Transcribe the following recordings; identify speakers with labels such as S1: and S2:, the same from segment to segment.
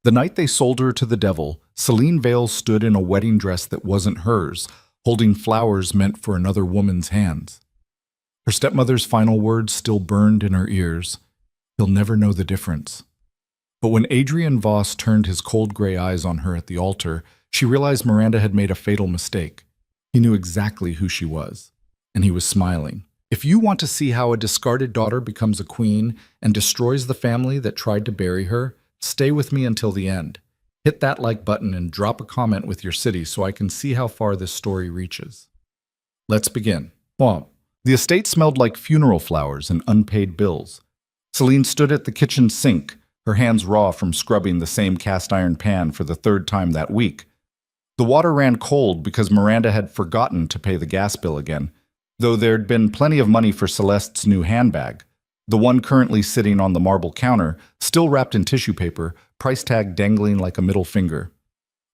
S1: The night they sold her to the devil, Selene Vale stood in a wedding dress that wasn't hers, holding flowers meant for another woman's hands. Her stepmother's final words still burned in her ears. He'll never know the difference. But when Adrian Voss turned his cold gray eyes on her at the altar, she realized Miranda had made a fatal mistake. He knew exactly who she was, and he was smiling. If you want to see how a discarded daughter becomes a queen and destroys the family that tried to bury her, stay with me until the end. Hit that like button and drop a comment with your city so I can see how far this story reaches. Let's begin. Well, the estate smelled like funeral flowers and unpaid bills. Selene stood at the kitchen sink, her hands raw from scrubbing the same cast iron pan for the third time that week. The water ran cold because Miranda had forgotten to pay the gas bill again, though there'd been plenty of money for Celeste's new handbag, the one currently sitting on the marble counter, still wrapped in tissue paper, price tag dangling like a middle finger.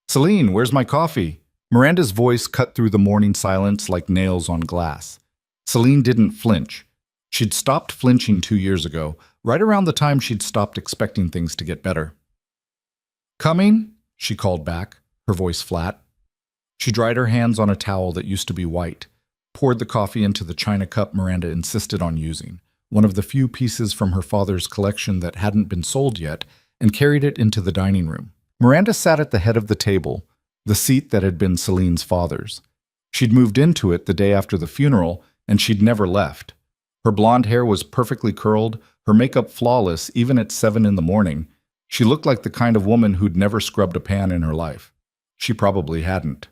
S1: "Selene, where's my coffee?" Miranda's voice cut through the morning silence like nails on glass. Selene didn't flinch. She'd stopped flinching 2 years ago, right around the time she'd stopped expecting things to get better. "Coming?" she called back, her voice flat. She dried her hands on a towel that used to be white, poured the coffee into the china cup Miranda insisted on using, one of the few pieces from her father's collection that hadn't been sold yet, and carried it into the dining room. Miranda sat at the head of the table, the seat that had been Selene's father's. She'd moved into it the day after the funeral, and she'd never left. Her blonde hair was perfectly curled, her makeup flawless even at 7 in the morning. She looked like the kind of woman who'd never scrubbed a pan in her life. She probably hadn't.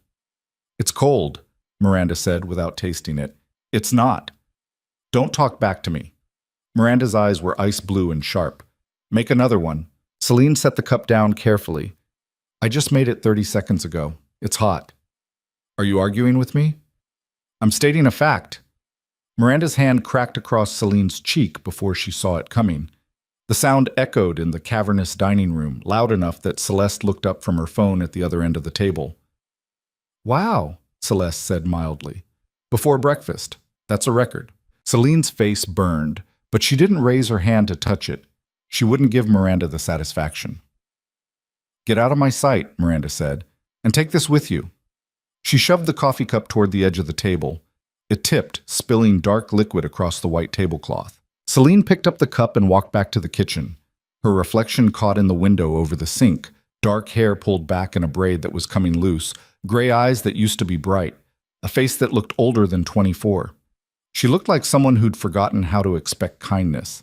S1: "It's cold," Miranda said without tasting it. "It's not." "Don't talk back to me." Miranda's eyes were ice blue and sharp. "Make another one." Selene set the cup down carefully. "I just made it 30 seconds ago. It's hot." "Are you arguing with me?" "I'm stating a fact." Miranda's hand cracked across Selene's cheek before she saw it coming. The sound echoed in the cavernous dining room, loud enough that Celeste looked up from her phone at the other end of the table. "Wow," Celeste said mildly. "Before breakfast. That's a record." Selene's face burned, but she didn't raise her hand to touch it. She wouldn't give Miranda the satisfaction. "Get out of my sight," Miranda said, "and take this with you." She shoved the coffee cup toward the edge of the table. It tipped, spilling dark liquid across the white tablecloth. Selene picked up the cup and walked back to the kitchen. Her reflection caught in the window over the sink, dark hair pulled back in a braid that was coming loose, gray eyes that used to be bright, a face that looked older than 24. She looked like someone who'd forgotten how to expect kindness.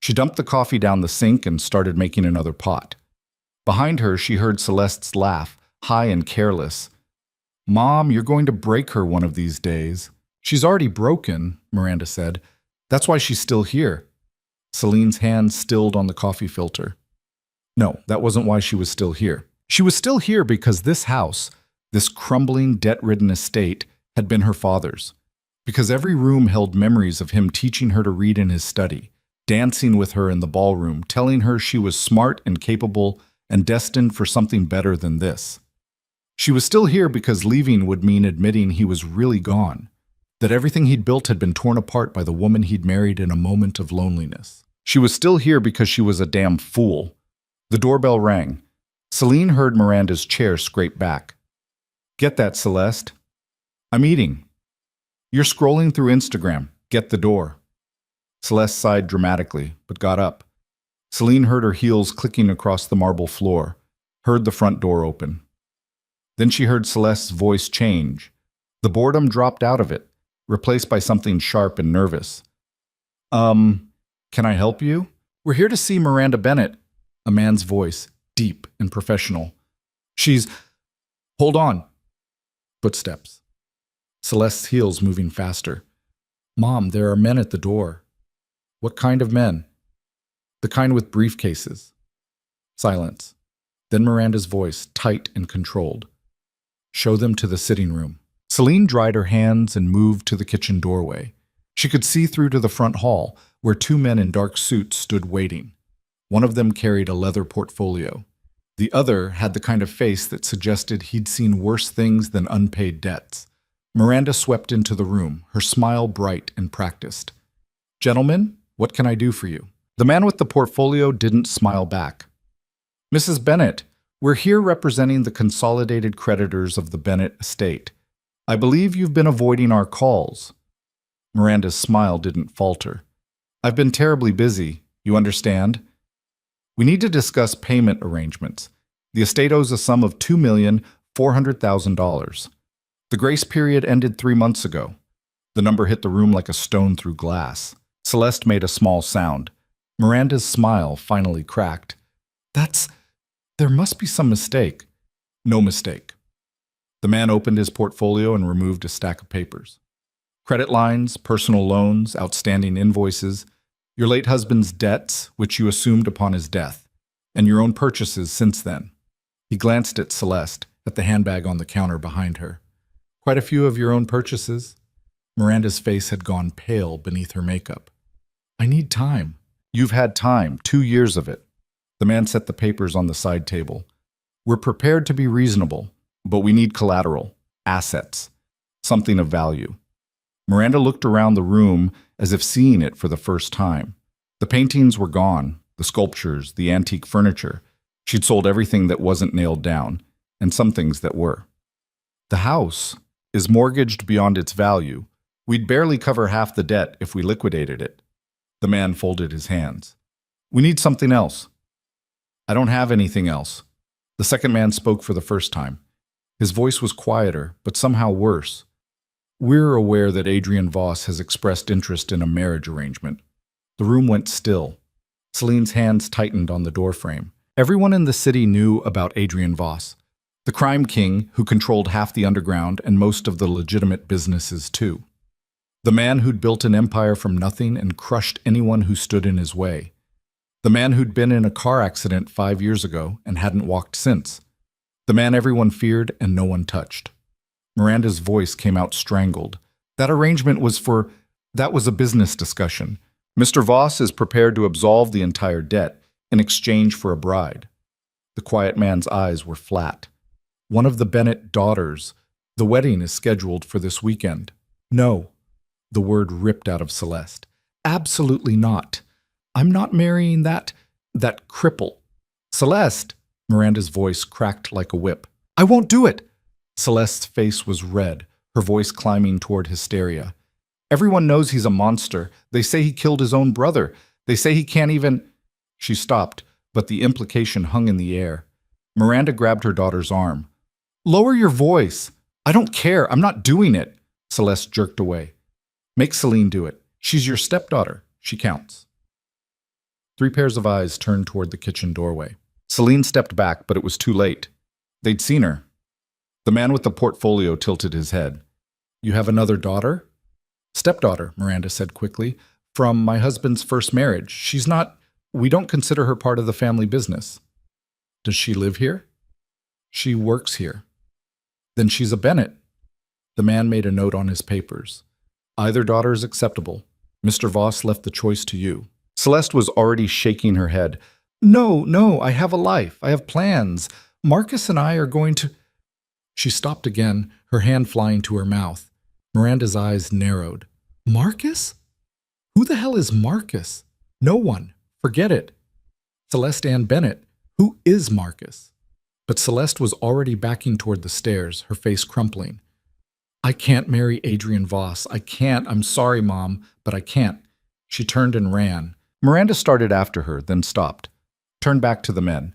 S1: She dumped the coffee down the sink and started making another pot. Behind her, she heard Celeste's laugh, high and careless. "Mom, you're going to break her one of these days." "She's already broken," Miranda said. "That's why she's still here." Selene's hand stilled on the coffee filter. No, that wasn't why she was still here. She was still here because this house, this crumbling, debt-ridden estate, had been her father's. Because every room held memories of him teaching her to read in his study, dancing with her in the ballroom, telling her she was smart and capable and destined for something better than this. She was still here because leaving would mean admitting he was really gone, that everything he'd built had been torn apart by the woman he'd married in a moment of loneliness. She was still here because she was a damn fool. The doorbell rang. Selene heard Miranda's chair scrape back. "Get that, Celeste." "I'm eating." "You're scrolling through Instagram. Get the door." Celeste sighed dramatically, but got up. Selene heard her heels clicking across the marble floor, heard the front door open. Then she heard Celeste's voice change. The boredom dropped out of it, replaced by something sharp and nervous. Can I help you?" "We're here to see Miranda Bennett," a man's voice, deep and professional. "She's—" "Hold on." Footsteps. Celeste's heels moving faster. "Mom, there are men at the door." "What kind of men?" "The kind with briefcases." Silence. Then Miranda's voice, tight and controlled. "Show them to the sitting room." Selene dried her hands and moved to the kitchen doorway. She could see through to the front hall, where 2 men in dark suits stood waiting. One of them carried a leather portfolio. The other had the kind of face that suggested he'd seen worse things than unpaid debts. Miranda swept into the room, her smile bright and practiced. "Gentlemen, what can I do for you?" The man with the portfolio didn't smile back. "Mrs. Bennett, We're here representing the consolidated creditors of the Bennett estate. I believe you've been avoiding our calls." Miranda's smile didn't falter. "I've been terribly busy, you understand? We need to discuss payment arrangements. The estate owes a sum of $2,400,000. The grace period ended 3 months ago." The number hit the room like a stone through glass. Celeste made a small sound. Miranda's smile finally cracked. There must be some mistake." "No mistake." The man opened his portfolio and removed a stack of papers. "Credit lines, personal loans, outstanding invoices, your late husband's debts, which you assumed upon his death, and your own purchases since then." He glanced at Celeste, at the handbag on the counter behind her. "Quite a few of your own purchases?" Miranda's face had gone pale beneath her makeup. "I need time." "You've had time, 2 years of it." The man set the papers on the side table. "We're prepared to be reasonable, but we need collateral, assets, something of value." Miranda looked around the room as if seeing it for the first time. The paintings were gone, the sculptures, the antique furniture. She'd sold everything that wasn't nailed down, and some things that were. "The house is mortgaged beyond its value. We'd barely cover half the debt if we liquidated it." The man folded his hands. "We need something else." "I don't have anything else." The second man spoke for the first time. His voice was quieter, but somehow worse. "We're aware that Adrian Voss has expressed interest in a marriage arrangement." The room went still. Celine's hands tightened on the doorframe. Everyone in the city knew about Adrian Voss, the crime king who controlled half the underground and most of the legitimate businesses too. The man who'd built an empire from nothing and crushed anyone who stood in his way. The man who'd been in a car accident 5 years ago and hadn't walked since. The man everyone feared and no one touched. Miranda's voice came out strangled. That was a business discussion. Mr. Voss is prepared to absolve the entire debt in exchange for a bride. The quiet man's eyes were flat. "One of the Bennett daughters. The wedding is scheduled for this weekend." "No." The word ripped out of Celeste. "Absolutely not. I'm not marrying that cripple." "Celeste!" Miranda's voice cracked like a whip. "I won't do it!" Celeste's face was red, her voice climbing toward hysteria. "Everyone knows he's a monster. They say he killed his own brother. They say he can't even—" She stopped, but the implication hung in the air. Miranda grabbed her daughter's arm. "Lower your voice. I don't care. I'm not doing it." Celeste jerked away. "Make Selene do it. She's your stepdaughter. She counts." 3 pairs of eyes turned toward the kitchen doorway. Selene stepped back, but it was too late. They'd seen her. The man with the portfolio tilted his head. "You have another daughter?" "Stepdaughter," Miranda said quickly. "From my husband's first marriage. We don't consider her part of the family business." "Does she live here?" "She works here." "Then she's a Bennett." The man made a note on his papers. "Either daughter is acceptable. Mr. Voss left the choice to you." Celeste was already shaking her head. No, I have a life. I have plans. Marcus and I are going to—" She stopped again, her hand flying to her mouth. Miranda's eyes narrowed. "Marcus? Who the hell is Marcus?" "No one. Forget it." "Celeste Ann Bennett. Who is Marcus?" But Celeste was already backing toward the stairs, her face crumpling. "I can't marry Adrian Voss. I can't. I'm sorry, Mom, but I can't." She turned and ran. Miranda started after her, then stopped. Turned back to the men.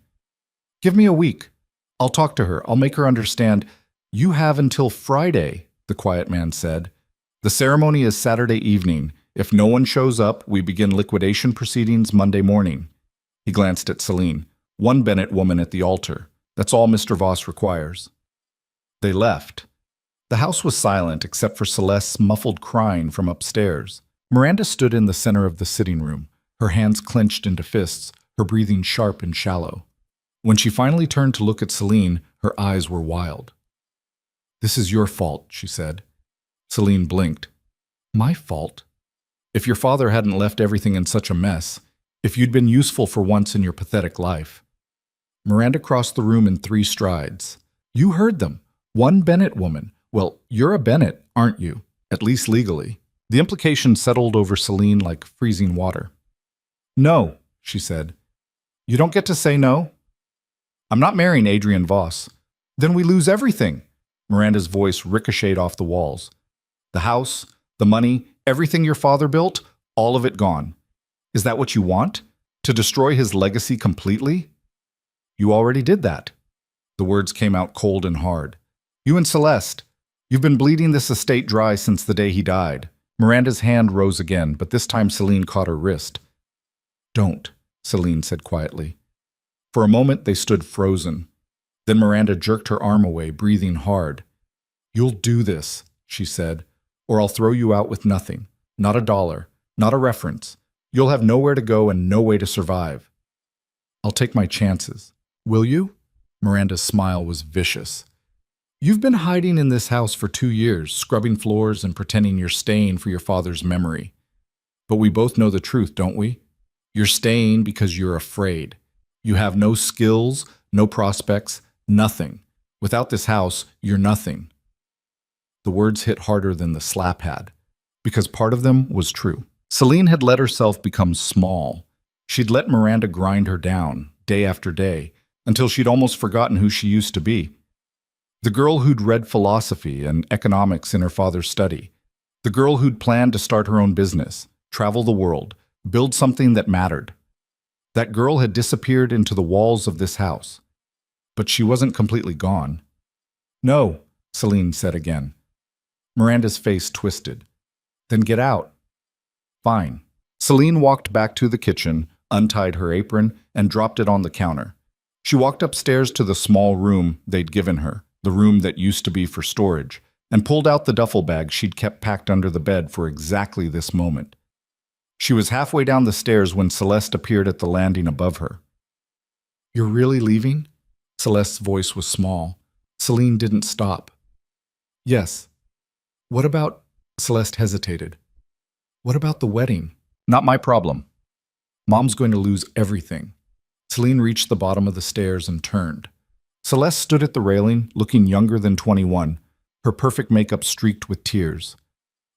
S1: "Give me a week. I'll talk to her. I'll make her understand." "You have until Friday," the quiet man said. "The ceremony is Saturday evening. If no one shows up, we begin liquidation proceedings Monday morning." He glanced at Selene. "One Bennett woman at the altar. That's all Mr. Voss requires." They left. The house was silent except for Celeste's muffled crying from upstairs. Miranda stood in the center of the sitting room, her hands clenched into fists, her breathing sharp and shallow. When she finally turned to look at Selene, her eyes were wild. "This is your fault," she said. Selene blinked. "My fault? If your father hadn't left everything in such a mess, if you'd been useful for once in your pathetic life." Miranda crossed the room in 3 strides. "You heard them. One Bennett woman. Well, you're a Bennett, aren't you? At least legally." The implication settled over Selene like freezing water. "No," she said. "You don't get to say no." I'm not marrying Adrian Voss. Then we lose everything. Miranda's voice ricocheted off the walls. The house, the money, everything your father built, all of it gone. Is that what you want? To destroy his legacy completely? You already did that. The words came out cold and hard. You and Celeste, you've been bleeding this estate dry since the day he died. Miranda's hand rose again, but this time Selene caught her wrist. Don't, Selene said quietly. For a moment they stood frozen. Then Miranda jerked her arm away, breathing hard. You'll do this, she said, or I'll throw you out with nothing. Not a dollar, not a reference. You'll have nowhere to go and no way to survive. I'll take my chances. Will you? Miranda's smile was vicious. You've been hiding in this house for 2 years, scrubbing floors and pretending you're staying for your father's memory. But we both know the truth, don't we? You're staying because you're afraid. You have no skills, no prospects, nothing. Without this house, you're nothing. The words hit harder than the slap had, because part of them was true. Selene had let herself become small. She'd let Miranda grind her down, day after day, until she'd almost forgotten who she used to be. The girl who'd read philosophy and economics in her father's study. The girl who'd planned to start her own business, travel the world, build something that mattered. That girl had disappeared into the walls of this house. But she wasn't completely gone. No, Selene said again. Miranda's face twisted. Then get out. Fine. Selene walked back to the kitchen, untied her apron, and dropped it on the counter. She walked upstairs to the small room they'd given her, the room that used to be for storage, and pulled out the duffel bag she'd kept packed under the bed for exactly this moment. She was halfway down the stairs when Celeste appeared at the landing above her. You're really leaving? Celeste's voice was small. Selene didn't stop. Yes. What about... Celeste hesitated. What about the wedding? Not my problem. Mom's going to lose everything. Selene reached the bottom of the stairs and turned. Celeste stood at the railing, looking younger than 21, her perfect makeup streaked with tears.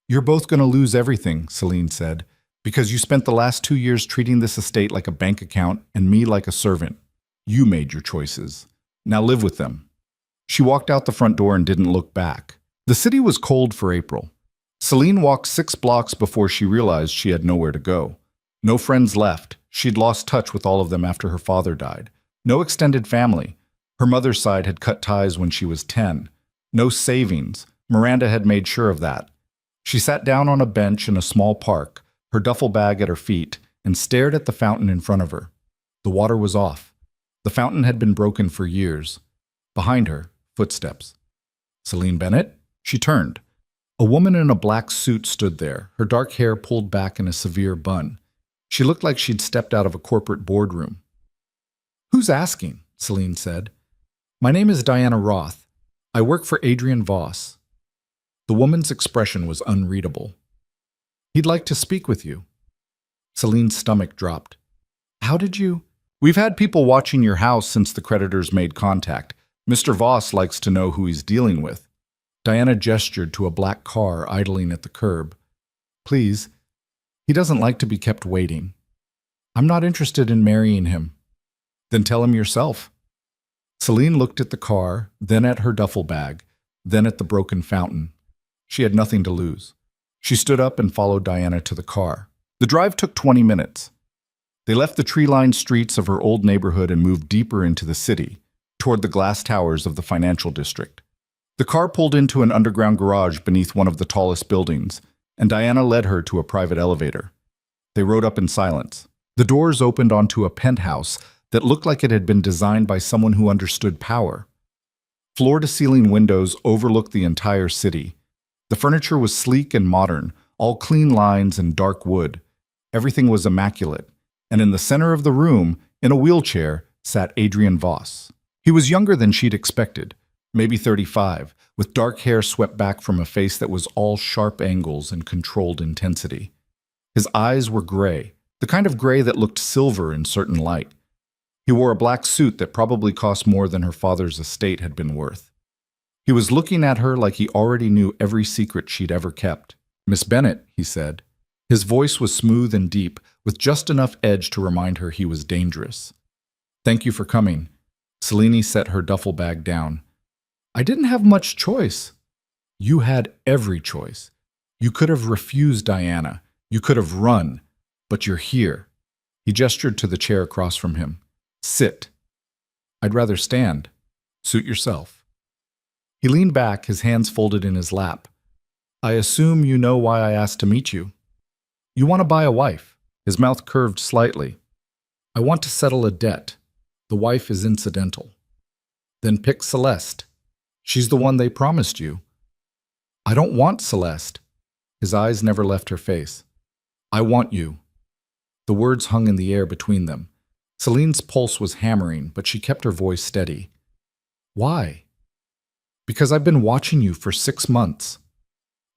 S1: You're both going to lose everything, Selene said, because you spent the last 2 years treating this estate like a bank account and me like a servant. You made your choices. Now live with them. She walked out the front door and didn't look back. The city was cold for April. Selene walked 6 blocks before she realized she had nowhere to go. No friends left. She'd lost touch with all of them after her father died. No extended family. Her mother's side had cut ties when she was 10. No savings. Miranda had made sure of that. She sat down on a bench in a small park, her duffel bag at her feet, and stared at the fountain in front of her. The water was off. The fountain had been broken for years. Behind her, footsteps. Selene Bennett? She turned. A woman in a black suit stood there, her dark hair pulled back in a severe bun. She looked like she'd stepped out of a corporate boardroom. Who's asking? Selene said. My name is Diana Roth. I work for Adrian Voss. The woman's expression was unreadable. He'd like to speak with you. Selene's stomach dropped. How did you? We've had people watching your house since the creditors made contact. Mr. Voss likes to know who he's dealing with. Diana gestured to a black car idling at the curb. Please. He doesn't like to be kept waiting. I'm not interested in marrying him. Then tell him yourself. Selene looked at the car, then at her duffel bag, then at the broken fountain. She had nothing to lose. She stood up and followed Diana to the car. The drive took 20 minutes. They left the tree-lined streets of her old neighborhood and moved deeper into the city, toward the glass towers of the financial district. The car pulled into an underground garage beneath one of the tallest buildings, and Diana led her to a private elevator. They rode up in silence. The doors opened onto a penthouse that looked like it had been designed by someone who understood power. Floor-to-ceiling windows overlooked the entire city. The furniture was sleek and modern, all clean lines and dark wood. Everything was immaculate, and in the center of the room, in a wheelchair, sat Adrian Voss. He was younger than she'd expected, maybe 35, with dark hair swept back from a face that was all sharp angles and controlled intensity. His eyes were gray, the kind of gray that looked silver in certain light. He wore a black suit that probably cost more than her father's estate had been worth. He was looking at her like he already knew every secret she'd ever kept. Miss Bennett, he said. His voice was smooth and deep, with just enough edge to remind her he was dangerous. Thank you for coming. Selene set her duffel bag down. I didn't have much choice. You had every choice. You could have refused Diana. You could have run. But you're here. He gestured to the chair across from him. Sit. I'd rather stand. Suit yourself. He leaned back, his hands folded in his lap. I assume you know why I asked to meet you. You want to buy a wife. His mouth curved slightly. I want to settle a debt. The wife is incidental. Then pick Celeste. She's the one they promised you. I don't want Celeste. His eyes never left her face. I want you. The words hung in the air between them. Selene's pulse was hammering, but she kept her voice steady. Why? Because I've been watching you for 6 months.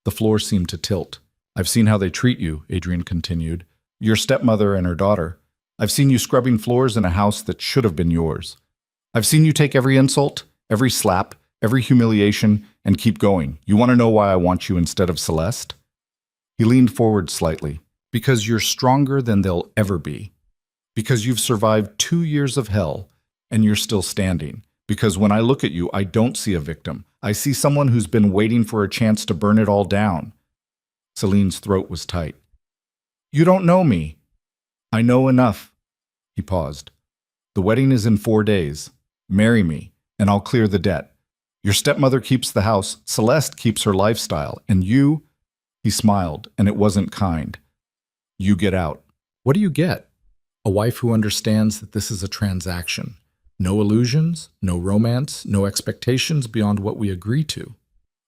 S1: The floor seemed to tilt. I've seen how they treat you, Adrian continued. Your stepmother and her daughter. I've seen you scrubbing floors in a house that should have been yours. I've seen you take every insult, every slap, every humiliation, and keep going. You want to know why I want you instead of Celeste? He leaned forward slightly. Because you're stronger than they'll ever be. Because you've survived 2 years of hell, and you're still standing. Because when I look at you, I don't see a victim. I see someone who's been waiting for a chance to burn it all down. Selene's throat was tight. You don't know me. I know enough. He paused. The wedding is in 4 days. Marry me, and I'll clear the debt. Your stepmother keeps the house, Celeste keeps her lifestyle, and you... He smiled, and it wasn't kind. You get out. What do you get? A wife who understands that this is a transaction. No illusions, no romance, no expectations beyond what we agree to.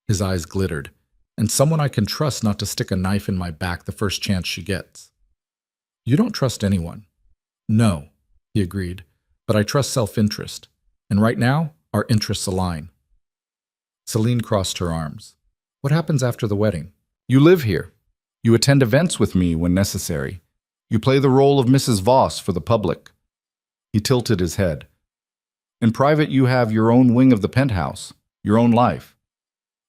S1: His eyes glittered. And someone I can trust not to stick a knife in my back the first chance she gets. You don't trust anyone. No, he agreed, but I trust self-interest. And right now, our interests align. Selene crossed her arms. What happens after the wedding? You live here. You attend events with me when necessary. You play the role of Mrs. Voss for the public. He tilted his head. In private, you have your own wing of the penthouse, your own life.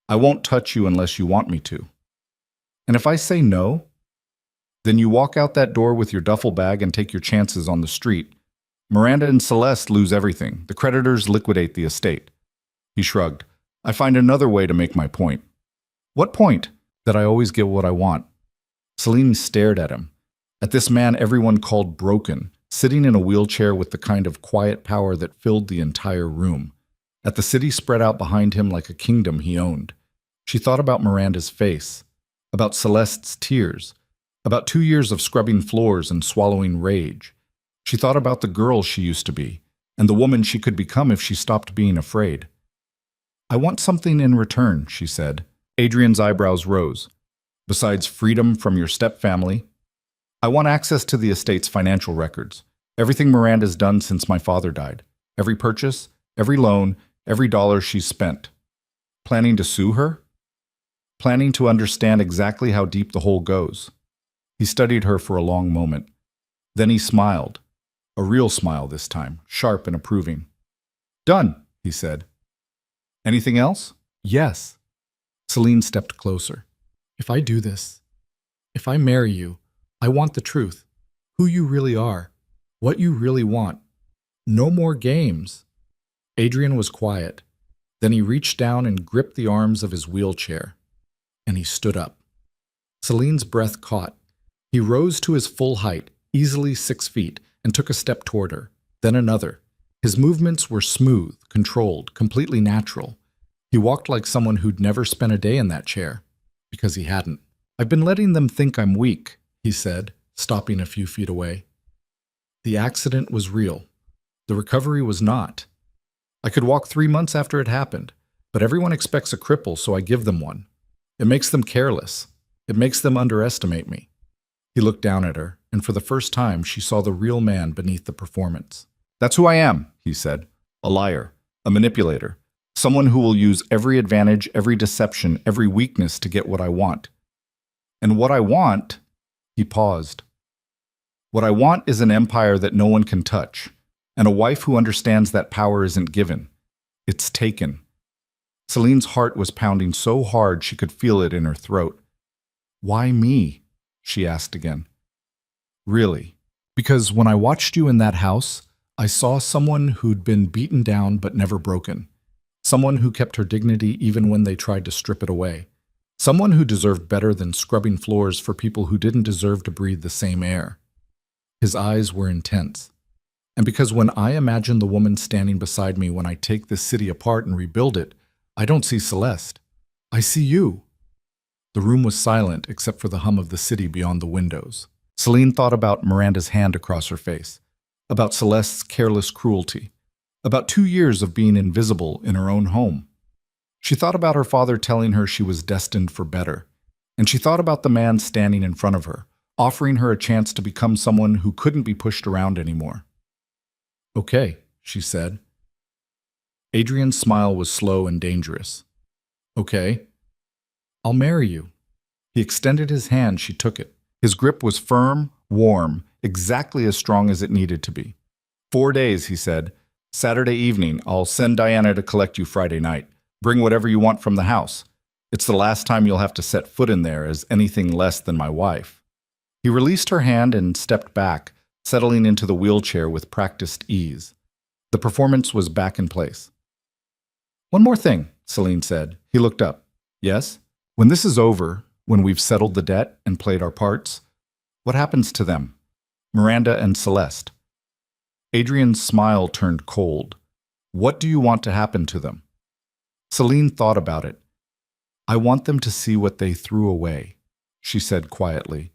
S1: I won't touch you unless you want me to. And if I say no, then you walk out that door with your duffel bag and take your chances on the street. Miranda and Celeste lose everything. The creditors liquidate the estate. He shrugged. I find another way to make my point. What point? That I always get what I want. Selene stared at him. At this man everyone called broken, sitting in a wheelchair with the kind of quiet power that filled the entire room. At the city spread out behind him like a kingdom he owned. She thought about Miranda's face, about Celeste's tears, about 2 years of scrubbing floors and swallowing rage. She thought about the girl she used to be, and the woman she could become if she stopped being afraid. I want something in return, she said. Adrian's eyebrows rose. Besides freedom from your stepfamily, I want access to the estate's financial records. Everything Miranda's done since my father died. Every purchase, every loan, every dollar she's spent. Planning to sue her? Planning to understand exactly how deep the hole goes. He studied her for a long moment. Then he smiled. A real smile this time, sharp and approving. Done, he said. Anything else? Yes. Selene stepped closer. If I do this, if I marry you, I want the truth. Who you really are. What you really want. No more games. Adrian was quiet. Then he reached down and gripped the arms of his wheelchair. And he stood up. Selene's breath caught. He rose to his full height, easily 6 feet, and took a step toward her, then another. His movements were smooth, controlled, completely natural. He walked like someone who'd never spent a day in that chair, because he hadn't. I've been letting them think I'm weak, he said, stopping a few feet away. The accident was real. The recovery was not. I could walk 3 months after it happened, but everyone expects a cripple, so I give them one. It makes them careless. It makes them underestimate me. He looked down at her, and for the first time she saw the real man beneath the performance. That's who I am, he said. A liar, a manipulator. Someone who will use every advantage, every deception, every weakness to get what I want. And what I want, he paused. What I want is an empire that no one can touch, and a wife who understands that power isn't given. It's taken. Selene's heart was pounding so hard she could feel it in her throat. Why me? She asked again. Really? Because when I watched you in that house, I saw someone who'd been beaten down but never broken. Someone who kept her dignity even when they tried to strip it away. Someone who deserved better than scrubbing floors for people who didn't deserve to breathe the same air. His eyes were intense. And because when I imagine the woman standing beside me when I take this city apart and rebuild it, I don't see Celeste. I see you. The room was silent except for the hum of the city beyond the windows. Selene thought about Miranda's hand across her face, about Celeste's careless cruelty, about 2 years of being invisible in her own home. She thought about her father telling her she was destined for better, and she thought about the man standing in front of her, offering her a chance to become someone who couldn't be pushed around anymore. "Okay," she said. Adrian's smile was slow and dangerous. "Okay. I'll marry you." He extended his hand. She took it. His grip was firm, warm, exactly as strong as it needed to be. 4 days, he said. "Saturday evening, I'll send Diana to collect you Friday night. Bring whatever you want from the house. It's the last time you'll have to set foot in there as anything less than my wife." He released her hand and stepped back, settling into the wheelchair with practiced ease. The performance was back in place. "One more thing," Selene said. He looked up. "Yes? When this is over, when we've settled the debt and played our parts, what happens to them? Miranda and Celeste." Adrian's smile turned cold. "What do you want to happen to them?" Selene thought about it. "I want them to see what they threw away," she said quietly.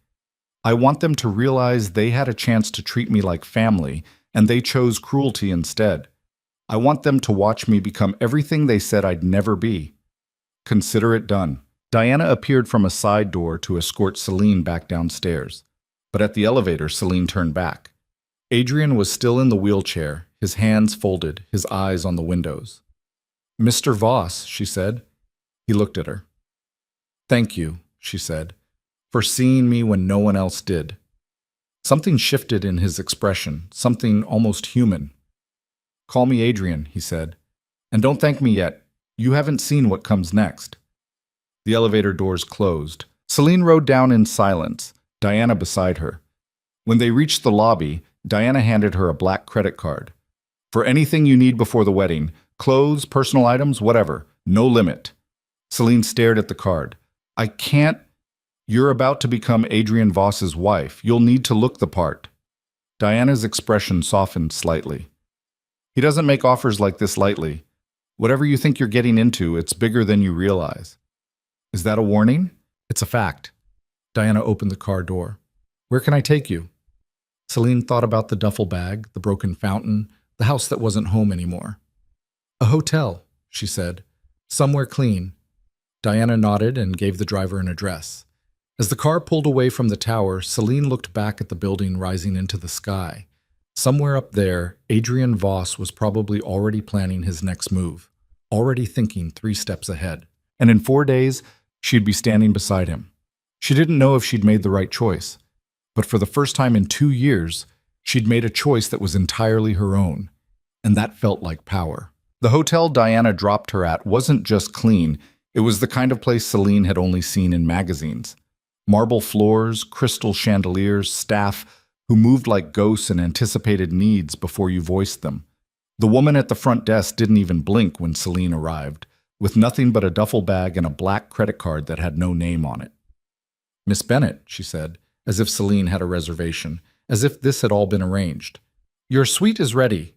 S1: "I want them to realize they had a chance to treat me like family, and they chose cruelty instead. I want them to watch me become everything they said I'd never be. Consider it done." Diana appeared from a side door to escort Selene back downstairs. But at the elevator, Selene turned back. Adrian was still in the wheelchair, his hands folded, his eyes on the windows. "Mr. Voss," she said. He looked at her. "Thank you," she said, "for seeing me when no one else did." Something shifted in his expression, something almost human. "Call me Adrian," he said. "And don't thank me yet. You haven't seen what comes next." The elevator doors closed. Selene rode down in silence, Diana beside her. When they reached the lobby, Diana handed her a black credit card. "For anything you need before the wedding, clothes, personal items, whatever, no limit." Selene stared at the card. "I can't. You're about to become Adrian Voss's wife. You'll need to look the part." Diana's expression softened slightly. "He doesn't make offers like this lightly. Whatever you think you're getting into, it's bigger than you realize." "Is that a warning?" "It's a fact." Diana opened the car door. "Where can I take you?" Selene thought about the duffel bag, the broken fountain, the house that wasn't home anymore. "A hotel," she said. "Somewhere clean." Diana nodded and gave the driver an address. As the car pulled away from the tower, Selene looked back at the building rising into the sky. Somewhere up there, Adrian Voss was probably already planning his next move, already thinking 3 steps ahead. And in 4 days, she'd be standing beside him. She didn't know if she'd made the right choice, but for the first time in 2 years, she'd made a choice that was entirely her own, and that felt like power. The hotel Diana dropped her at wasn't just clean, it was the kind of place Selene had only seen in magazines. Marble floors, crystal chandeliers, staff who moved like ghosts and anticipated needs before you voiced them. The woman at the front desk didn't even blink when Selene arrived, with nothing but a duffel bag and a black credit card that had no name on it. "Miss Bennett," she said, as if Selene had a reservation, as if this had all been arranged. "Your suite is ready."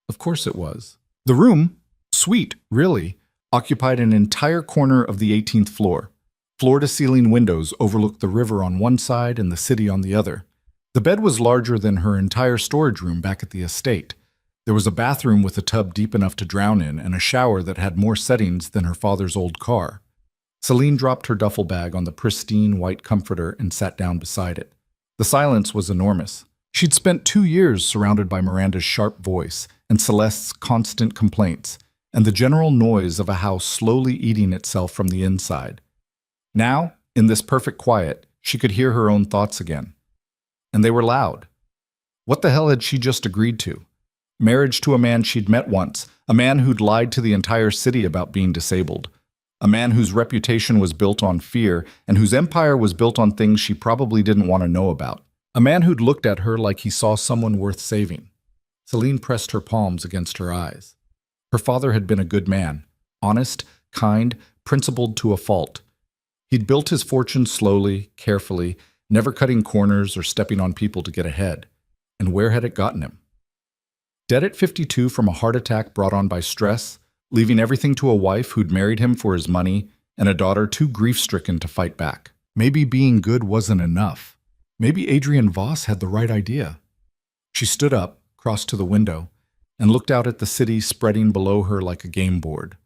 S1: Of course it was. The room, suite, really, occupied an entire corner of the 18th floor. Floor-to-ceiling windows overlooked the river on one side and the city on the other. The bed was larger than her entire storage room back at the estate. There was a bathroom with a tub deep enough to drown in and a shower that had more settings than her father's old car. Selene dropped her duffel bag on the pristine white comforter and sat down beside it. The silence was enormous. She'd spent 2 years surrounded by Miranda's sharp voice and Celeste's constant complaints, and the general noise of a house slowly eating itself from the inside. Now, in this perfect quiet, she could hear her own thoughts again. And they were loud. What the hell had she just agreed to? Marriage to a man she'd met once, a man who'd lied to the entire city about being disabled, a man whose reputation was built on fear and whose empire was built on things she probably didn't want to know about, a man who'd looked at her like he saw someone worth saving. Selene pressed her palms against her eyes. Her father had been a good man, honest, kind, principled to a fault. He'd built his fortune slowly, carefully, never cutting corners or stepping on people to get ahead. And where had it gotten him? Dead at 52 from a heart attack brought on by stress, leaving everything to a wife who'd married him for his money, and a daughter too grief-stricken to fight back. Maybe being good wasn't enough. Maybe Adrienne Voss had the right idea. She stood up, crossed to the window, and looked out at the city spreading below her like a game board.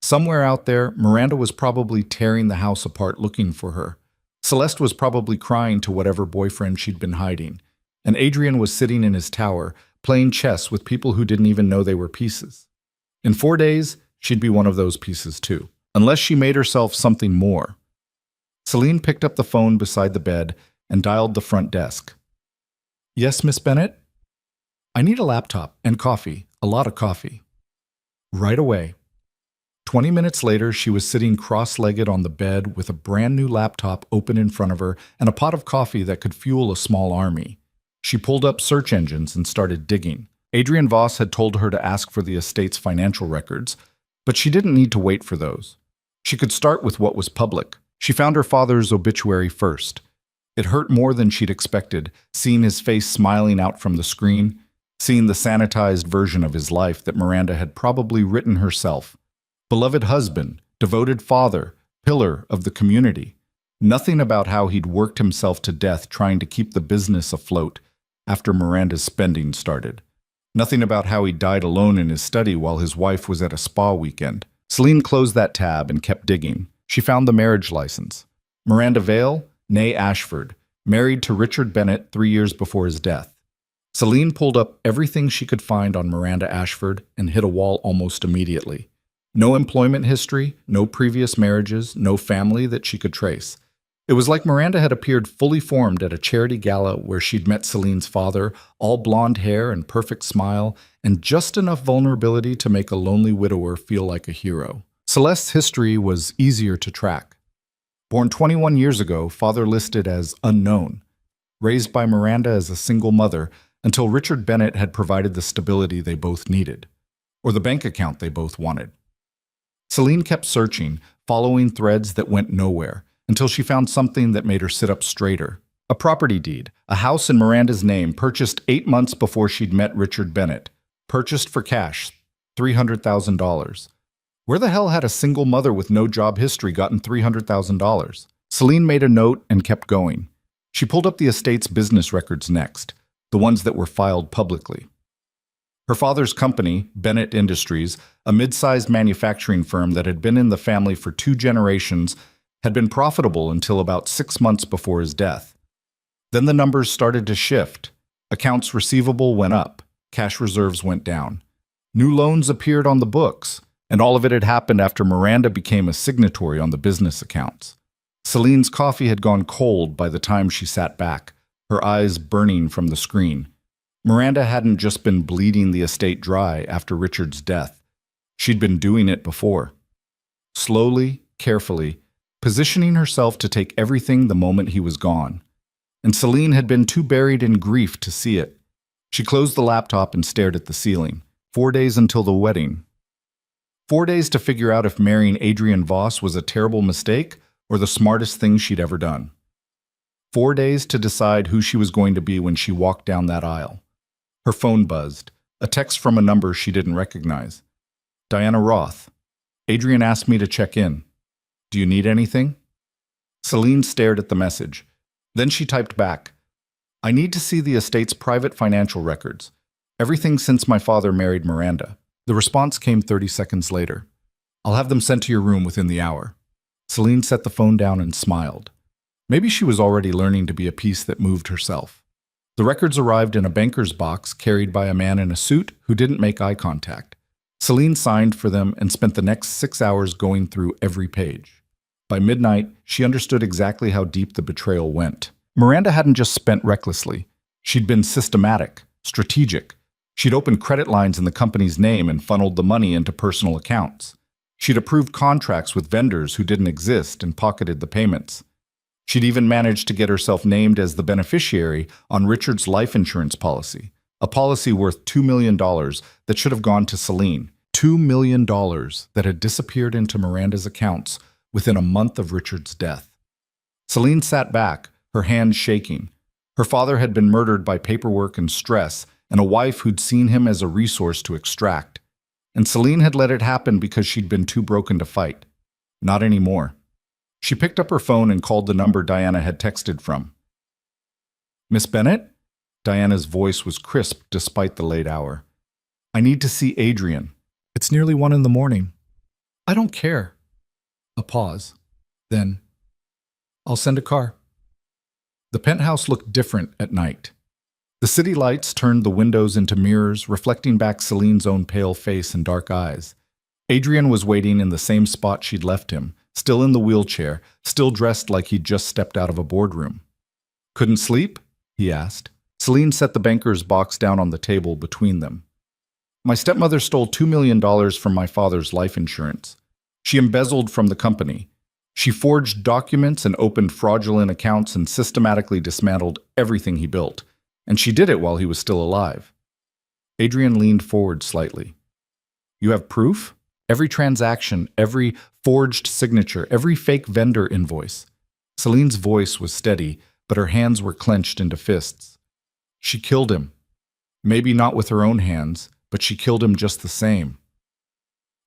S1: Somewhere out there, Miranda was probably tearing the house apart looking for her. Celeste was probably crying to whatever boyfriend she'd been hiding, and Adrian was sitting in his tower, playing chess with people who didn't even know they were pieces. In 4 days, she'd be one of those pieces too, unless she made herself something more. Selene picked up the phone beside the bed and dialed the front desk. "Yes, Miss Bennett? I need a laptop and coffee, a lot of coffee." "Right away." 20 minutes later, she was sitting cross-legged on the bed with a brand new laptop open in front of her and a pot of coffee that could fuel a small army. She pulled up search engines and started digging. Adrienne Voss had told her to ask for the estate's financial records, but she didn't need to wait for those. She could start with what was public. She found her father's obituary first. It hurt more than she'd expected, seeing his face smiling out from the screen, seeing the sanitized version of his life that Miranda had probably written herself. Beloved husband, devoted father, pillar of the community. Nothing about how he'd worked himself to death trying to keep the business afloat after Miranda's spending started. Nothing about how he died alone in his study while his wife was at a spa weekend. Selene closed that tab and kept digging. She found the marriage license. Miranda Vale, née Ashford, married to Richard Bennett 3 years before his death. Selene pulled up everything she could find on Miranda Ashford and hit a wall almost immediately. No employment history, no previous marriages, no family that she could trace. It was like Miranda had appeared fully formed at a charity gala where she'd met Selene's father, all blonde hair and perfect smile, and just enough vulnerability to make a lonely widower feel like a hero. Celeste's history was easier to track. Born 21 years ago, father listed as unknown. Raised by Miranda as a single mother until Richard Bennett had provided the stability they both needed, or the bank account they both wanted. Selene kept searching, following threads that went nowhere, until she found something that made her sit up straighter. A property deed, a house in Miranda's name, purchased 8 months before she'd met Richard Bennett. Purchased for cash, $300,000. Where the hell had a single mother with no job history gotten $300,000? Selene made a note and kept going. She pulled up the estate's business records next, the ones that were filed publicly. Her father's company, Bennett Industries, a mid-sized manufacturing firm that had been in the family for 2 generations, had been profitable until about 6 months before his death. Then the numbers started to shift. Accounts receivable went up, cash reserves went down. New loans appeared on the books, and all of it had happened after Miranda became a signatory on the business accounts. Selene's coffee had gone cold by the time she sat back, her eyes burning from the screen. Miranda hadn't just been bleeding the estate dry after Richard's death. She'd been doing it before. Slowly, carefully, positioning herself to take everything the moment he was gone. And Selene had been too buried in grief to see it. She closed the laptop and stared at the ceiling. 4 days until the wedding. 4 days to figure out if marrying Adrienne Voss was a terrible mistake or the smartest thing she'd ever done. 4 days to decide who she was going to be when she walked down that aisle. Her phone buzzed, a text from a number she didn't recognize. Diana Roth. Adrienne asked me to check in. Do you need anything? Selene stared at the message. Then she typed back, I need to see the estate's private financial records. Everything since my father married Miranda. The response came 30 seconds later. I'll have them sent to your room within the hour. Selene set the phone down and smiled. Maybe she was already learning to be a piece that moved herself. The records arrived in a banker's box carried by a man in a suit who didn't make eye contact. Selene signed for them and spent the next 6 hours going through every page. By midnight, she understood exactly how deep the betrayal went. Miranda hadn't just spent recklessly. She'd been systematic, strategic. She'd opened credit lines in the company's name and funneled the money into personal accounts. She'd approved contracts with vendors who didn't exist and pocketed the payments. She'd even managed to get herself named as the beneficiary on Richard's life insurance policy, A policy worth $2 million that should have gone to Selene. $2 million that had disappeared into Miranda's accounts within a month of Richard's death. Selene sat back, her hands shaking. Her father had been murdered by paperwork and stress, and a wife who'd seen him as a resource to extract. And Selene had let it happen because she'd been too broken to fight. Not anymore. She picked up her phone and called the number Diana had texted from. "Miss Bennett?" Diana's voice was crisp despite the late hour. "I need to see Adrian. It's nearly 1 in the morning." "I don't care." A pause. Then, "I'll send a car." The penthouse looked different at night. The city lights turned the windows into mirrors, reflecting back Celine's own pale face and dark eyes. Adrian was waiting in the same spot she'd left him, still in the wheelchair, still dressed like he'd just stepped out of a boardroom. "Couldn't sleep?" he asked. Selene set the banker's box down on the table between them. "My stepmother stole $2 million from my father's life insurance. She embezzled from the company. She forged documents and opened fraudulent accounts and systematically dismantled everything he built. And she did it while he was still alive." Adrian leaned forward slightly. "You have proof? Every transaction, every forged signature, every fake vendor invoice." Celine's voice was steady, but her hands were clenched into fists. "She killed him. Maybe not with her own hands, but she killed him just the same.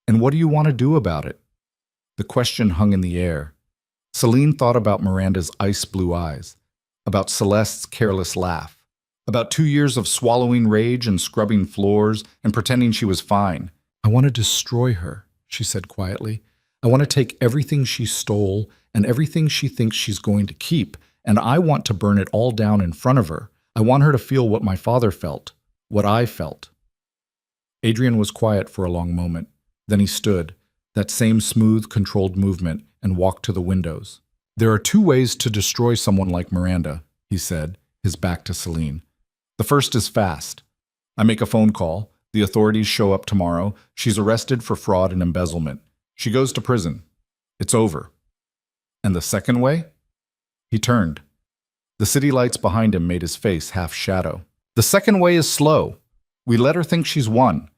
S1: And what do you want to do about it?" The question hung in the air. Selene thought about Miranda's ice blue eyes, about Celeste's careless laugh, about 2 years of swallowing rage and scrubbing floors and pretending she was fine. "I want to destroy her," she said quietly. "I want to take everything she stole and everything she thinks she's going to keep, and I want to burn it all down in front of her. I want her to feel what my father felt, what I felt." Adrian was quiet for a long moment. Then he stood, that same smooth, controlled movement, and walked to the windows. "There are 2 ways to destroy someone like Miranda," he said, his back to Selene. "The first is fast. I make a phone call. The authorities show up tomorrow. She's arrested for fraud and embezzlement. She goes to prison. It's over. And the second way?" He turned. The city lights behind him made his face half shadow. "The second way is slow. We let her think she's won.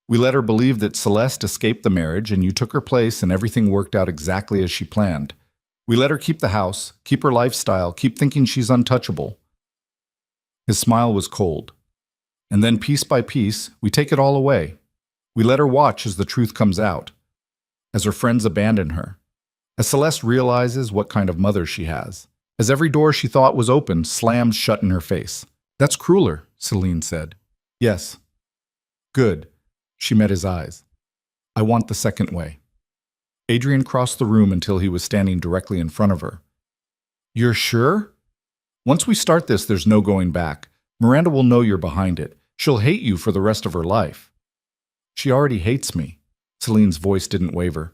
S1: We let her believe that Celeste escaped the marriage and you took her place and everything worked out exactly as she planned. We let her keep the house, keep her lifestyle, keep thinking she's untouchable." His smile was cold. "And then piece by piece, we take it all away. We let her watch as the truth comes out, as her friends abandon her, as Celeste realizes what kind of mother she has, as every door she thought was open slams shut in her face." "That's crueler," Selene said. "Yes." "Good." She met his eyes. "I want the second way." Adrian crossed the room until he was standing directly in front of her. "You're sure? Once we start this, there's no going back. Miranda will know you're behind it. She'll hate you for the rest of her life." "She already hates me." Selene's voice didn't waver.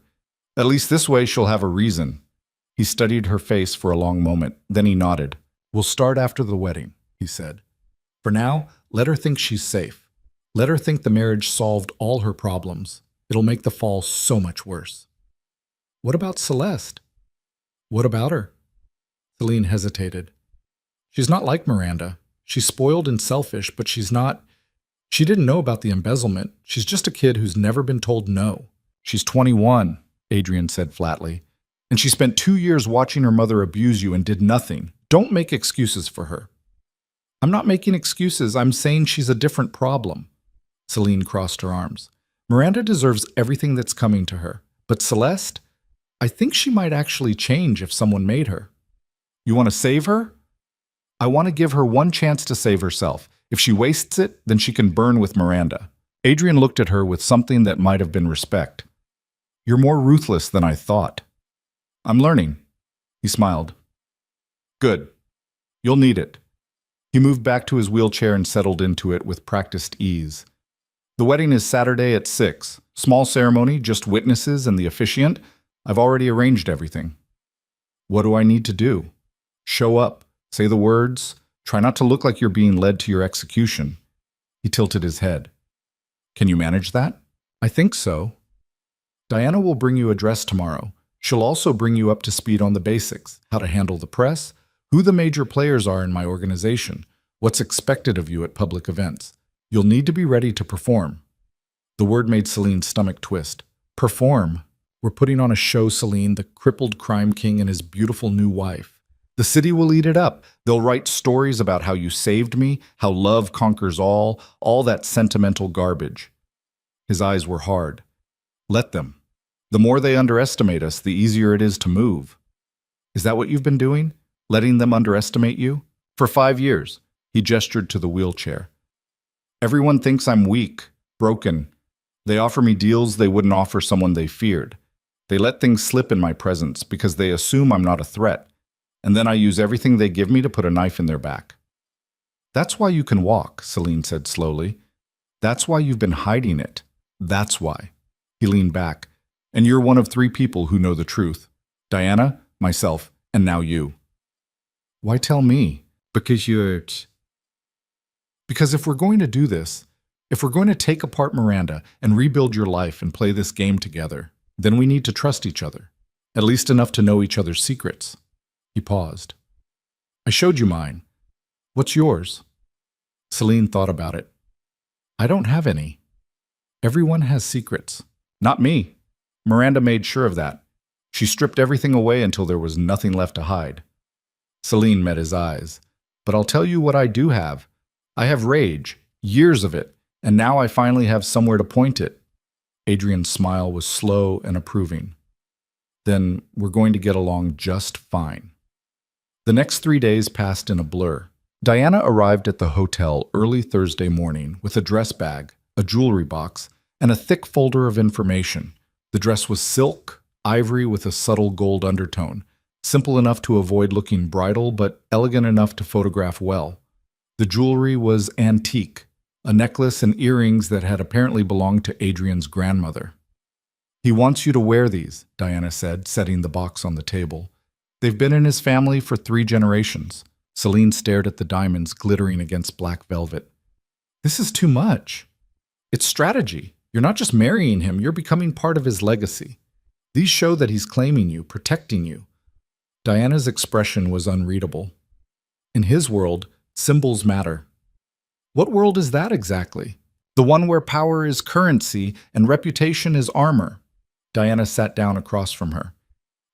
S1: "At least this way she'll have a reason." He studied her face for a long moment, then he nodded. "We'll start after the wedding," he said. "For now, let her think she's safe. Let her think the marriage solved all her problems. It'll make the fall so much worse." "What about Celeste?" "What about her?" Selene hesitated. "She's not like Miranda. She's spoiled and selfish, but she's not. She didn't know about the embezzlement. She's just a kid who's never been told no." "She's 21, Adrian said flatly. "And she spent 2 years watching her mother abuse you and did nothing. Don't make excuses for her." "I'm not making excuses. I'm saying she's a different problem." Selene crossed her arms. "Miranda deserves everything that's coming to her. But Celeste, I think she might actually change if someone made her." "You want to save her?" "I want to give her one chance to save herself. If she wastes it, then she can burn with Miranda." Adrian looked at her with something that might have been respect. "You're more ruthless than I thought." "I'm learning." He smiled. "Good. You'll need it." He moved back to his wheelchair and settled into it with practiced ease. "The wedding is Saturday at 6. Small ceremony, just witnesses and the officiant. I've already arranged everything." "What do I need to do?" "Show up. Say the words. Try not to look like you're being led to your execution." He tilted his head. "Can you manage that?" "I think so." "Diana will bring you a dress tomorrow. She'll also bring you up to speed on the basics, how to handle the press, who the major players are in my organization, what's expected of you at public events. You'll need to be ready to perform. The word made Selene's stomach twist. Perform. We're putting on a show, Selene, the crippled crime king and his beautiful new wife. The city will eat it up. They'll write stories about how you saved me, how love conquers all that sentimental garbage. His eyes were hard. Let them. The more they underestimate us, the easier it is to move. Is that what you've been doing? Letting them underestimate you? For 5 years. He gestured to the wheelchair. Everyone thinks I'm weak, broken. They offer me deals they wouldn't offer someone they feared. They let things slip in my presence because they assume I'm not a threat. And then I use everything they give me to put a knife in their back. That's why you can walk, Selene said slowly. That's why you've been hiding it. That's why. He leaned back. And you're one of 3 people who know the truth. Diana, myself, and now you. Why tell me? Because if we're going to do this, if we're going to take apart Miranda and rebuild your life and play this game together, then we need to trust each other, at least enough to know each other's secrets. He paused. I showed you mine. What's yours? Selene thought about it. I don't have any. Everyone has secrets. Not me. Miranda made sure of that. She stripped everything away until there was nothing left to hide. Selene met his eyes. But I'll tell you what I do have. I have rage, years of it, and now I finally have somewhere to point it. Adrian's smile was slow and approving. Then we're going to get along just fine. The next 3 days passed in a blur. Diana arrived at the hotel early Thursday morning with a dress bag, a jewelry box, and a thick folder of information. The dress was silk, ivory with a subtle gold undertone, simple enough to avoid looking bridal, but elegant enough to photograph well. The jewelry was antique, a necklace and earrings that had apparently belonged to Adrian's grandmother. He wants you to wear these, Diana said, setting the box on the table. They've been in his family for 3 generations. Selene stared at the diamonds glittering against black velvet. This is too much. It's strategy. You're not just marrying him, you're becoming part of his legacy. These show that he's claiming you, protecting you. Diana's expression was unreadable. In his world, symbols matter. What world is that exactly? The one where power is currency and reputation is armor. Diana sat down across from her.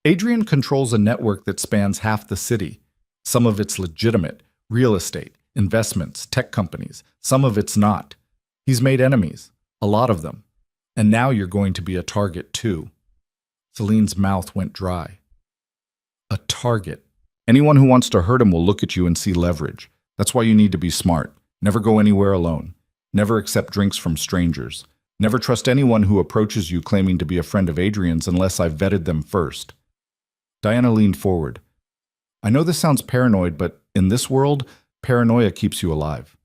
S1: Adrian controls a network that spans half the city. Some of it's legitimate, real estate, investments, tech companies. Some of it's not. He's made enemies, a lot of them. And now you're going to be a target too. Selene's mouth went dry. A target. Anyone who wants to hurt him will look at you and see leverage. That's why you need to be smart. Never go anywhere alone. Never accept drinks from strangers. Never trust anyone who approaches you claiming to be a friend of Adrian's unless I've vetted them first. Diana leaned forward. I know this sounds paranoid, but in this world, paranoia keeps you alive.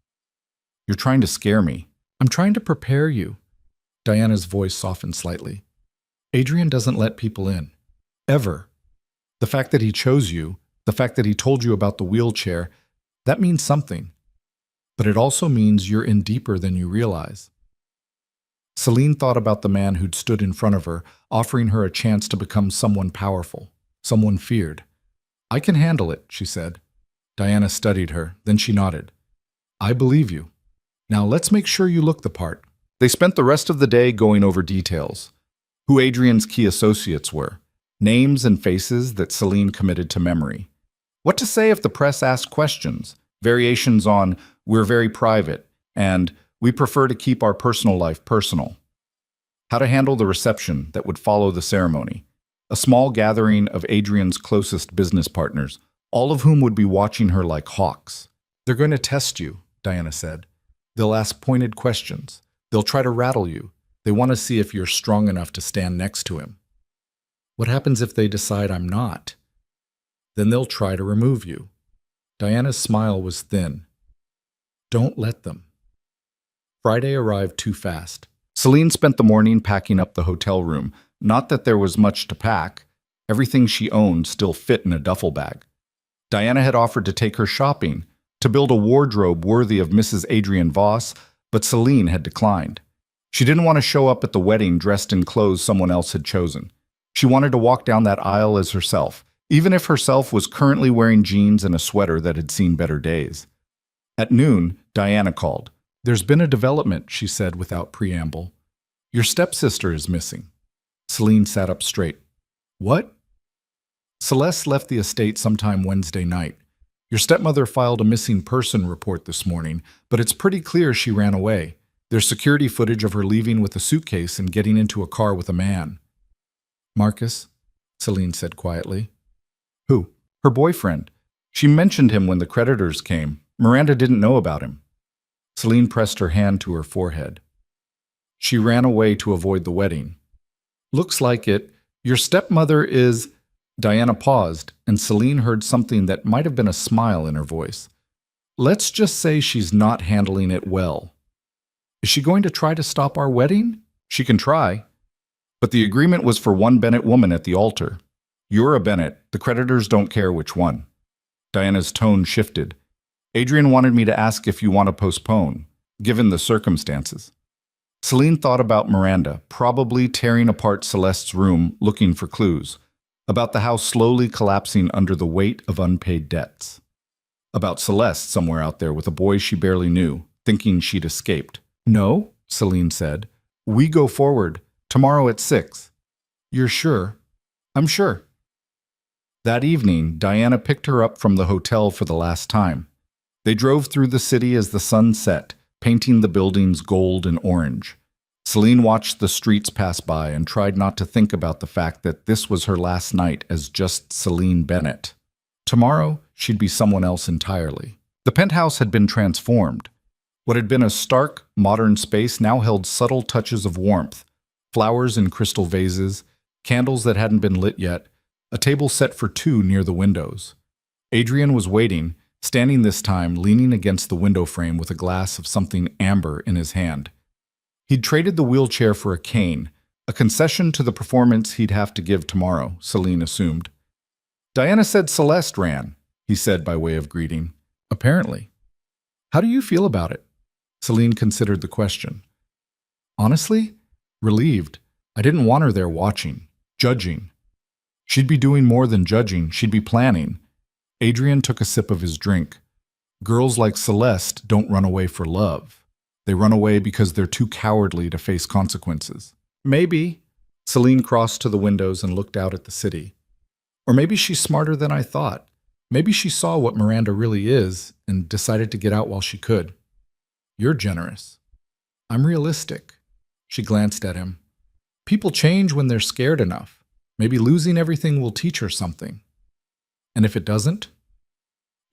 S1: You're trying to scare me. I'm trying to prepare you. Diana's voice softened slightly. Adrian doesn't let people in. Ever. The fact that he chose you, the fact that he told you about the wheelchair, that means something. But it also means you're in deeper than you realize. Selene thought about the man who'd stood in front of her, offering her a chance to become someone powerful, someone feared. I can handle it, she said. Diana studied her, then she nodded. I believe you. Now let's make sure you look the part. They spent the rest of the day going over details. Who Adrian's key associates were. Names and faces that Selene committed to memory. What to say if the press asked questions. Variations on, we're very private, and we prefer to keep our personal life personal. How to handle the reception that would follow the ceremony. A small gathering of Adrian's closest business partners, all of whom would be watching her like hawks. They're going to test you, Diana said. They'll ask pointed questions. They'll try to rattle you. They want to see if you're strong enough to stand next to him. What happens if they decide I'm not? Then they'll try to remove you. Diana's smile was thin. Don't let them. Friday arrived too fast. Selene spent the morning packing up the hotel room. Not that there was much to pack. Everything she owned still fit in a duffel bag. Diana had offered to take her shopping, to build a wardrobe worthy of Mrs. Adrian Voss, but Selene had declined. She didn't want to show up at the wedding dressed in clothes someone else had chosen. She wanted to walk down that aisle as herself, even if herself was currently wearing jeans and a sweater that had seen better days. At noon, Diana called. There's been a development, she said without preamble. Your stepsister is missing. Selene sat up straight. What? Celeste left the estate sometime Wednesday night. Your stepmother filed a missing person report this morning, but it's pretty clear she ran away. There's security footage of her leaving with a suitcase and getting into a car with a man. Marcus, Selene said quietly. Who? Her boyfriend. She mentioned him when the creditors came. Miranda didn't know about him. Selene pressed her hand to her forehead. She ran away to avoid the wedding. Looks like it. Your stepmother is... Diana paused, and Selene heard something that might have been a smile in her voice. Let's just say she's not handling it well. Is she going to try to stop our wedding? She can try. But the agreement was for one Bennett woman at the altar. You're a Bennett. The creditors don't care which one. Diana's tone shifted. Adrian wanted me to ask if you want to postpone, given the circumstances. Selene thought about Miranda, probably tearing apart Celeste's room, looking for clues. About the house slowly collapsing under the weight of unpaid debts. About Celeste somewhere out there with a boy she barely knew, thinking she'd escaped. No, Selene said. We go forward. Tomorrow at 6. You're sure? I'm sure. That evening, Diana picked her up from the hotel for the last time. They drove through the city as the sun set, painting the buildings gold and orange. Selene watched the streets pass by and tried not to think about the fact that this was her last night as just Selene Bennett. Tomorrow, she'd be someone else entirely. The penthouse had been transformed. What had been a stark, modern space now held subtle touches of warmth, flowers in crystal vases, candles that hadn't been lit yet, a table set for 2 near the windows. Adrian was waiting, standing this time leaning against the window frame with a glass of something amber in his hand. He'd traded the wheelchair for a cane, a concession to the performance he'd have to give tomorrow, Selene assumed. Diana said Celeste ran, he said by way of greeting. Apparently. How do you feel about it? Selene considered the question. Honestly, relieved. I didn't want her there watching, judging. She'd be doing more than judging, she'd be planning. Adrian took a sip of his drink. Girls like Celeste don't run away for love. They run away because they're too cowardly to face consequences. Maybe. Selene crossed to the windows and looked out at the city. Or maybe she's smarter than I thought. Maybe she saw what Miranda really is and decided to get out while she could. You're generous. I'm realistic. She glanced at him. People change when they're scared enough. Maybe losing everything will teach her something. And if it doesn't,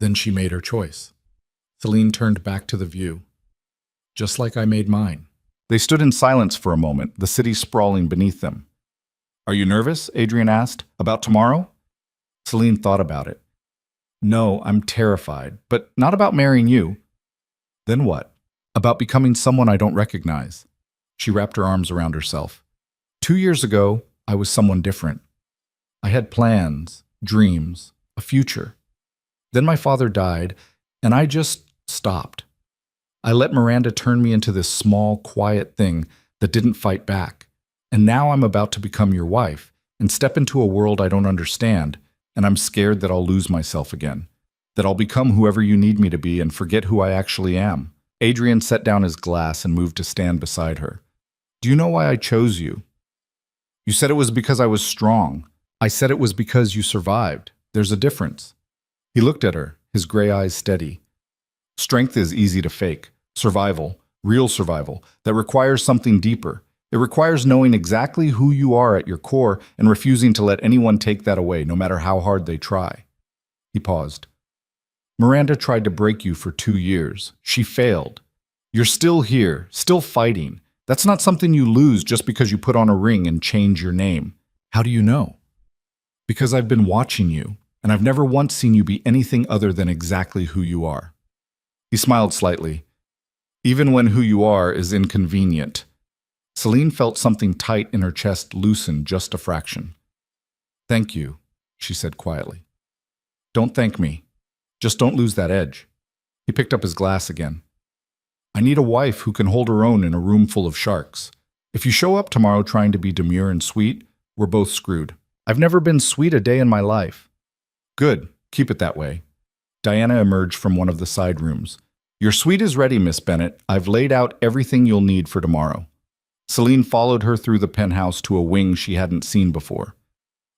S1: then she made her choice. Selene turned back to the view. Just like I made mine. They stood in silence for a moment, the city sprawling beneath them. Are you nervous? Adrian asked. About tomorrow? Selene thought about it. No, I'm terrified, but not about marrying you. Then what? About becoming someone I don't recognize. She wrapped her arms around herself. 2 years ago, I was someone different. I had plans, dreams, a future. Then my father died, and I just stopped. I let Miranda turn me into this small, quiet thing that didn't fight back. And now I'm about to become your wife and step into a world I don't understand, and I'm scared that I'll lose myself again, that I'll become whoever you need me to be and forget who I actually am. Adrian set down his glass and moved to stand beside her. Do you know why I chose you? You said it was because I was strong. I said it was because you survived. There's a difference. He looked at her, his gray eyes steady. Strength is easy to fake. Survival, real survival, that requires something deeper. It requires knowing exactly who you are at your core and refusing to let anyone take that away, no matter how hard they try. He paused. Miranda tried to break you for 2 years. She failed. You're still here, still fighting. That's not something you lose just because you put on a ring and change your name. How do you know? Because I've been watching you, and I've never once seen you be anything other than exactly who you are. He smiled slightly. Even when who you are is inconvenient. Selene felt something tight in her chest loosen just a fraction. Thank you, she said quietly. Don't thank me. Just don't lose that edge. He picked up his glass again. I need a wife who can hold her own in a room full of sharks. If you show up tomorrow trying to be demure and sweet, we're both screwed. I've never been sweet a day in my life. Good, keep it that way. Diana emerged from one of the side rooms. Your suite is ready, Miss Bennett. I've laid out everything you'll need for tomorrow. Selene followed her through the penthouse to a wing she hadn't seen before.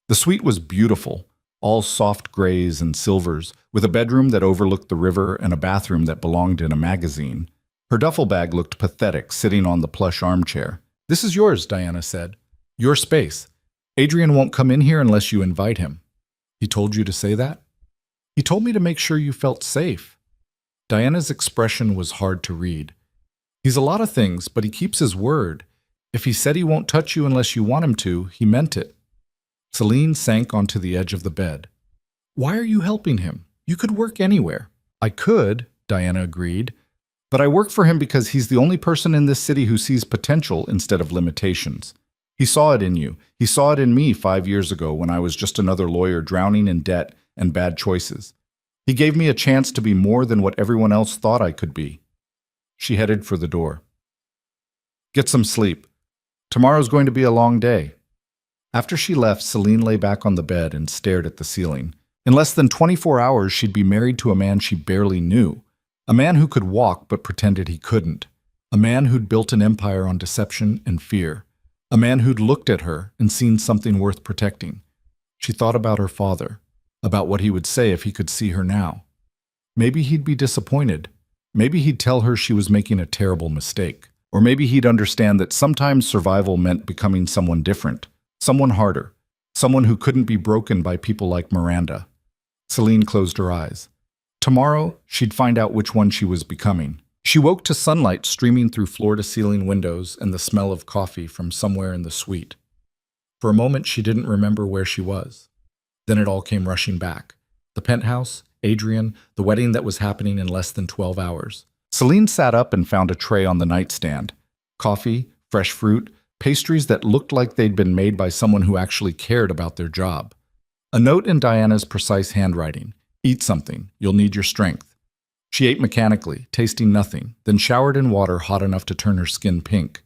S1: The suite was beautiful, all soft grays and silvers, with a bedroom that overlooked the river and a bathroom that belonged in a magazine. Her duffel bag looked pathetic, sitting on the plush armchair. "This is yours," Diana said. "Your space. Adrian won't come in here unless you invite him." "He told you to say that?" "He told me to make sure you felt safe." Diana's expression was hard to read. "He's a lot of things, but he keeps his word. If he said he won't touch you unless you want him to, he meant it." Selene sank onto the edge of the bed. "Why are you helping him? You could work anywhere." "I could," Diana agreed, "but I work for him because he's the only person in this city who sees potential instead of limitations. He saw it in you. He saw it in me 5 years ago when I was just another lawyer drowning in debt and bad choices. He gave me a chance to be more than what everyone else thought I could be." She headed for the door. "Get some sleep. Tomorrow's going to be a long day." After she left, Selene lay back on the bed and stared at the ceiling. In less than 24 hours, she'd be married to a man she barely knew. A man who could walk but pretended he couldn't. A man who'd built an empire on deception and fear. A man who'd looked at her and seen something worth protecting. She thought about her father, about what he would say if he could see her now. Maybe he'd be disappointed. Maybe he'd tell her she was making a terrible mistake. Or maybe he'd understand that sometimes survival meant becoming someone different, someone harder, someone who couldn't be broken by people like Miranda. Selene closed her eyes. Tomorrow, she'd find out which one she was becoming. She woke to sunlight streaming through floor-to-ceiling windows and the smell of coffee from somewhere in the suite. For a moment, she didn't remember where she was. Then it all came rushing back. The penthouse, Adrian, the wedding that was happening in less than 12 hours. Selene sat up and found a tray on the nightstand. Coffee, fresh fruit, pastries that looked like they'd been made by someone who actually cared about their job. A note in Diana's precise handwriting. "Eat something. You'll need your strength." She ate mechanically, tasting nothing, then showered in water hot enough to turn her skin pink.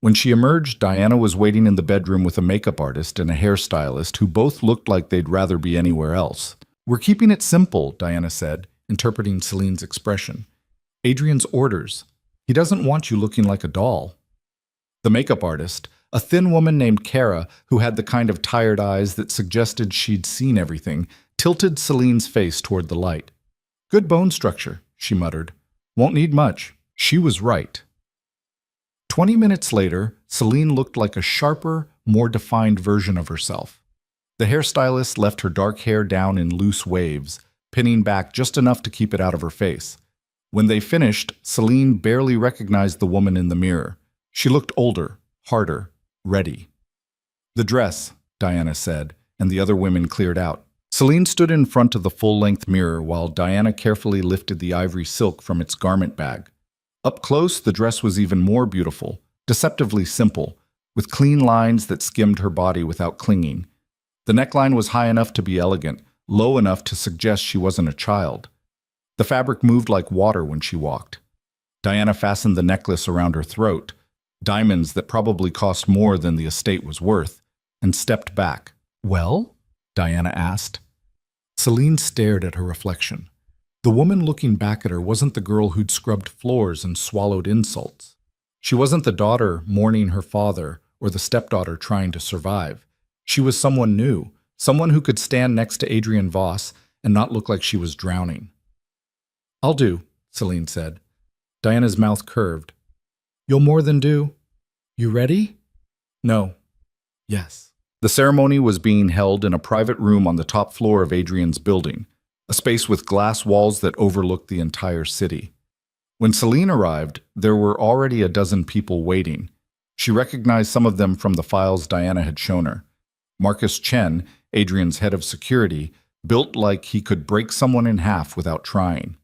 S1: When she emerged, Diana was waiting in the bedroom with a makeup artist and a hairstylist who both looked like they'd rather be anywhere else. "We're keeping it simple," Diana said, interpreting Selene's expression. "Adrian's orders. He doesn't want you looking like a doll." The makeup artist, a thin woman named Kara who had the kind of tired eyes that suggested she'd seen everything, tilted Selene's face toward the light. "Good bone structure," she muttered. "Won't need much." She was right. 20 minutes later, Selene looked like a sharper, more defined version of herself. The hairstylist left her dark hair down in loose waves, pinning back just enough to keep it out of her face. When they finished, Selene barely recognized the woman in the mirror. She looked older, harder, ready. "The dress," Diana said, and the other women cleared out. Selene stood in front of the full-length mirror while Diana carefully lifted the ivory silk from its garment bag. Up close, the dress was even more beautiful, deceptively simple, with clean lines that skimmed her body without clinging. The neckline was high enough to be elegant, low enough to suggest she wasn't a child. The fabric moved like water when she walked. Diana fastened the necklace around her throat, diamonds that probably cost more than the estate was worth, and stepped back. "Well?" Diana asked. Selene stared at her reflection. The woman looking back at her wasn't the girl who'd scrubbed floors and swallowed insults. She wasn't the daughter mourning her father or the stepdaughter trying to survive. She was someone new, someone who could stand next to Adrian Voss and not look like she was drowning. "I'll do," Selene said. Diana's mouth curved. "You'll more than do. You ready?" "No." "Yes." The ceremony was being held in a private room on the top floor of Adrian's building, a space with glass walls that overlooked the entire city. When Selene arrived, there were already a dozen people waiting. She recognized some of them from the files Diana had shown her. Marcus Chen, Adrian's head of security, built like he could break someone in half without trying.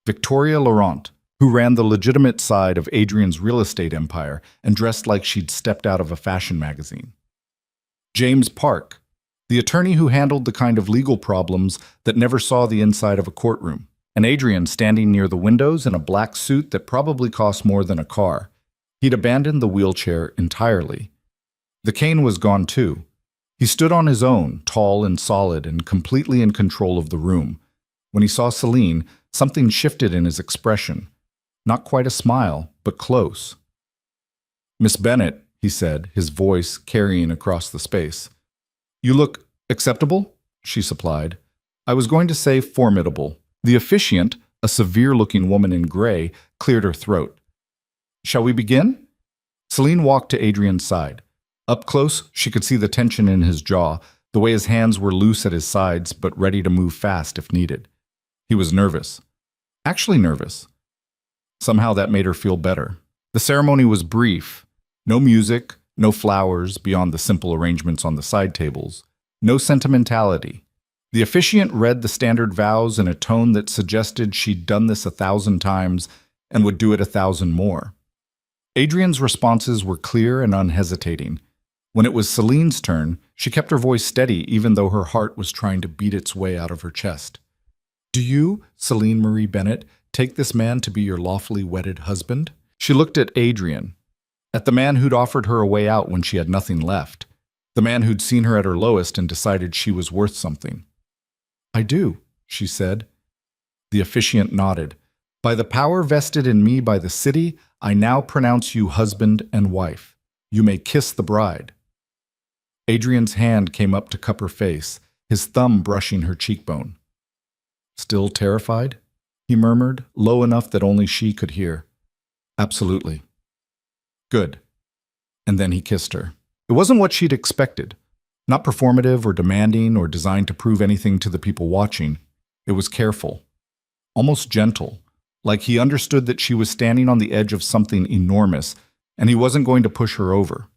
S1: Victoria Laurent, who ran the legitimate side of Adrian's real estate empire and dressed like she'd stepped out of a fashion magazine. James Park, the attorney who handled the kind of legal problems that never saw the inside of a courtroom. And Adrian standing near the windows in a black suit that probably cost more than a car. He'd abandoned the wheelchair entirely. The cane was gone too. He stood on his own, tall and solid and completely in control of the room. When he saw Selene, something shifted in his expression. Not quite a smile, but close. "Miss Bennett," he said, his voice carrying across the space. "You look acceptable," she supplied. "I was going to say formidable." The officiant, a severe-looking woman in gray, cleared her throat. "Shall we begin?" Selene walked to Adrian's side. Up close, she could see the tension in his jaw, the way his hands were loose at his sides but ready to move fast if needed. He was nervous. Actually nervous. Somehow that made her feel better. The ceremony was brief. No music, no flowers beyond the simple arrangements on the side tables. No sentimentality. The officiant read the standard vows in a tone that suggested she'd done this 1,000 times and would do it 1,000 more. Adrian's responses were clear and unhesitating. When it was Selene's turn, she kept her voice steady even though her heart was trying to beat its way out of her chest. "Do you, Selene Marie Bennett, take this man to be your lawfully wedded husband?" She looked at Adrian, at the man who'd offered her a way out when she had nothing left, the man who'd seen her at her lowest and decided she was worth something. "I do," she said. The officiant nodded. "By the power vested in me by the city, I now pronounce you husband and wife. You may kiss the bride." Adrian's hand came up to cup her face, his thumb brushing her cheekbone. "Still terrified?" he murmured, low enough that only she could hear. "Absolutely." "Good." And then he kissed her. It wasn't what she'd expected. Not performative or demanding or designed to prove anything to the people watching. It was careful. Almost gentle. Like he understood that she was standing on the edge of something enormous, and he wasn't going to push her over.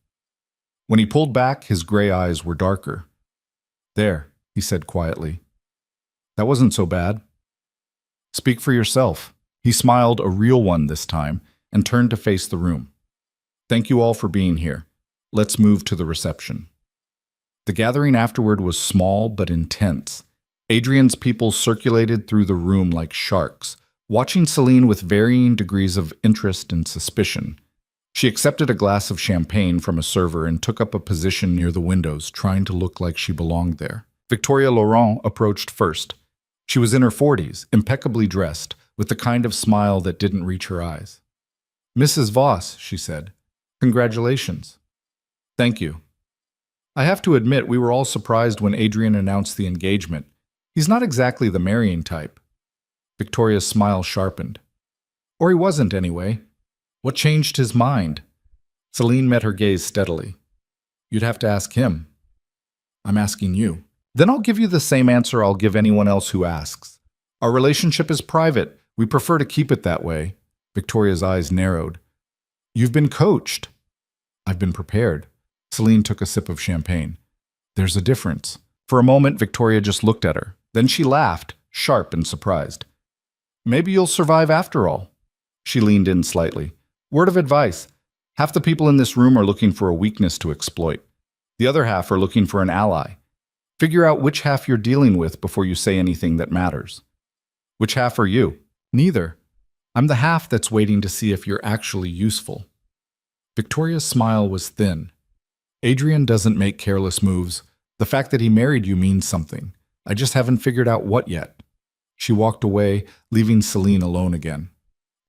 S1: When he pulled back, his gray eyes were darker. "There," he said quietly. "That wasn't so bad." "Speak for yourself." He smiled, a real one this time, and turned to face the room. "Thank you all for being here. Let's move to the reception." The gathering afterward was small but intense. Adrian's people circulated through the room like sharks, watching Selene with varying degrees of interest and suspicion. She accepted a glass of champagne from a server and took up a position near the windows, trying to look like she belonged there. Victoria Laurent approached first. She was in her 40s, impeccably dressed, with the kind of smile that didn't reach her eyes. "Mrs. Voss," she said, "congratulations." "Thank you." "I have to admit we were all surprised when Adrian announced the engagement. He's not exactly the marrying type." Victoria's smile sharpened. "Or he wasn't, anyway. What changed his mind?" Selene met her gaze steadily. "You'd have to ask him." "I'm asking you." "Then I'll give you the same answer I'll give anyone else who asks. Our relationship is private. We prefer to keep it that way." Victoria's eyes narrowed. "You've been coached." "I've been prepared." Selene took a sip of champagne. "There's a difference." For a moment, Victoria just looked at her. Then she laughed, sharp and surprised. "Maybe you'll survive after all." She leaned in slightly. "Word of advice. Half the people in this room are looking for a weakness to exploit. The other half are looking for an ally. Figure out which half you're dealing with before you say anything that matters." "Which half are you?" "Neither. I'm the half that's waiting to see if you're actually useful." Victoria's smile was thin. "Adrian doesn't make careless moves. The fact that he married you means something. I just haven't figured out what yet." She walked away, leaving Selene alone again.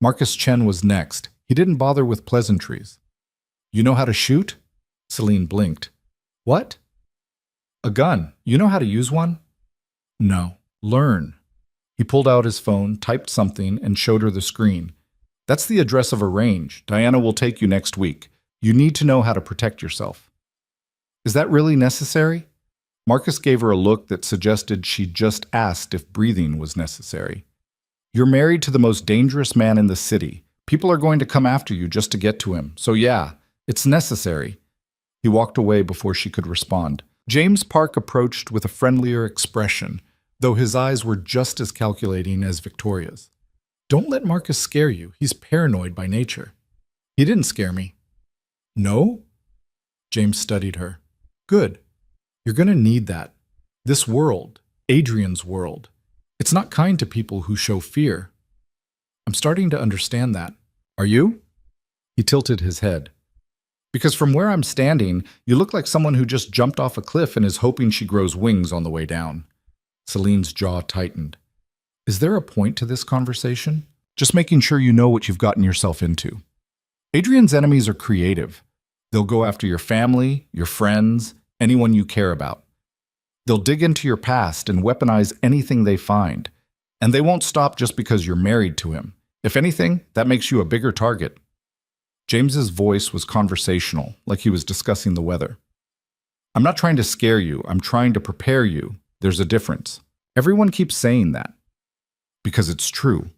S1: Marcus Chen was next. He didn't bother with pleasantries. "You know how to shoot?" Selene blinked. "What?" "A gun. You know how to use one?" "No. Learn." He pulled out his phone, typed something, and showed her the screen. "That's the address of a range. Diana will take you next week. You need to know how to protect yourself." "Is that really necessary?" Marcus gave her a look that suggested she'd just asked if breathing was necessary. "You're married to the most dangerous man in the city. People are going to come after you just to get to him. So yeah, it's necessary." He walked away before she could respond. James Park approached with a friendlier expression, though his eyes were just as calculating as Victoria's. "Don't let Marcus scare you. He's paranoid by nature." "He didn't scare me." "No?" James studied her. "Good. You're going to need that. This world, Adrian's world, it's not kind to people who show fear." "I'm starting to understand that." "Are you?" He tilted his head. "Because from where I'm standing, you look like someone who just jumped off a cliff and is hoping she grows wings on the way down." Selene's jaw tightened. Is there a point to this conversation? Just making sure you know what you've gotten yourself into. Adrian's enemies are creative. They'll go after your family, your friends, anyone you care about. They'll dig into your past and weaponize anything they find. And they won't stop just because you're married to him. If anything, that makes you a bigger target. James's voice was conversational, like he was discussing the weather. I'm not trying to scare you. I'm trying to prepare you. There's a difference. Everyone keeps saying that. Because it's true.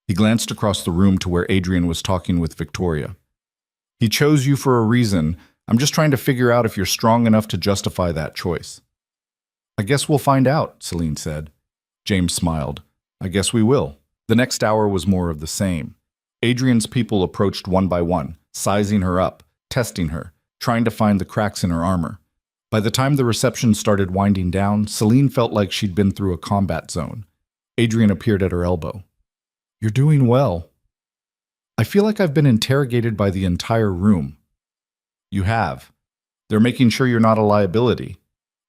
S1: He glanced across the room to where Adrian was talking with Victoria. He chose you for a reason. I'm just trying to figure out if you're strong enough to justify that choice. I guess we'll find out, Selene said. James smiled. I guess we will. The next hour was more of the same. Adrian's people approached one by one, sizing her up, testing her, trying to find the cracks in her armor. By the time the reception started winding down, Selene felt like she'd been through a combat zone. Adrian appeared at her elbow. You're doing well. I feel like I've been interrogated by the entire room. You have. They're making sure you're not a liability.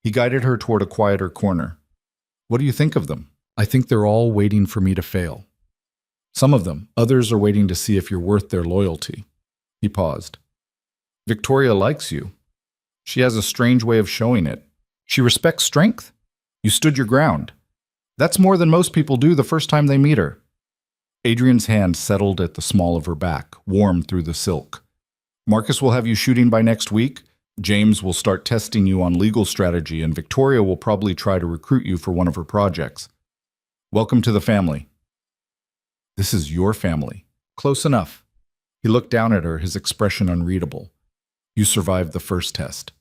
S1: He guided her toward a quieter corner. What do you think of them? I think they're all waiting for me to fail. Some of them. Others are waiting to see if you're worth their loyalty. He paused. Victoria likes you. She has a strange way of showing it. She respects strength. You stood your ground. That's more than most people do the first time they meet her. Adrian's hand settled at the small of her back, warm through the silk. Marcus will have you shooting by next week. James will start testing you on legal strategy, and Victoria will probably try to recruit you for one of her projects. Welcome to the family. This is your family. Close enough. He looked down at her, his expression unreadable. You survived the first test.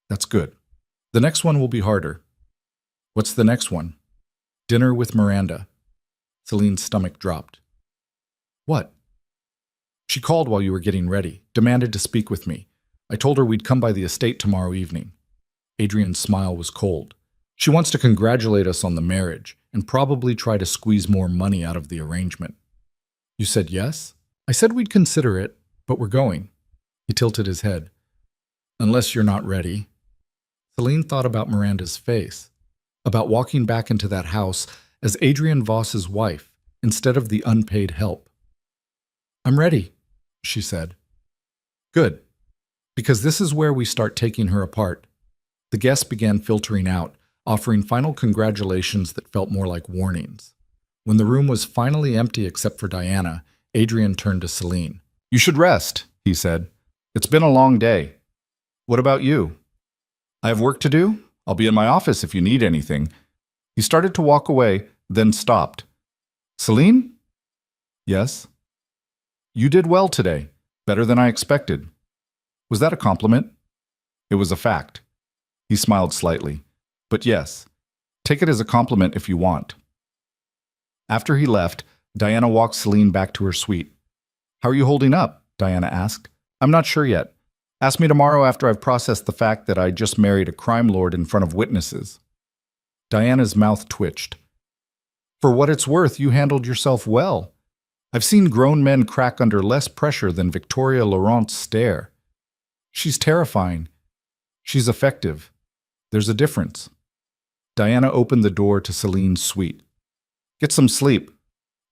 S1: That's good. The next one will be harder. What's the next one? Dinner with Miranda. Selene's stomach dropped. What? She called while you were getting ready, demanded to speak with me. I told her we'd come by the estate tomorrow evening. Adrian's smile was cold. She wants to congratulate us on the marriage and probably try to squeeze more money out of the arrangement. You said yes? I said we'd consider it, but we're going. He tilted his head. Unless you're not ready. Selene thought about Miranda's face, about walking back into that house as Adrian Voss's wife instead of the unpaid help. I'm ready, she said. Good, because this is where we start taking her apart. The guests began filtering out, offering final congratulations that felt more like warnings. When the room was finally empty except for Diana, Adrian turned to Selene. You should rest, he said. It's been a long day. What about you? I have work to do. I'll be in my office if you need anything. He started to walk away, then stopped. Selene? Yes. You did well today, better than I expected. Was that a compliment? It was a fact. He smiled slightly. But yes, take it as a compliment if you want. After he left, Diana walked Selene back to her suite. How are you holding up? Diana asked. I'm not sure yet. Ask me tomorrow after I've processed the fact that I just married a crime lord in front of witnesses. Diana's mouth twitched. For what it's worth, you handled yourself well. I've seen grown men crack under less pressure than Victoria Laurent's stare. She's terrifying. She's effective. There's a difference. Diana opened the door to Selene's suite. Get some sleep.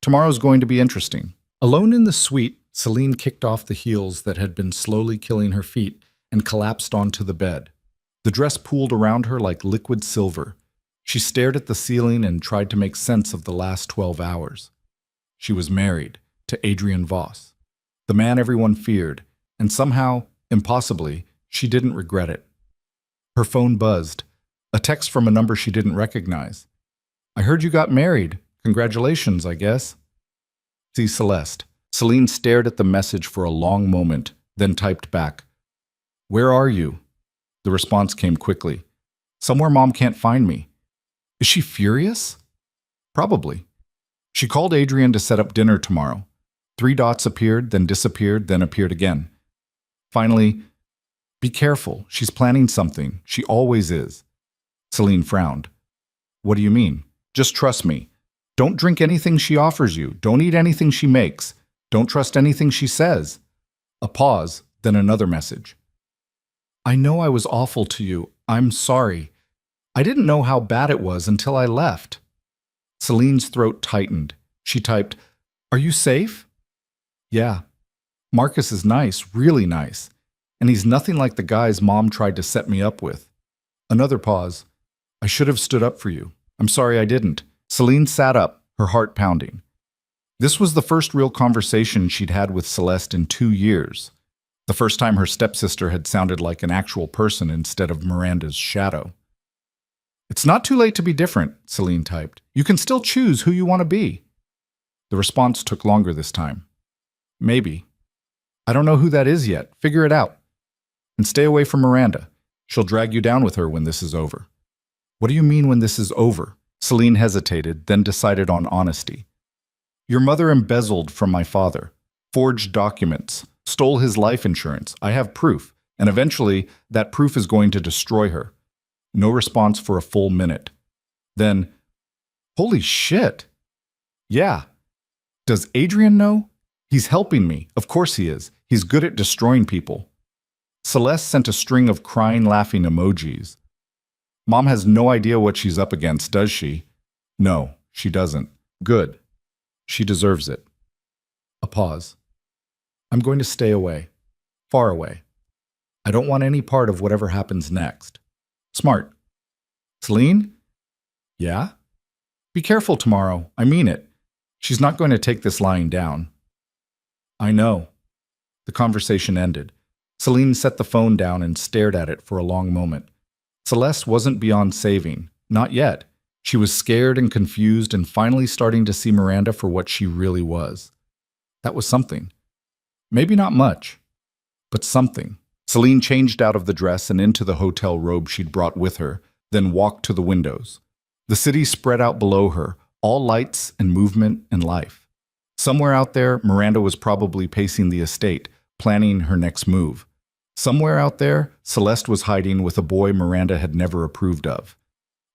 S1: Tomorrow's going to be interesting. Alone in the suite, Selene kicked off the heels that had been slowly killing her feet and collapsed onto the bed. The dress pooled around her like liquid silver. She stared at the ceiling and tried to make sense of the last 12 hours. She was married to Adrian Voss, the man everyone feared, and somehow, impossibly, she didn't regret it. Her phone buzzed, a text from a number she didn't recognize. I heard you got married. Congratulations, I guess. See Celeste. Selene stared at the message for a long moment, then typed back. Where are you? The response came quickly. Somewhere Mom can't find me. Is she furious? Probably. She called Adrian to set up dinner tomorrow. 3 dots appeared, then disappeared, then appeared again. Finally, be careful. She's planning something. She always is. Selene frowned. What do you mean? Just trust me. Don't drink anything she offers you. Don't eat anything she makes. Don't trust anything she says. A pause, then another message. I know I was awful to you. I'm sorry. I didn't know how bad it was until I left. Celine's throat tightened. She typed, "Are you safe?" "Yeah. Marcus is nice, really nice. And he's nothing like the guys Mom tried to set me up with." Another pause. "I should have stood up for you. I'm sorry I didn't." Selene sat up, her heart pounding. This was the first real conversation she'd had with Celeste in 2 years. The first time her stepsister had sounded like an actual person instead of Miranda's shadow. "It's not too late to be different," Selene typed. "You can still choose who you want to be." The response took longer this time. "Maybe. I don't know who that is yet. Figure it out. And stay away from Miranda. She'll drag you down with her when this is over." "What do you mean when this is over?" Selene hesitated, then decided on honesty. "Your mother embezzled from my father, forged documents, stole his life insurance. I have proof, and eventually that proof is going to destroy her." No response for a full minute. Then, "Holy shit. Yeah. Does Adrian know? He's helping me. Of course he is. He's good at destroying people." Celeste sent a string of crying, laughing emojis. "Mom has no idea what she's up against, does she?" "No, she doesn't." "Good. She deserves it." A pause. "I'm going to stay away. Far away. I don't want any part of whatever happens next." "Smart." "Selene?" "Yeah?" "Be careful tomorrow. I mean it. She's not going to take this lying down." "I know." The conversation ended. Selene set the phone down and stared at it for a long moment. Celeste wasn't beyond saving. Not yet. She was scared and confused and finally starting to see Miranda for what she really was. That was something. Maybe not much, but something. Selene changed out of the dress and into the hotel robe she'd brought with her, then walked to the windows. The city spread out below her, all lights and movement and life. Somewhere out there, Miranda was probably pacing the estate, planning her next move. Somewhere out there, Celeste was hiding with a boy Miranda had never approved of.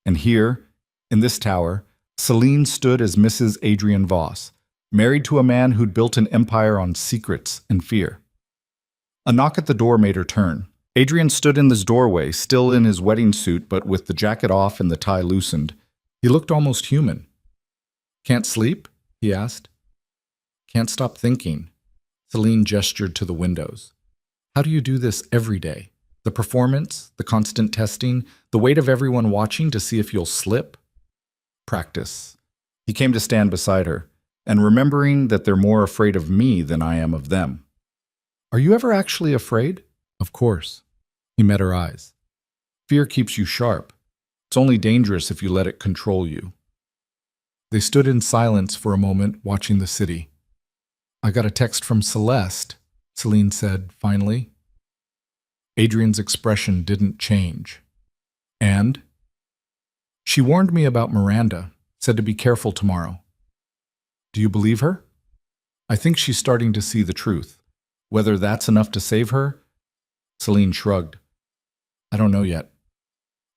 S1: And here, in this tower, Selene stood as Mrs. Adrian Voss, married to a man who'd built an empire on secrets and fear. A knock at the door made her turn. Adrian stood in this doorway, still in his wedding suit but with the jacket off and the tie loosened. He looked almost human. "Can't sleep?" he asked. "Can't stop thinking." Selene gestured to the windows. "How do you do this every day? The performance, the constant testing, the weight of everyone watching to see if you'll slip?" "Practice." He came to stand beside her, and remembering that they're more afraid of me than I am of them. "Are you ever actually afraid?" "Of course." He met her eyes. "Fear keeps you sharp. It's only dangerous if you let it control you." They stood in silence for a moment, watching the city. "I got a text from Celeste," Selene said finally. Adrian's expression didn't change. "And?" "She warned me about Miranda, said to be careful tomorrow." "Do you believe her?" "I think she's starting to see the truth. Whether that's enough to save her?" Selene shrugged. "I don't know yet."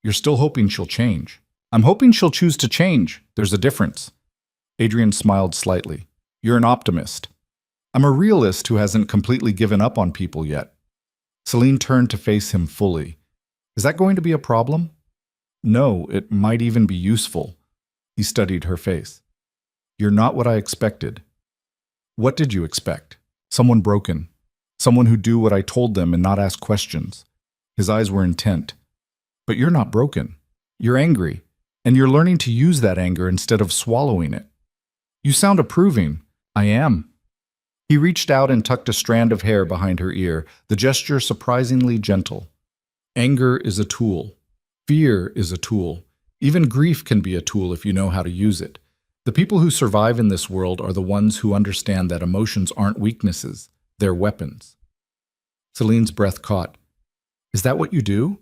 S1: "You're still hoping she'll change." "I'm hoping she'll choose to change. There's a difference." Adrian smiled slightly. "You're an optimist." "I'm a realist who hasn't completely given up on people yet." Selene turned to face him fully. "Is that going to be a problem?" "No, it might even be useful." He studied her face. "You're not what I expected." "What did you expect?" "Someone broken. Someone who'd do what I told them and not ask questions." His eyes were intent. "But you're not broken. You're angry, and you're learning to use that anger instead of swallowing it." "You sound approving." "I am." He reached out and tucked a strand of hair behind her ear, the gesture surprisingly gentle. "Anger is a tool. Fear is a tool. Even grief can be a tool if you know how to use it. The people who survive in this world are the ones who understand that emotions aren't weaknesses, they're weapons." Selene's breath caught. "Is that what you do?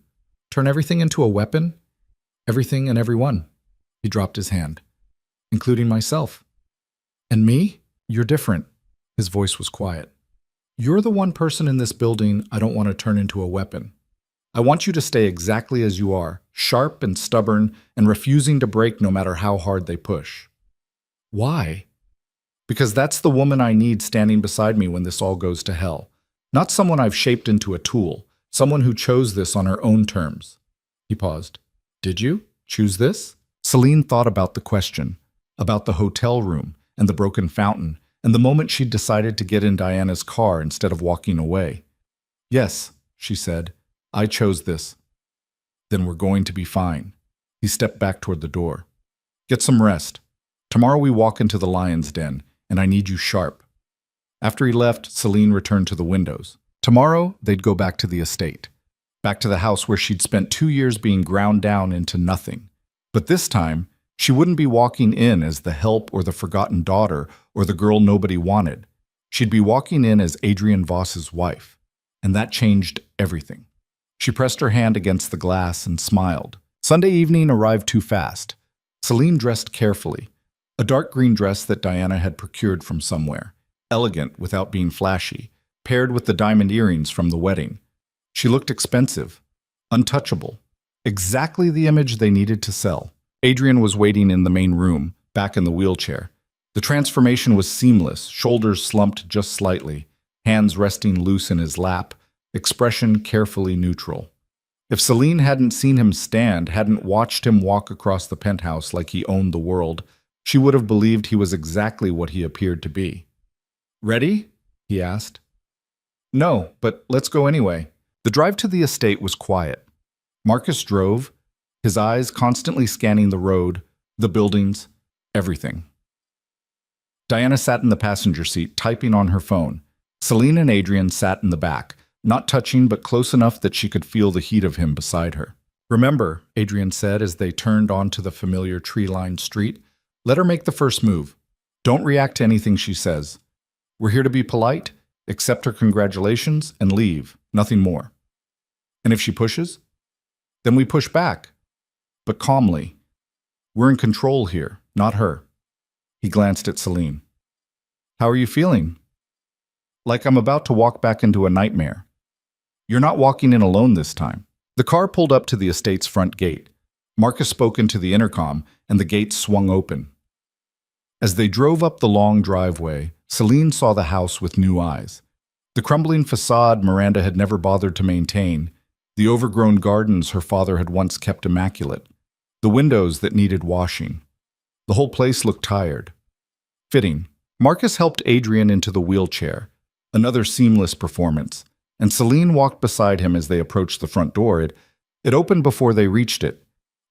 S1: Turn everything into a weapon?" "Everything and everyone." He dropped his hand. "Including myself." "And me? You're different." His voice was quiet. "You're the one person in this building I don't want to turn into a weapon. I want you to stay exactly as you are, sharp and stubborn and refusing to break no matter how hard they push." "Why?" "Because that's the woman I need standing beside me when this all goes to hell. Not someone I've shaped into a tool, someone who chose this on her own terms." He paused. "Did you choose this?" Selene thought about the question. about the hotel room and the broken fountain, and the moment she'd decided to get in Diana's car instead of walking away. "Yes," she said, "I chose this." "Then we're going to be fine." He stepped back toward the door. "Get some rest. Tomorrow we walk into the lion's den, and I need you sharp." After he left, Selene returned to the windows. Tomorrow, they'd go back to the estate, back to the house where she'd spent 2 years being ground down into nothing. But this time, she wouldn't be walking in as the help or the forgotten daughter or the girl nobody wanted. She'd be walking in as Adrian Voss's wife, and that changed everything. She pressed her hand against the glass and smiled. Sunday evening arrived too fast. Selene dressed carefully, a dark green dress that Diana had procured from somewhere, elegant without being flashy, paired with the diamond earrings from the wedding. She looked expensive, untouchable, exactly the image they needed to sell. Adrian was waiting in the main room, back in the wheelchair. The transformation was seamless, shoulders slumped just slightly, hands resting loose in his lap, expression carefully neutral. If Selene hadn't seen him stand, hadn't watched him walk across the penthouse like he owned the world, she would have believed he was exactly what he appeared to be. "Ready?" he asked. "No, but let's go anyway." The drive to the estate was quiet. Marcus drove, his eyes constantly scanning the road, the buildings, everything. Diana sat in the passenger seat, typing on her phone. Selene and Adrian sat in the back, not touching but close enough that she could feel the heat of him beside her. "Remember," Adrian said as they turned onto the familiar tree-lined street, "let her make the first move. Don't react to anything she says. We're here to be polite, accept her congratulations, and leave, nothing more. And if she pushes, then we push back, but calmly. We're in control here, not her." He glanced at Selene. "How are you feeling?" "Like I'm about to walk back into a nightmare." "You're not walking in alone this time." The car pulled up to the estate's front gate. Marcus spoke into the intercom, and the gate swung open. As they drove up the long driveway, Selene saw the house with new eyes. The crumbling facade Miranda had never bothered to maintain, the overgrown gardens her father had once kept immaculate, the windows that needed washing. The whole place looked tired. Fitting. Marcus helped Adrian into the wheelchair, another seamless performance, and Selene walked beside him as they approached the front door. It opened before they reached it.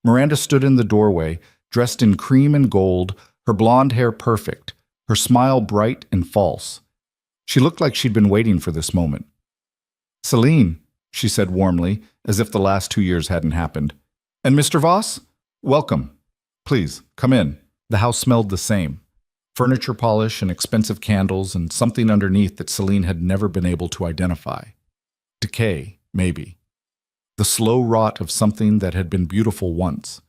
S1: Miranda stood in the doorway, dressed in cream and gold, her blonde hair perfect, her smile bright and false. She looked like she'd been waiting for this moment. "Selene," she said warmly, as if the last 2 years hadn't happened. "And Mr. Voss? Welcome. Please, come in." The house smelled the same. Furniture polish and expensive candles and something underneath that Selene had never been able to identify. Decay, maybe. The slow rot of something that had been beautiful once.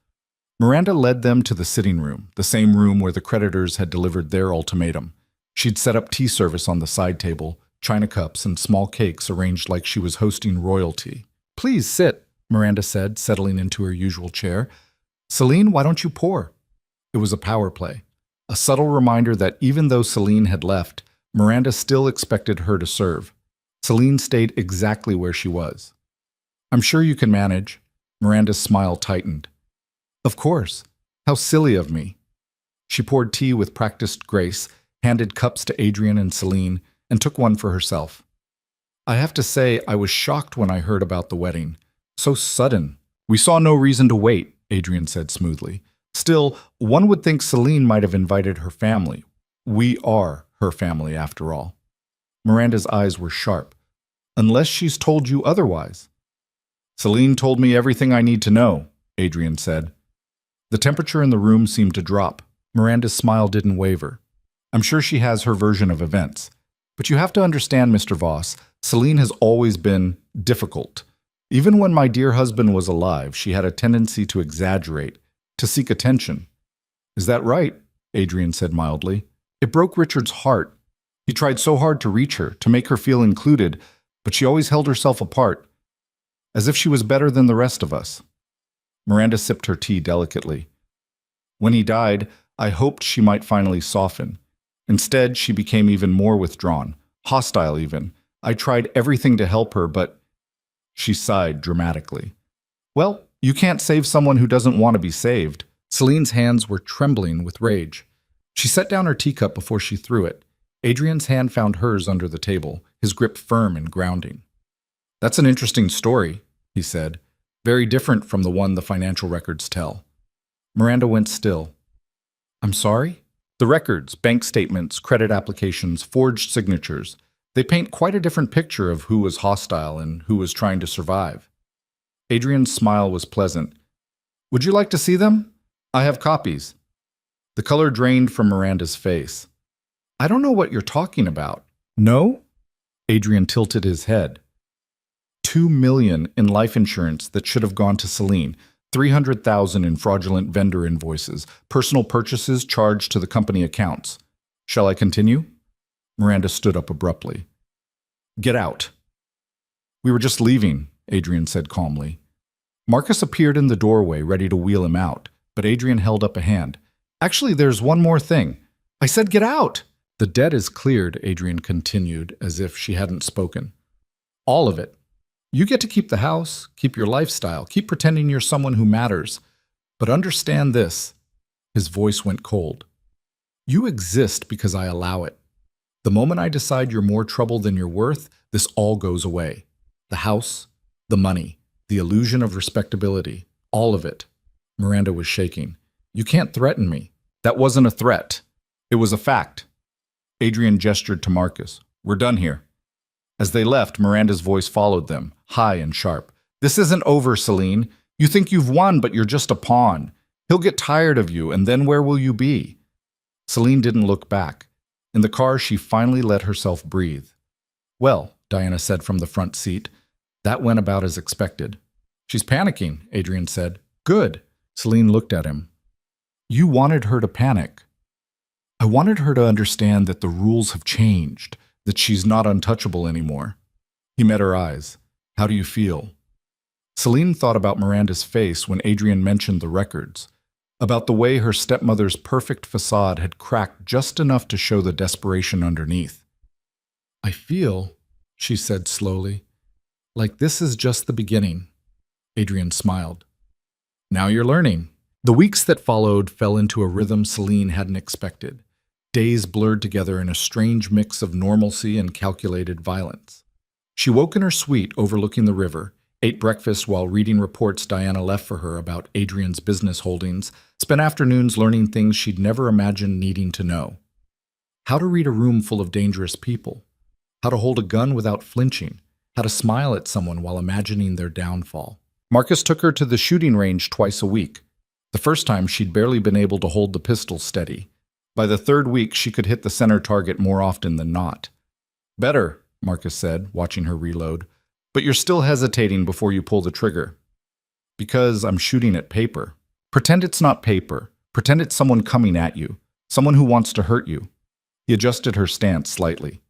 S1: Miranda led them to the sitting room, the same room where the creditors had delivered their ultimatum. She'd set up tea service on the side table, china cups and small cakes arranged like she was hosting royalty. "Please sit," Miranda said, settling into her usual chair. "Selene, why don't you pour?" It was a power play, a subtle reminder that even though Selene had left, Miranda still expected her to serve. Selene stayed exactly where she was. "I'm sure you can manage." Miranda's smile tightened. "Of course. How silly of me." She poured tea with practiced grace, handed cups to Adrian and Selene, and took one for herself. "I have to say, I was shocked when I heard about the wedding. So sudden." "We saw no reason to wait," Adrian said smoothly. "Still, one would think Selene might have invited her family. We are her family, after all." Miranda's eyes were sharp. "Unless she's told you otherwise." "Selene told me everything I need to know," Adrian said. The temperature in the room seemed to drop. Miranda's smile didn't waver. "I'm sure she has her version of events. But you have to understand, Mr. Voss, Selene has always been difficult. Even when my dear husband was alive, she had a tendency to exaggerate, to seek attention." "Is that right?" Adrian said mildly. "It broke Richard's heart. He tried so hard to reach her, to make her feel included, but she always held herself apart, as if she was better than the rest of us." Miranda sipped her tea delicately. "When he died, I hoped she might finally soften. Instead, she became even more withdrawn, hostile even. I tried everything to help her, but—" She sighed dramatically. "Well, you can't save someone who doesn't want to be saved." Selene's hands were trembling with rage. She set down her teacup before she threw it. Adrian's hand found hers under the table, his grip firm and grounding. "That's an interesting story," he said, "very different from the one the financial records tell." Miranda went still. "I'm sorry?" "The records, bank statements, credit applications, forged signatures, they paint quite a different picture of who was hostile and who was trying to survive." Adrian's smile was pleasant. "Would you like to see them? I have copies." The color drained from Miranda's face. "I don't know what you're talking about." "No?" Adrian tilted his head. $2 million in life insurance that should have gone to Selene, $300,000 in fraudulent vendor invoices, personal purchases charged to the company accounts. Shall I continue? Miranda stood up abruptly. "Get out." "We were just leaving," Adrian said calmly. Marcus appeared in the doorway, ready to wheel him out, but Adrian held up a hand. "Actually, there's one more thing." "I said get out!" "The debt is cleared," Adrian continued, as if she hadn't spoken. "All of it. You get to keep the house, keep your lifestyle, keep pretending you're someone who matters. But understand this." His voice went cold. "You exist because I allow it. The moment I decide you're more trouble than you're worth, this all goes away. The house, the money, the illusion of respectability, all of it." Miranda was shaking. "You can't threaten me." "That wasn't a threat. It was a fact." Adrian gestured to Marcus. "We're done here." As they left, Miranda's voice followed them, high and sharp. "This isn't over, Selene. You think you've won, but you're just a pawn. He'll get tired of you, and then where will you be?" Selene didn't look back. In the car, she finally let herself breathe. "Well," Diana said from the front seat, "that went about as expected." "She's panicking," Adrian said. "Good." Selene looked at him. "You wanted her to panic." "I wanted her to understand that the rules have changed, that she's not untouchable anymore." He met her eyes. "How do you feel?" Selene thought about Miranda's face when Adrian mentioned the records, about the way her stepmother's perfect facade had cracked just enough to show the desperation underneath. "I feel," she said slowly, "like this is just the beginning." Adrian smiled. "Now you're learning." The weeks that followed fell into a rhythm Selene hadn't expected. Days blurred together in a strange mix of normalcy and calculated violence. She woke in her suite overlooking the river, ate breakfast while reading reports Diana left for her about Adrian's business holdings, spent afternoons learning things she'd never imagined needing to know. How to read a room full of dangerous people. How to hold a gun without flinching. How to smile at someone while imagining their downfall. Marcus took her to the shooting range twice a week. The first time, she'd barely been able to hold the pistol steady. By the third week, she could hit the center target more often than not. "Better," Marcus said, watching her reload. "But you're still hesitating before you pull the trigger." "Because I'm shooting at paper." "Pretend it's not paper. Pretend it's someone coming at you. Someone who wants to hurt you." He adjusted her stance slightly.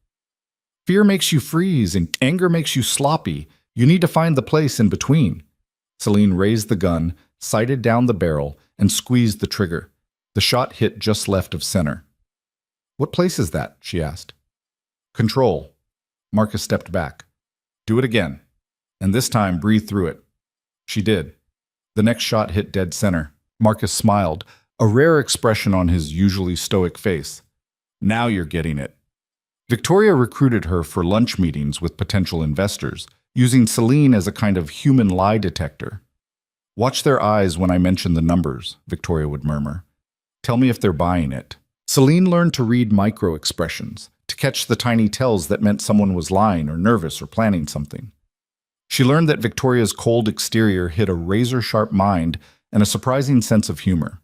S1: "Fear makes you freeze, and anger makes you sloppy. You need to find the place in between." Selene raised the gun, sighted down the barrel, and squeezed the trigger. The shot hit just left of center. "What place is that?" she asked. "Control." Marcus stepped back. "Do it again. And this time, breathe through it." She did. The next shot hit dead center. Marcus smiled, a rare expression on his usually stoic face. "Now you're getting it." Victoria recruited her for lunch meetings with potential investors, using Selene as a kind of human lie detector. "Watch their eyes when I mention the numbers," Victoria would murmur. "Tell me if they're buying it." Selene learned to read micro-expressions, to catch the tiny tells that meant someone was lying or nervous or planning something. She learned that Victoria's cold exterior hid a razor-sharp mind and a surprising sense of humor.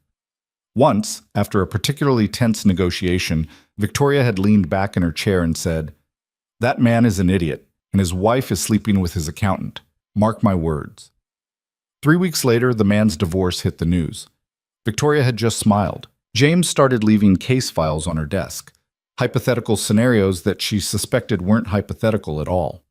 S1: Once, after a particularly tense negotiation, Victoria had leaned back in her chair and said, "That man is an idiot, and his wife is sleeping with his accountant. Mark my words." 3 weeks later, the man's divorce hit the news. Victoria had just smiled. James started leaving case files on her desk, hypothetical scenarios that she suspected weren't hypothetical at all.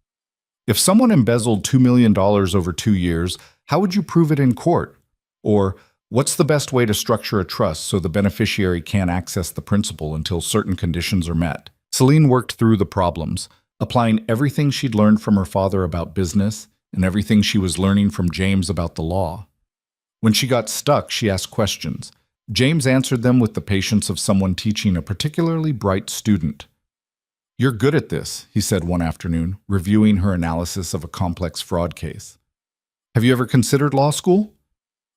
S1: If someone embezzled $2 million over 2 years, how would you prove it in court? Or, what's the best way to structure a trust so the beneficiary can't access the principal until certain conditions are met? Selene worked through the problems, applying everything she'd learned from her father about business and everything she was learning from James about the law. When she got stuck, she asked questions. James answered them with the patience of someone teaching a particularly bright student. "You're good at this," he said one afternoon, reviewing her analysis of a complex fraud case. "Have you ever considered law school?"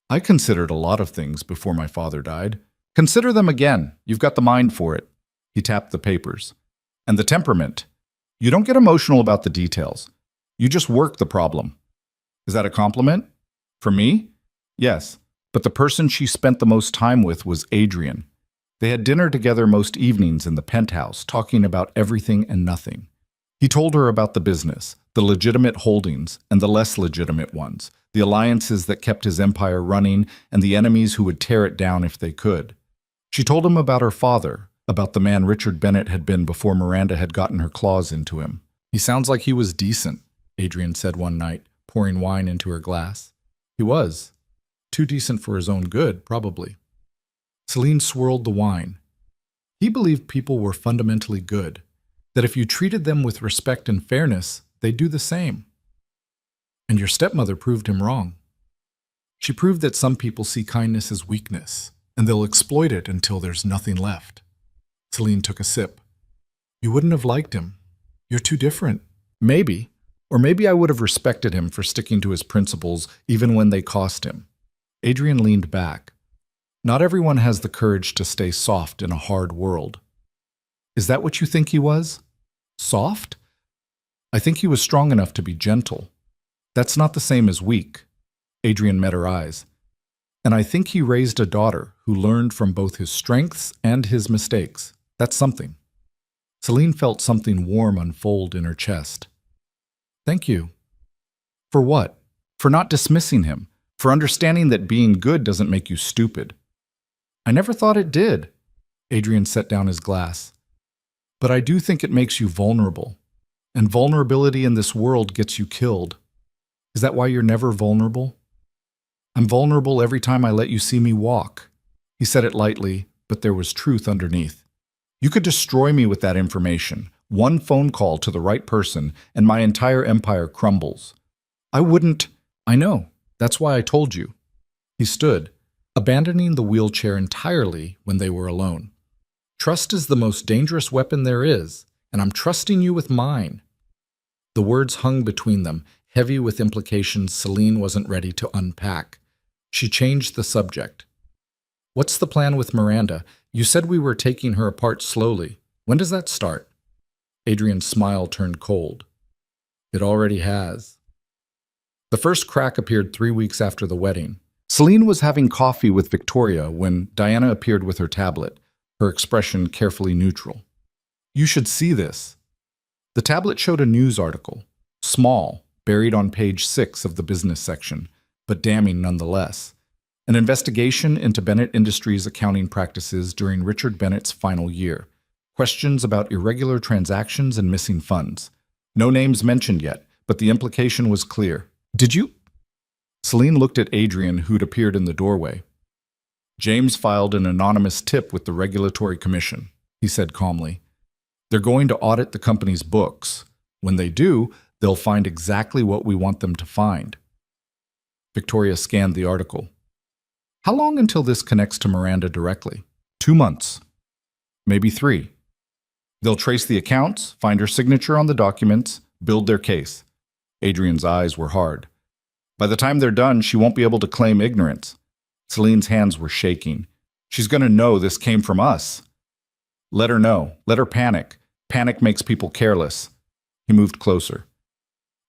S1: "I considered a lot of things before my father died." "Consider them again. You've got the mind for it." He tapped the papers. "And the temperament. You don't get emotional about the details. You just work the problem." "Is that a compliment?" "For me?" "Yes. But the person she spent the most time with was Adrian. They had dinner together most evenings in the penthouse, talking about everything and nothing. He told her about the business, the legitimate holdings and the less legitimate ones, the alliances that kept his empire running and the enemies who would tear it down if they could. She told him about her father, about the man Richard Bennett had been before Miranda had gotten her claws into him. "He sounds like he was decent," Adrian said one night, pouring wine into her glass. "He was. Too decent for his own good, probably." Selene swirled the wine. He believed people were fundamentally good, that if you treated them with respect and fairness, they'd do the same. And your stepmother proved him wrong. She proved that some people see kindness as weakness, and they'll exploit it until there's nothing left. Selene took a sip. "You wouldn't have liked him. You're too different." "Maybe. Or maybe I would have respected him for sticking to his principles even when they cost him." Adrian leaned back. "Not everyone has the courage to stay soft in a hard world." "Is that what you think he was? Soft?" "I think he was strong enough to be gentle. That's not the same as weak." Adrian met her eyes. "And I think he raised a daughter who learned from both his strengths and his mistakes. That's something." Selene felt something warm unfold in her chest. "Thank you." "For what?" "For not dismissing him. For understanding that being good doesn't make you stupid." "I never thought it did." Adrian set down his glass. "But I do think it makes you vulnerable. And vulnerability in this world gets you killed. Is that why you're never vulnerable?" "I'm vulnerable every time I let you see me walk." He said it lightly, but there was truth underneath. "You could destroy me with that information. One phone call to the right person, and my entire empire crumbles." "I wouldn't." "I know. That's why I told you." He stood, abandoning the wheelchair entirely when they were alone. "Trust is the most dangerous weapon there is, and I'm trusting you with mine." The words hung between them, heavy with implications Selene wasn't ready to unpack. She changed the subject. "What's the plan with Miranda? You said we were taking her apart slowly. When does that start?" Adrian's smile turned cold. "It already has." The first crack appeared 3 weeks after the wedding. Selene was having coffee with Victoria when Diana appeared with her tablet, her expression carefully neutral. "You should see this." The tablet showed a news article, small, buried on page 6 of the business section, but damning nonetheless. An investigation into Bennett Industries' accounting practices during Richard Bennett's final year. Questions about irregular transactions and missing funds. No names mentioned yet, but the implication was clear. "Did you?" Selene looked at Adrian, who'd appeared in the doorway. "James filed an anonymous tip with the Regulatory Commission," he said calmly. "They're going to audit the company's books. When they do, they'll find exactly what we want them to find." Victoria scanned the article. "How long until this connects to Miranda directly?" 2 months. Maybe 3. They'll trace the accounts, find her signature on the documents, build their case. Adrian's eyes were hard. "By the time they're done, she won't be able to claim ignorance." Selene's hands were shaking. "She's going to know this came from us." "Let her know. Let her panic. Panic makes people careless." He moved closer.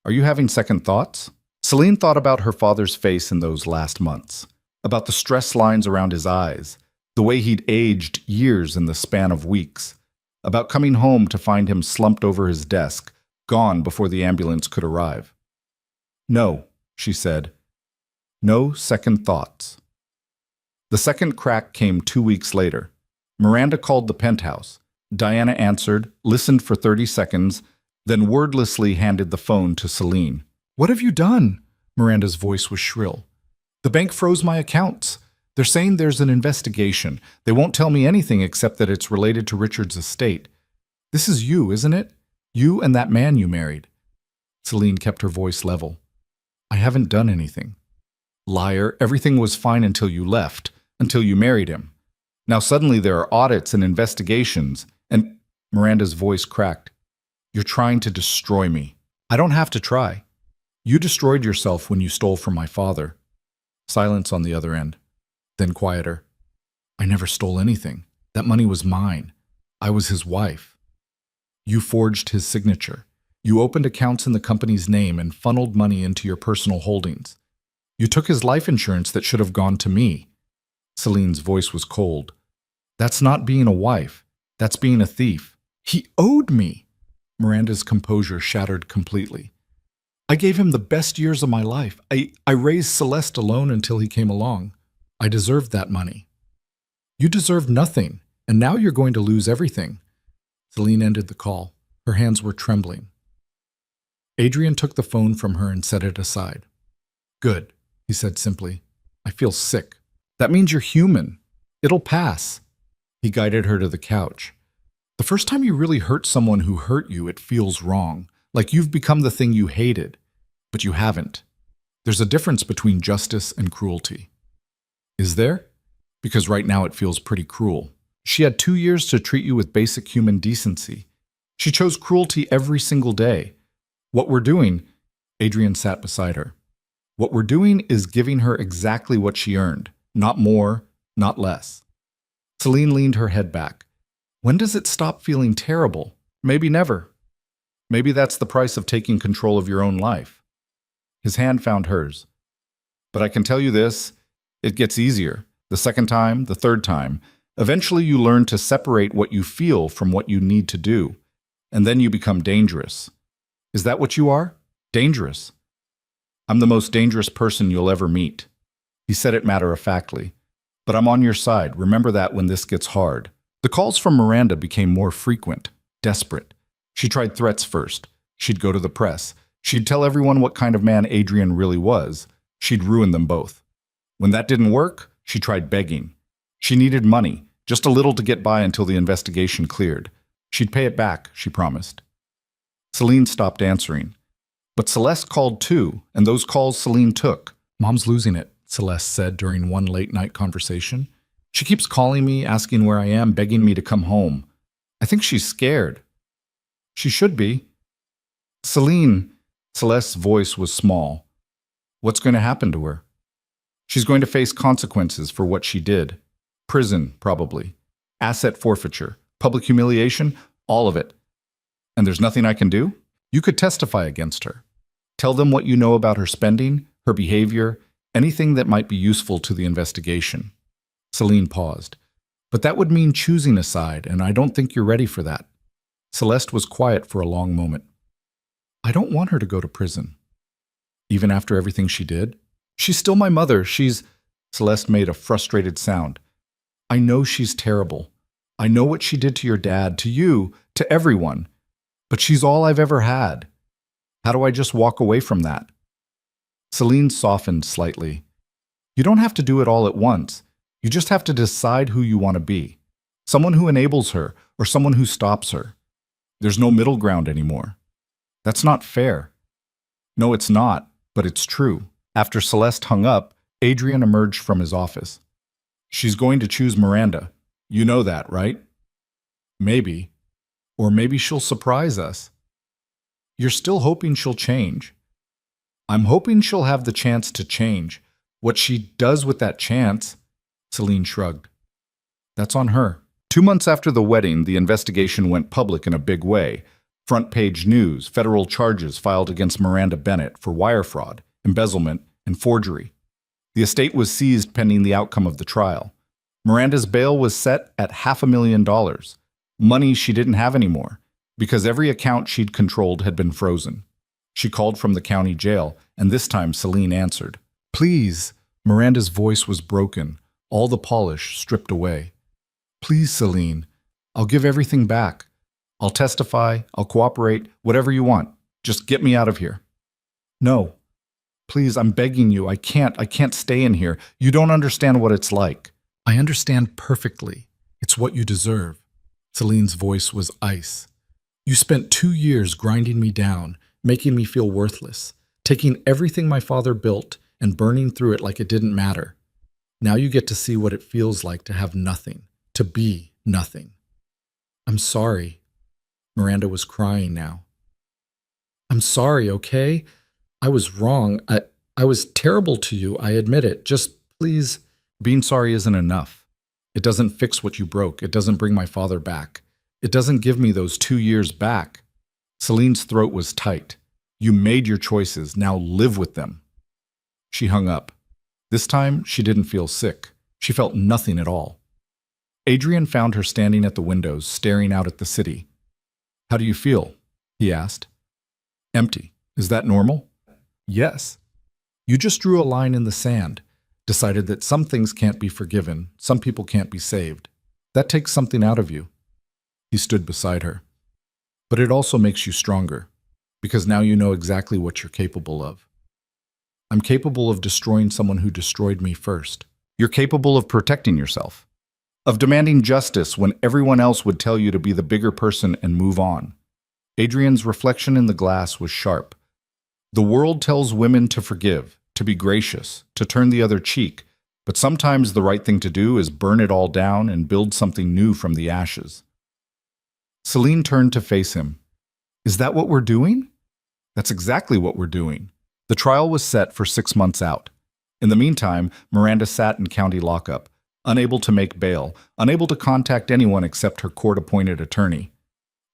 S1: "Are you having second thoughts?" Selene thought about her father's face in those last months, about the stress lines around his eyes, the way he'd aged years in the span of weeks, about coming home to find him slumped over his desk, gone before the ambulance could arrive. "No," she said. "No second thoughts." The second crack came 2 weeks later. Miranda called the penthouse. Diana answered, listened for 30 seconds, then wordlessly handed the phone to Selene. "What have you done?" Miranda's voice was shrill. "The bank froze my accounts. They're saying there's an investigation. They won't tell me anything except that it's related to Richard's estate. This is you, isn't it? You and that man you married." Selene kept her voice level. "I haven't done anything." "Liar, everything was fine until you left, until you married him. Now suddenly there are audits and investigations, and Miranda's voice cracked. You're trying to destroy me. I don't have to try. You destroyed yourself when you stole from my father. Silence on the other end. Then quieter. I never stole anything. That money was mine. I was his wife. You forged his signature. You opened accounts in the company's name and funneled money into your personal holdings. You took his life insurance that should have gone to me. Selene's voice was cold. That's not being a wife. That's being a thief. He owed me. Miranda's composure shattered completely. I gave him the best years of my life. I raised Celeste alone until he came along. I deserved that money. You deserved nothing, and now you're going to lose everything. Selene ended the call. Her hands were trembling. Adrian took the phone from her and set it aside. Good, he said simply. I feel sick. That means you're human. It'll pass. He guided her to the couch. The first time you really hurt someone who hurt you, it feels wrong, like you've become the thing you hated, but you haven't. There's a difference between justice and cruelty. Is there? Because right now it feels pretty cruel. She had 2 years to treat you with basic human decency. She chose cruelty every single day. What we're doing, Adrian sat beside her. What we're doing is giving her exactly what she earned, not more, not less. Selene leaned her head back. When does it stop feeling terrible? Maybe never. Maybe that's the price of taking control of your own life. His hand found hers. But I can tell you this, it gets easier. The second time, the third time. Eventually you learn to separate what you feel from what you need to do. And then you become dangerous. Is that what you are? Dangerous. I'm the most dangerous person you'll ever meet. He said it matter-of-factly. But I'm on your side. Remember that when this gets hard. The calls from Miranda became more frequent, desperate. She tried threats first. She'd go to the press. She'd tell everyone what kind of man Adrian really was. She'd ruin them both. When that didn't work, she tried begging. She needed money, just a little to get by until the investigation cleared. She'd pay it back, she promised. Selene stopped answering. But Celeste called too, and those calls Selene took. Mom's losing it, Celeste said during one late-night conversation. She keeps calling me, asking where I am, begging me to come home. I think she's scared. She should be. Selene, Celeste's voice was small. What's going to happen to her? She's going to face consequences for what she did. Prison, probably. Asset forfeiture. Public humiliation. All of it. And there's nothing I can do? You could testify against her. Tell them what you know about her spending, her behavior, anything that might be useful to the investigation. Selene paused. But that would mean choosing a side, and I don't think you're ready for that. Celeste was quiet for a long moment. I don't want her to go to prison. Even after everything she did? She's still my mother. Celeste made a frustrated sound. I know she's terrible. I know what she did to your dad, to you, to everyone. But she's all I've ever had. How do I just walk away from that? Selene softened slightly. You don't have to do it all at once. You just have to decide who you want to be. Someone who enables her or someone who stops her. There's no middle ground anymore. That's not fair. No, it's not, but it's true. After Celeste hung up, Adrian emerged from his office. She's going to choose Miranda. You know that, right? Maybe. Or maybe she'll surprise us. You're still hoping she'll change. I'm hoping she'll have the chance to change. What she does with that chance, Selene shrugged. That's on her. 2 months after the wedding, the investigation went public in a big way. Front-page news, federal charges filed against Miranda Bennett for wire fraud, embezzlement, and forgery. The estate was seized pending the outcome of the trial. Miranda's bail was set at $500,000, money she didn't have anymore, because every account she'd controlled had been frozen. She called from the county jail, and this time Selene answered. Please, Miranda's voice was broken, all the polish stripped away. Please, Selene, I'll give everything back. I'll testify, I'll cooperate, whatever you want. Just get me out of here. No. Please, I'm begging you. I can't stay in here. You don't understand what it's like. I understand perfectly. It's what you deserve. Selene's voice was ice. You spent 2 years grinding me down, making me feel worthless, taking everything my father built and burning through it like it didn't matter. Now you get to see what it feels like to have nothing, to be nothing. I'm sorry. Miranda was crying now. I'm sorry, okay? I was wrong. I was terrible to you, I admit it. Just please. Being sorry isn't enough. It doesn't fix what you broke. It doesn't bring my father back. It doesn't give me those 2 years back. Celine's throat was tight. You made your choices. Now live with them. She hung up. This time, she didn't feel sick. She felt nothing at all. Adrian found her standing at the windows, staring out at the city. How do you feel? He asked. Empty. Is that normal? Yes. You just drew a line in the sand, decided that some things can't be forgiven, some people can't be saved. That takes something out of you. He stood beside her. But it also makes you stronger, because now you know exactly what you're capable of. I'm capable of destroying someone who destroyed me first. You're capable of protecting yourself, of demanding justice when everyone else would tell you to be the bigger person and move on. Adrian's reflection in the glass was sharp. The world tells women to forgive, to be gracious, to turn the other cheek, but sometimes the right thing to do is burn it all down and build something new from the ashes. Selene turned to face him. Is that what we're doing? That's exactly what we're doing. The trial was set for 6 months out. In the meantime, Miranda sat in county lockup, unable to make bail, unable to contact anyone except her court-appointed attorney.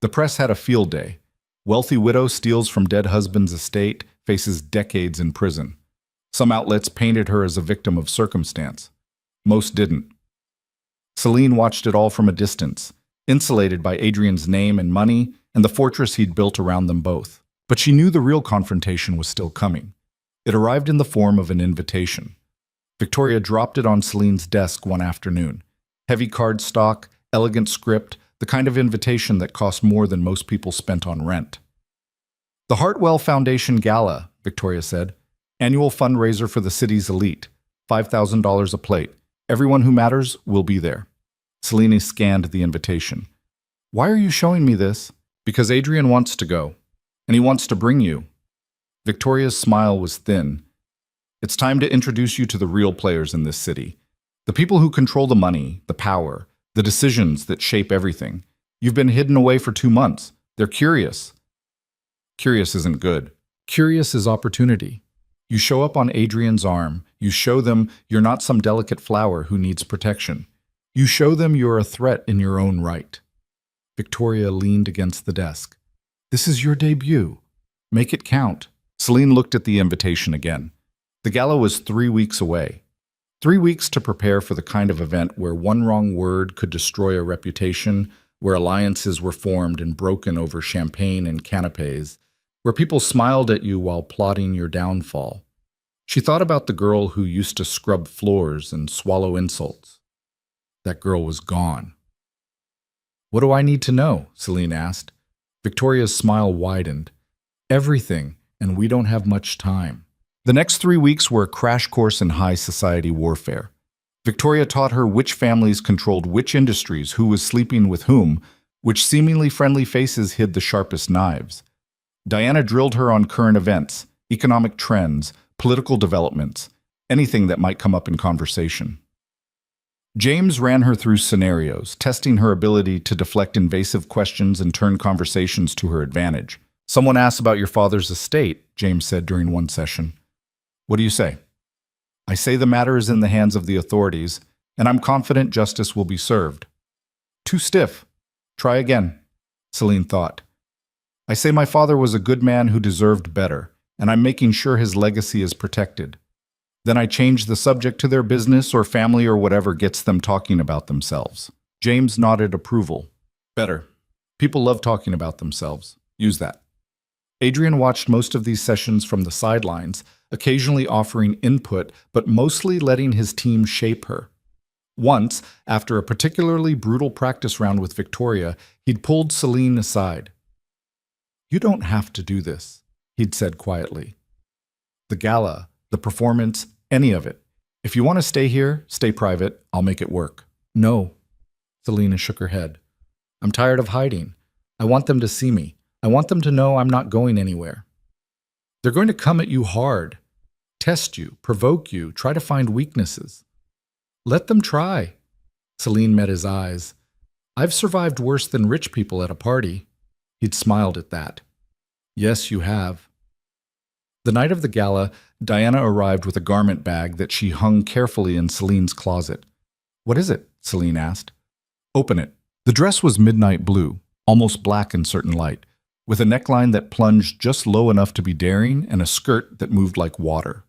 S1: The press had a field day. Wealthy widow steals from dead husband's estate, faces decades in prison. Some outlets painted her as a victim of circumstance. Most didn't. Selene watched it all from a distance, insulated by Adrian's name and money and the fortress he'd built around them both. But she knew the real confrontation was still coming. It arrived in the form of an invitation. Victoria dropped it on Selene's desk one afternoon. Heavy cardstock, elegant script, the kind of invitation that cost more than most people spent on rent. The Hartwell Foundation Gala, Victoria said. Annual fundraiser for the city's elite. $5,000 a plate. Everyone who matters will be there. Selene scanned the invitation. Why are you showing me this? Because Adrian wants to go. And he wants to bring you. Victoria's smile was thin. It's time to introduce you to the real players in this city. The people who control the money, the power, the decisions that shape everything. You've been hidden away for 2 months. They're curious. Curious isn't good. Curious is opportunity. You show up on Adrian's arm. You show them you're not some delicate flower who needs protection. You show them you're a threat in your own right. Victoria leaned against the desk. This is your debut. Make it count. Selene looked at the invitation again. The gala was 3 weeks away. 3 weeks to prepare for the kind of event where one wrong word could destroy a reputation, where alliances were formed and broken over champagne and canapes, where people smiled at you while plotting your downfall. She thought about the girl who used to scrub floors and swallow insults. That girl was gone. What do I need to know? Selene asked. Victoria's smile widened. Everything, and we don't have much time. The next 3 weeks were a crash course in high society warfare. Victoria taught her which families controlled which industries, who was sleeping with whom, which seemingly friendly faces hid the sharpest knives. Diana drilled her on current events, economic trends, political developments, anything that might come up in conversation. James ran her through scenarios, testing her ability to deflect invasive questions and turn conversations to her advantage. Someone asked about your father's estate, James said during one session. What do you say? I say the matter is in the hands of the authorities, and I'm confident justice will be served. Too stiff. Try again, Selene thought. I say my father was a good man who deserved better, and I'm making sure his legacy is protected. Then I change the subject to their business or family or whatever gets them talking about themselves. James nodded approval. Better. People love talking about themselves. Use that. Adrian watched most of these sessions from the sidelines, occasionally offering input, but mostly letting his team shape her. Once, after a particularly brutal practice round with Victoria, he'd pulled Selene aside. You don't have to do this, he'd said quietly. The gala, the performance, any of it. If you want to stay here, stay private, I'll make it work. No, Selene shook her head. I'm tired of hiding. I want them to see me. I want them to know I'm not going anywhere. They're going to come at you hard, test you, provoke you, try to find weaknesses. Let them try. Selene met his eyes. I've survived worse than rich people at a party. He'd smiled at that. Yes, you have. The night of the gala, Diana arrived with a garment bag that she hung carefully in Celine's closet. What is it? Selene asked. Open it. The dress was midnight blue, almost black in certain light, with a neckline that plunged just low enough to be daring and a skirt that moved like water.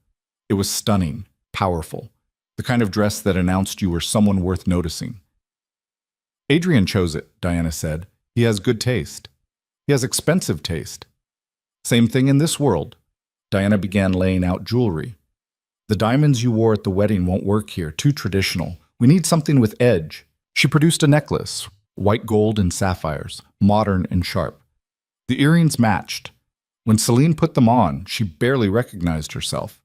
S1: It was stunning, powerful, the kind of dress that announced you were someone worth noticing. Adrian chose it, Diana said. He has good taste. He has expensive taste. Same thing in this world. Diana began laying out jewelry. The diamonds you wore at the wedding won't work here, too traditional. We need something with edge. She produced a necklace, white gold and sapphires, modern and sharp. The earrings matched. When Selene put them on, she barely recognized herself.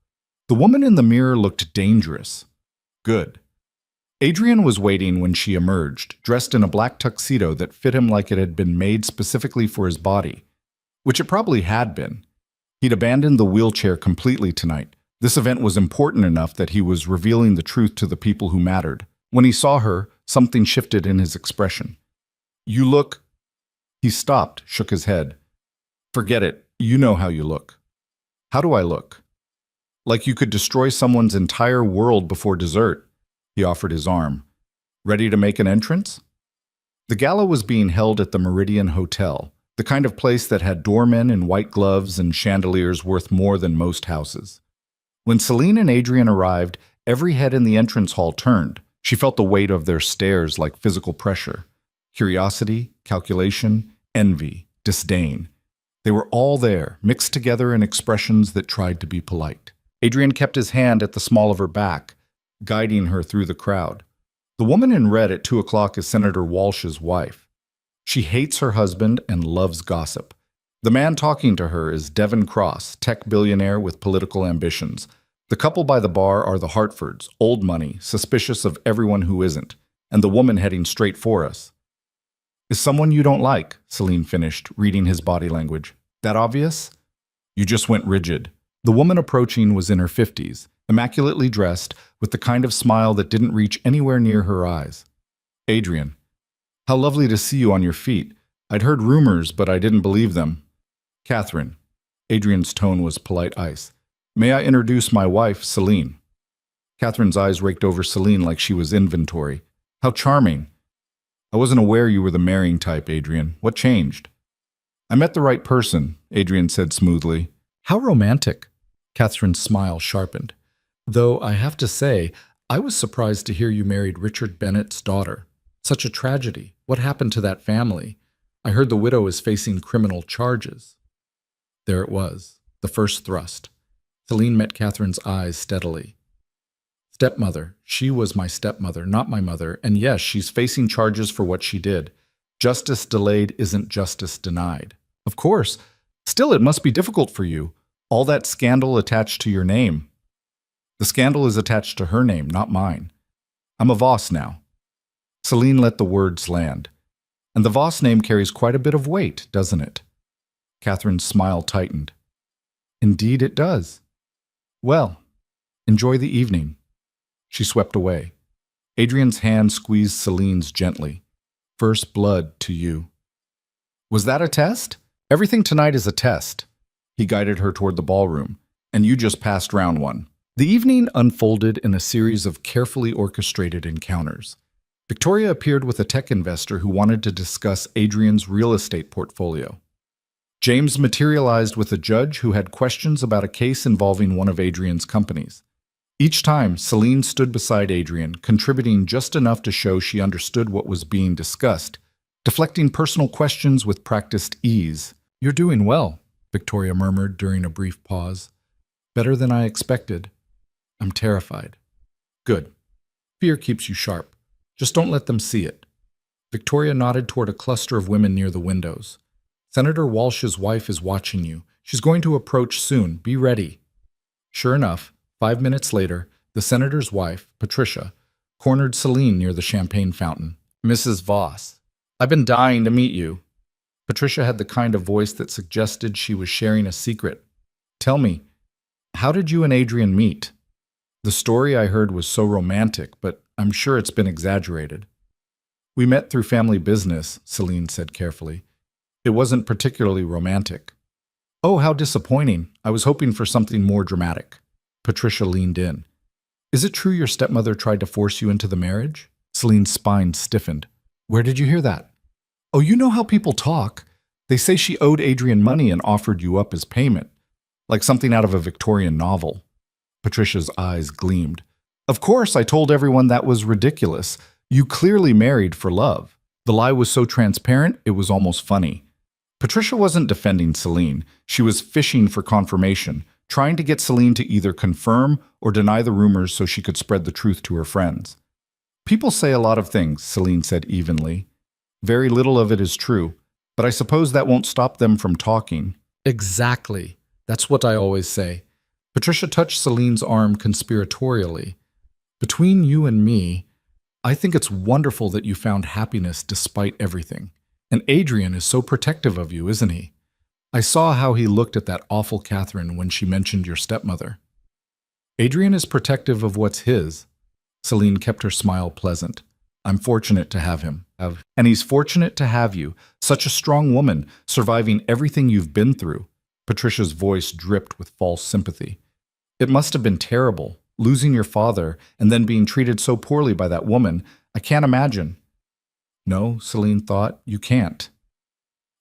S1: The woman in the mirror looked dangerous. Good. Adrian was waiting when she emerged, dressed in a black tuxedo that fit him like it had been made specifically for his body, which it probably had been. He'd abandoned the wheelchair completely tonight. This event was important enough that he was revealing the truth to the people who mattered. When he saw her, something shifted in his expression. You look... He stopped, shook his head. Forget it. You know how you look. How do I look? Like you could destroy someone's entire world before dessert. He offered his arm. Ready to make an entrance? The gala was being held at the Meridian Hotel, the kind of place that had doormen in white gloves and chandeliers worth more than most houses. When Selene and Adrian arrived, every head in the entrance hall turned. She felt the weight of their stares like physical pressure. Curiosity, calculation, envy, disdain. They were all there, mixed together in expressions that tried to be polite. Adrian kept his hand at the small of her back, guiding her through the crowd. The woman in red at 2 o'clock is Senator Walsh's wife. She hates her husband and loves gossip. The man talking to her is Devin Cross, tech billionaire with political ambitions. The couple by the bar are the Hartfords, old money, suspicious of everyone who isn't, and the woman heading straight for us. Is someone you don't like? Selene finished, reading his body language. That obvious? You just went rigid. The woman approaching was in her 50s, immaculately dressed, with the kind of smile that didn't reach anywhere near her eyes. Adrian. How lovely to see you on your feet. I'd heard rumors, but I didn't believe them. Catherine. Adrian's tone was polite ice. May I introduce my wife, Selene? Catherine's eyes raked over Selene like she was inventory. How charming. I wasn't aware you were the marrying type, Adrian. What changed? I met the right person, Adrian said smoothly. How romantic. Catherine's smile sharpened. Though I have to say, I was surprised to hear you married Richard Bennett's daughter. Such a tragedy. What happened to that family? I heard the widow is facing criminal charges. There it was, the first thrust. Selene met Catherine's eyes steadily. Stepmother. She was my stepmother, not my mother, and yes, she's facing charges for what she did. Justice delayed isn't justice denied. Of course. Still, it must be difficult for you. All that scandal attached to your name. The scandal is attached to her name, not mine. I'm a Voss now. Selene let the words land. And the Voss name carries quite a bit of weight, doesn't it? Catherine's smile tightened. Indeed it does. Well, enjoy the evening. She swept away. Adrian's hand squeezed Selene's gently. First blood to you. Was that a test? Everything tonight is a test. He guided her toward the ballroom. And you just passed round one. The evening unfolded in a series of carefully orchestrated encounters. Victoria appeared with a tech investor who wanted to discuss Adrian's real estate portfolio. James materialized with a judge who had questions about a case involving one of Adrian's companies. Each time, Selene stood beside Adrian, contributing just enough to show she understood what was being discussed, deflecting personal questions with practiced ease. You're doing well, Victoria murmured during a brief pause. Better than I expected. I'm terrified. Good. Fear keeps you sharp. Just don't let them see it. Victoria nodded toward a cluster of women near the windows. Senator Walsh's wife is watching you. She's going to approach soon. Be ready. Sure enough, 5 minutes later, the senator's wife, Patricia, cornered Selene near the champagne fountain. Mrs. Voss, I've been dying to meet you. Patricia had the kind of voice that suggested she was sharing a secret. Tell me, how did you and Adrian meet? The story I heard was so romantic, but I'm sure it's been exaggerated. We met through family business, Selene said carefully. It wasn't particularly romantic. Oh, how disappointing. I was hoping for something more dramatic. Patricia leaned in. Is it true your stepmother tried to force you into the marriage? Selene's spine stiffened. Where did you hear that? Oh, you know how people talk. They say she owed Adrian money and offered you up as payment, like something out of a Victorian novel. Patricia's eyes gleamed. Of course, I told everyone that was ridiculous. You clearly married for love. The lie was so transparent, it was almost funny. Patricia wasn't defending Selene. She was fishing for confirmation, trying to get Selene to either confirm or deny the rumors so she could spread the truth to her friends. People say a lot of things, Selene said evenly. Very little of it is true, but I suppose that won't stop them from talking. Exactly. That's what I always say. Patricia touched Selene's arm conspiratorially. Between you and me, I think it's wonderful that you found happiness despite everything. And Adrian is so protective of you, isn't he? I saw how he looked at that awful Catherine when she mentioned your stepmother. Adrian is protective of what's his. Selene kept her smile pleasant. I'm fortunate to have him. And he's fortunate to have you, such a strong woman, surviving everything you've been through. Patricia's voice dripped with false sympathy. It must have been terrible, losing your father and then being treated so poorly by that woman. I can't imagine. No, Selene thought, you can't.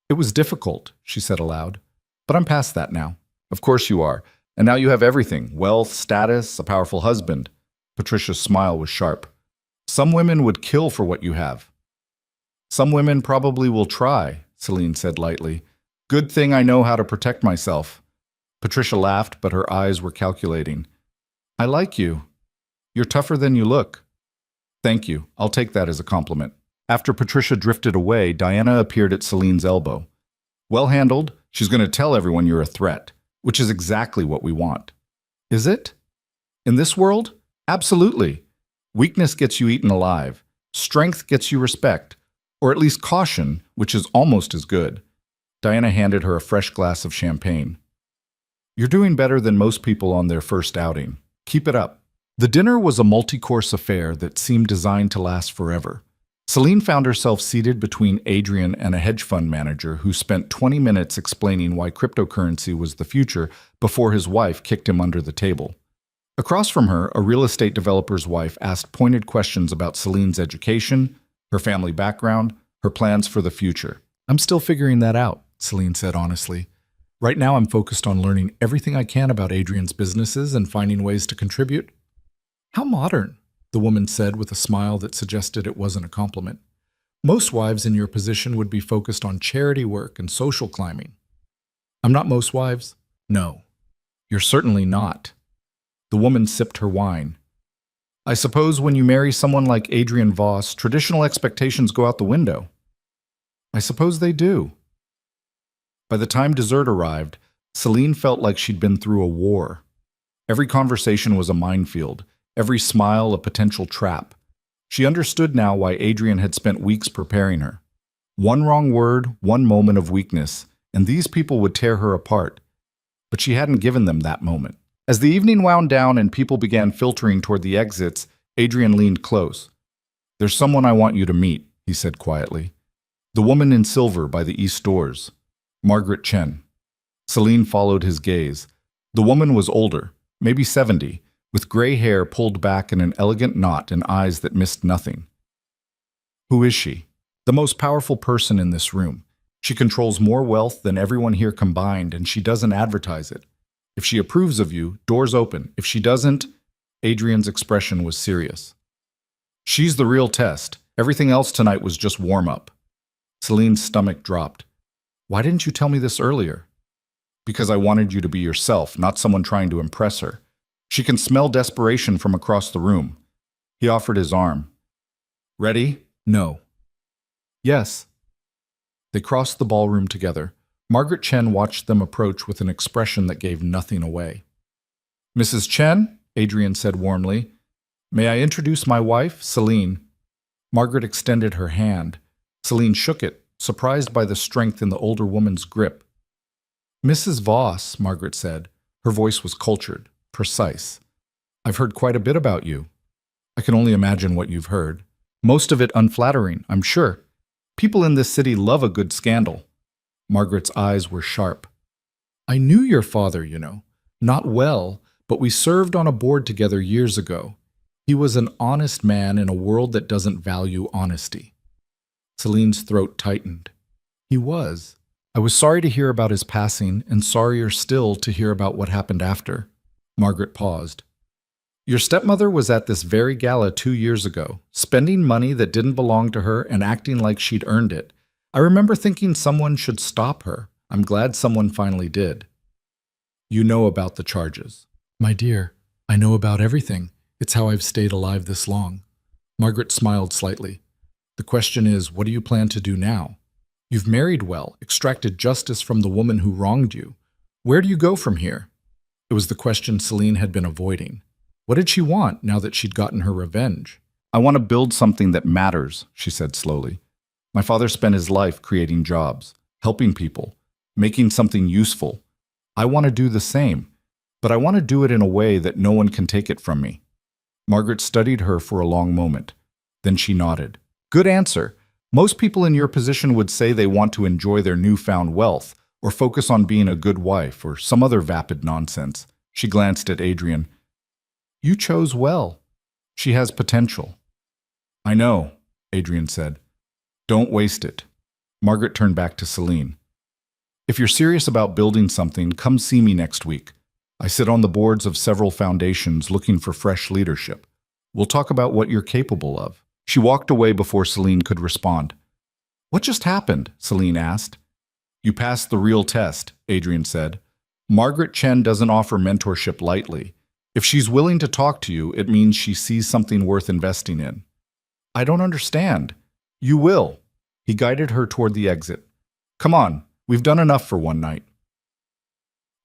S1: It was difficult, she said aloud, but I'm past that now. Of course you are, and now you have everything, wealth, status, a powerful husband. Patricia's smile was sharp. Some women would kill for what you have. Some women probably will try, Selene said lightly. Good thing I know how to protect myself. Patricia laughed, but her eyes were calculating. I like you. You're tougher than you look. Thank you. I'll take that as a compliment. After Patricia drifted away, Diana appeared at Selene's elbow. Well handled, she's going to tell everyone you're a threat, which is exactly what we want. Is it? In this world? Absolutely. Weakness gets you eaten alive. Strength gets you respect, or at least caution, which is almost as good. Diana handed her a fresh glass of champagne. You're doing better than most people on their first outing. Keep it up. The dinner was a multi-course affair that seemed designed to last forever. Selene found herself seated between Adrian and a hedge fund manager who spent 20 minutes explaining why cryptocurrency was the future before his wife kicked him under the table. Across from her, a real estate developer's wife asked pointed questions about Selene's education, her family background, her plans for the future. I'm still figuring that out, Selene said honestly. Right now I'm focused on learning everything I can about Adrian's businesses and finding ways to contribute. How modern, the woman said with a smile that suggested it wasn't a compliment. Most wives in your position would be focused on charity work and social climbing. I'm not most wives. No, you're certainly not. The woman sipped her wine. I suppose when you marry someone like Adrian Voss, traditional expectations go out the window. I suppose they do. By the time dessert arrived, Selene felt like she'd been through a war. Every conversation was a minefield, every smile a potential trap. She understood now why Adrian had spent weeks preparing her. One wrong word, one moment of weakness, and these people would tear her apart. But she hadn't given them that moment. As the evening wound down and people began filtering toward the exits, Adrian leaned close. There's someone I want you to meet, he said quietly. The woman in silver by the east doors. Margaret Chen. Selene followed his gaze. The woman was older, maybe 70, with gray hair pulled back in an elegant knot and eyes that missed nothing. Who is she? The most powerful person in this room. She controls more wealth than everyone here combined, and she doesn't advertise it. If she approves of you, doors open. If she doesn't, Adrian's expression was serious. She's the real test. Everything else tonight was just warm-up. Selene's stomach dropped. Why didn't you tell me this earlier? Because I wanted you to be yourself, not someone trying to impress her. She can smell desperation from across the room. He offered his arm. Ready? No. Yes. They crossed the ballroom together. Margaret Chen watched them approach with an expression that gave nothing away. Mrs. Chen, Adrian said warmly, may I introduce my wife, Selene? Margaret extended her hand. Selene shook it, surprised by the strength in the older woman's grip. Mrs. Voss, Margaret said. Her voice was cultured, precise. I've heard quite a bit about you. I can only imagine what you've heard. Most of it unflattering, I'm sure. People in this city love a good scandal. Margaret's eyes were sharp. I knew your father, you know. Not well, but we served on a board together years ago. He was an honest man in a world that doesn't value honesty. Celine's throat tightened. He was. I was sorry to hear about his passing, and sorrier still to hear about what happened after. Margaret paused. Your stepmother was at this very gala 2 years ago, spending money that didn't belong to her and acting like she'd earned it. I remember thinking someone should stop her. I'm glad someone finally did. You know about the charges. My dear, I know about everything. It's how I've stayed alive this long. Margaret smiled slightly. The question is, what do you plan to do now? You've married well, extracted justice from the woman who wronged you. Where do you go from here? It was the question Selene had been avoiding. What did she want now that she'd gotten her revenge? I want to build something that matters, she said slowly. My father spent his life creating jobs, helping people, making something useful. I want to do the same, but I want to do it in a way that no one can take it from me. Margaret studied her for a long moment. Then she nodded. Good answer. Most people in your position would say they want to enjoy their newfound wealth, or focus on being a good wife, or some other vapid nonsense. She glanced at Adrian. You chose well. She has potential. I know, Adrian said. Don't waste it. Margaret turned back to Selene. If you're serious about building something, come see me next week. I sit on the boards of several foundations looking for fresh leadership. We'll talk about what you're capable of. She walked away before Selene could respond. What just happened? Selene asked. You passed the real test, Adrian said. Margaret Chen doesn't offer mentorship lightly. If she's willing to talk to you, it means she sees something worth investing in. I don't understand. You will. He guided her toward the exit. Come on, we've done enough for one night.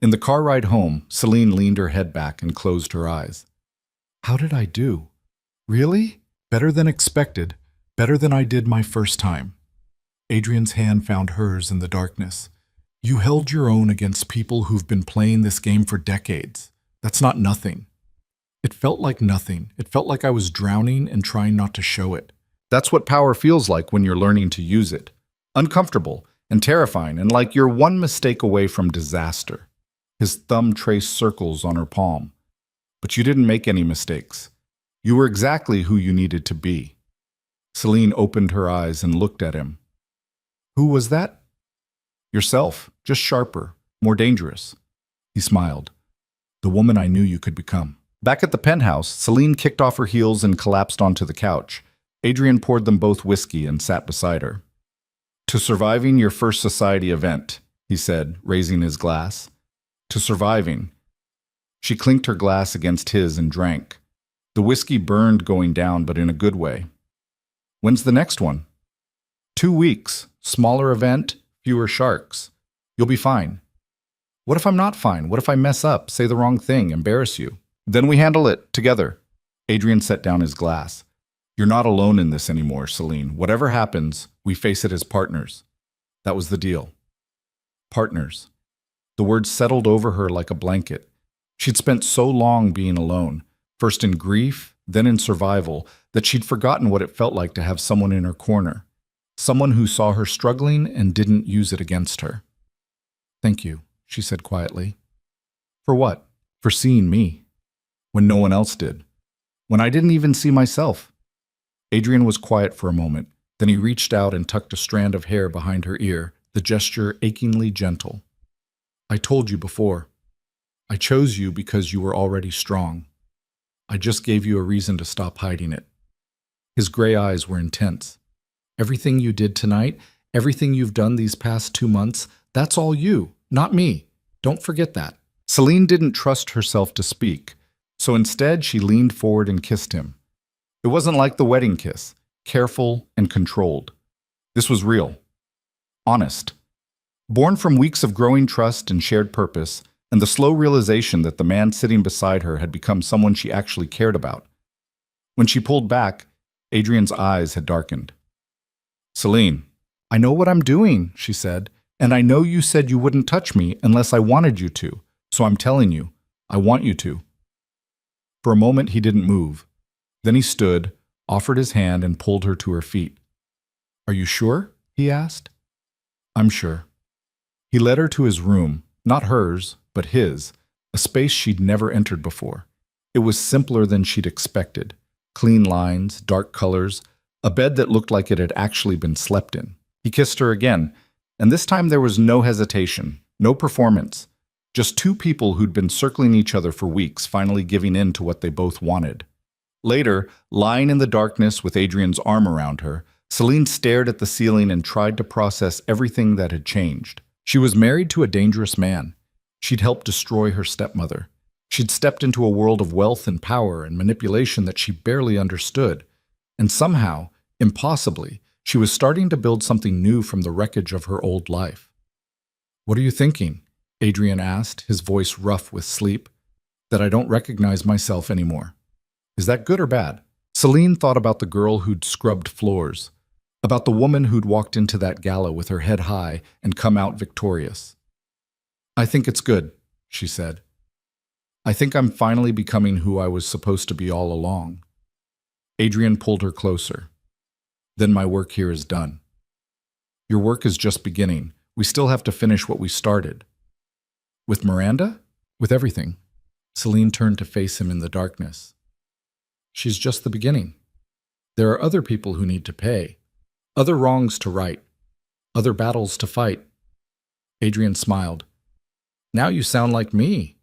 S1: In the car ride home, Selene leaned her head back and closed her eyes. How did I do? Really? Better than expected. Better than I did my first time. Adrian's hand found hers in the darkness. You held your own against people who've been playing this game for decades. That's not nothing. It felt like nothing. It felt like I was drowning and trying not to show it. That's what power feels like when you're learning to use it. Uncomfortable and terrifying, and like you're one mistake away from disaster. His thumb traced circles on her palm. But you didn't make any mistakes. You were exactly who you needed to be. Selene opened her eyes and looked at him. Who was that? Yourself, just sharper, more dangerous. He smiled. The woman I knew you could become. Back at the penthouse, Selene kicked off her heels and collapsed onto the couch. Adrian poured them both whiskey and sat beside her. To surviving your first society event, he said, raising his glass. To surviving. She clinked her glass against his and drank. The whiskey burned going down, but in a good way. When's the next one? 2 weeks. Smaller event, fewer sharks. You'll be fine. What if I'm not fine? What if I mess up, say the wrong thing, embarrass you? Then we handle it, together. Adrian set down his glass. You're not alone in this anymore, Selene. Whatever happens, we face it as partners. That was the deal. Partners. The word settled over her like a blanket. She'd spent so long being alone, first in grief, then in survival, that she'd forgotten what it felt like to have someone in her corner. Someone who saw her struggling and didn't use it against her. Thank you, she said quietly. For what? For seeing me. When no one else did. When I didn't even see myself. Adrian was quiet for a moment. Then he reached out and tucked a strand of hair behind her ear, the gesture achingly gentle. I told you before. I chose you because you were already strong. I just gave you a reason to stop hiding it. His gray eyes were intense. Everything you did tonight, everything you've done these past 2 months, that's all you, not me. Don't forget that. Selene didn't trust herself to speak, so instead she leaned forward and kissed him. It wasn't like the wedding kiss, careful and controlled. This was real. Honest. Born from weeks of growing trust and shared purpose, and the slow realization that the man sitting beside her had become someone she actually cared about. When she pulled back, Adrian's eyes had darkened. Selene, I know what I'm doing, she said, and I know you said you wouldn't touch me unless I wanted you to, so I'm telling you, I want you to. For a moment he didn't move. Then he stood, offered his hand, and pulled her to her feet. "Are you sure?" he asked. "I'm sure." He led her to his room, not hers, but his, a space she'd never entered before. It was simpler than she'd expected. Clean lines, dark colors, a bed that looked like it had actually been slept in. He kissed her again, and this time there was no hesitation, no performance. Just two people who'd been circling each other for weeks, finally giving in to what they both wanted. Later, lying in the darkness with Adrian's arm around her, Selene stared at the ceiling and tried to process everything that had changed. She was married to a dangerous man. She'd helped destroy her stepmother. She'd stepped into a world of wealth and power and manipulation that she barely understood. And somehow, impossibly, she was starting to build something new from the wreckage of her old life. "What are you thinking?" Adrian asked, his voice rough with sleep. "That I don't recognize myself anymore. Is that good or bad?" Selene thought about the girl who'd scrubbed floors, about the woman who'd walked into that gala with her head high and come out victorious. "I think it's good," she said. "I think I'm finally becoming who I was supposed to be all along." Adrian pulled her closer. "Then my work here is done." "Your work is just beginning. We still have to finish what we started." "With Miranda?" "With everything." Selene turned to face him in the darkness. "She's just the beginning. There are other people who need to pay, other wrongs to right, other battles to fight." Adrian smiled. "Now you sound like me.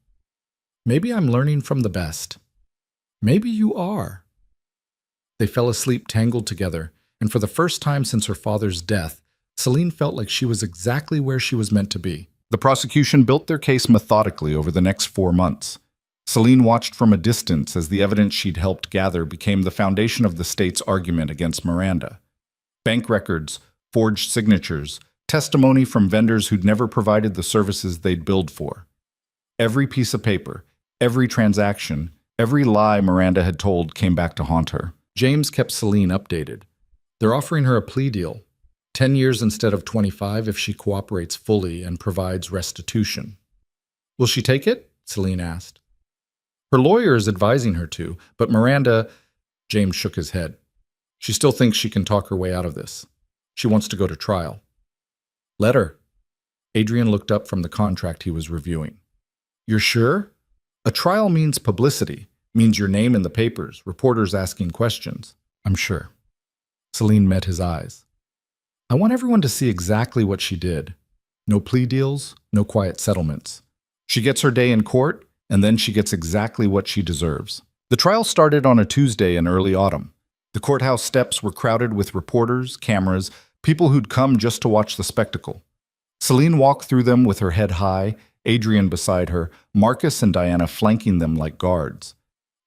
S1: Maybe I'm learning from the best." "Maybe you are." They fell asleep tangled together, and for the first time since her father's death, Selene felt like she was exactly where she was meant to be. The prosecution built their case methodically over the next 4 months. Selene watched from a distance as the evidence she'd helped gather became the foundation of the state's argument against Miranda. Bank records, forged signatures, testimony from vendors who'd never provided the services they'd billed for. Every piece of paper, every transaction, every lie Miranda had told came back to haunt her. James kept Selene updated. "They're offering her a plea deal. 10 years instead of 25 if she cooperates fully and provides restitution." "Will she take it?" Selene asked. "Her lawyer is advising her to, but Miranda—" James shook his head. "She still thinks she can talk her way out of this. She wants to go to trial." "Let her." Adrian looked up from the contract he was reviewing. "You're sure? A trial means publicity, means your name in the papers, reporters asking questions." "I'm sure." Selene met his eyes. "I want everyone to see exactly what she did. No plea deals, no quiet settlements. She gets her day in court, and then she gets exactly what she deserves." The trial started on a Tuesday in early autumn. The courthouse steps were crowded with reporters, cameras, people who'd come just to watch the spectacle. Selene walked through them with her head high, Adrian beside her, Marcus and Diana flanking them like guards.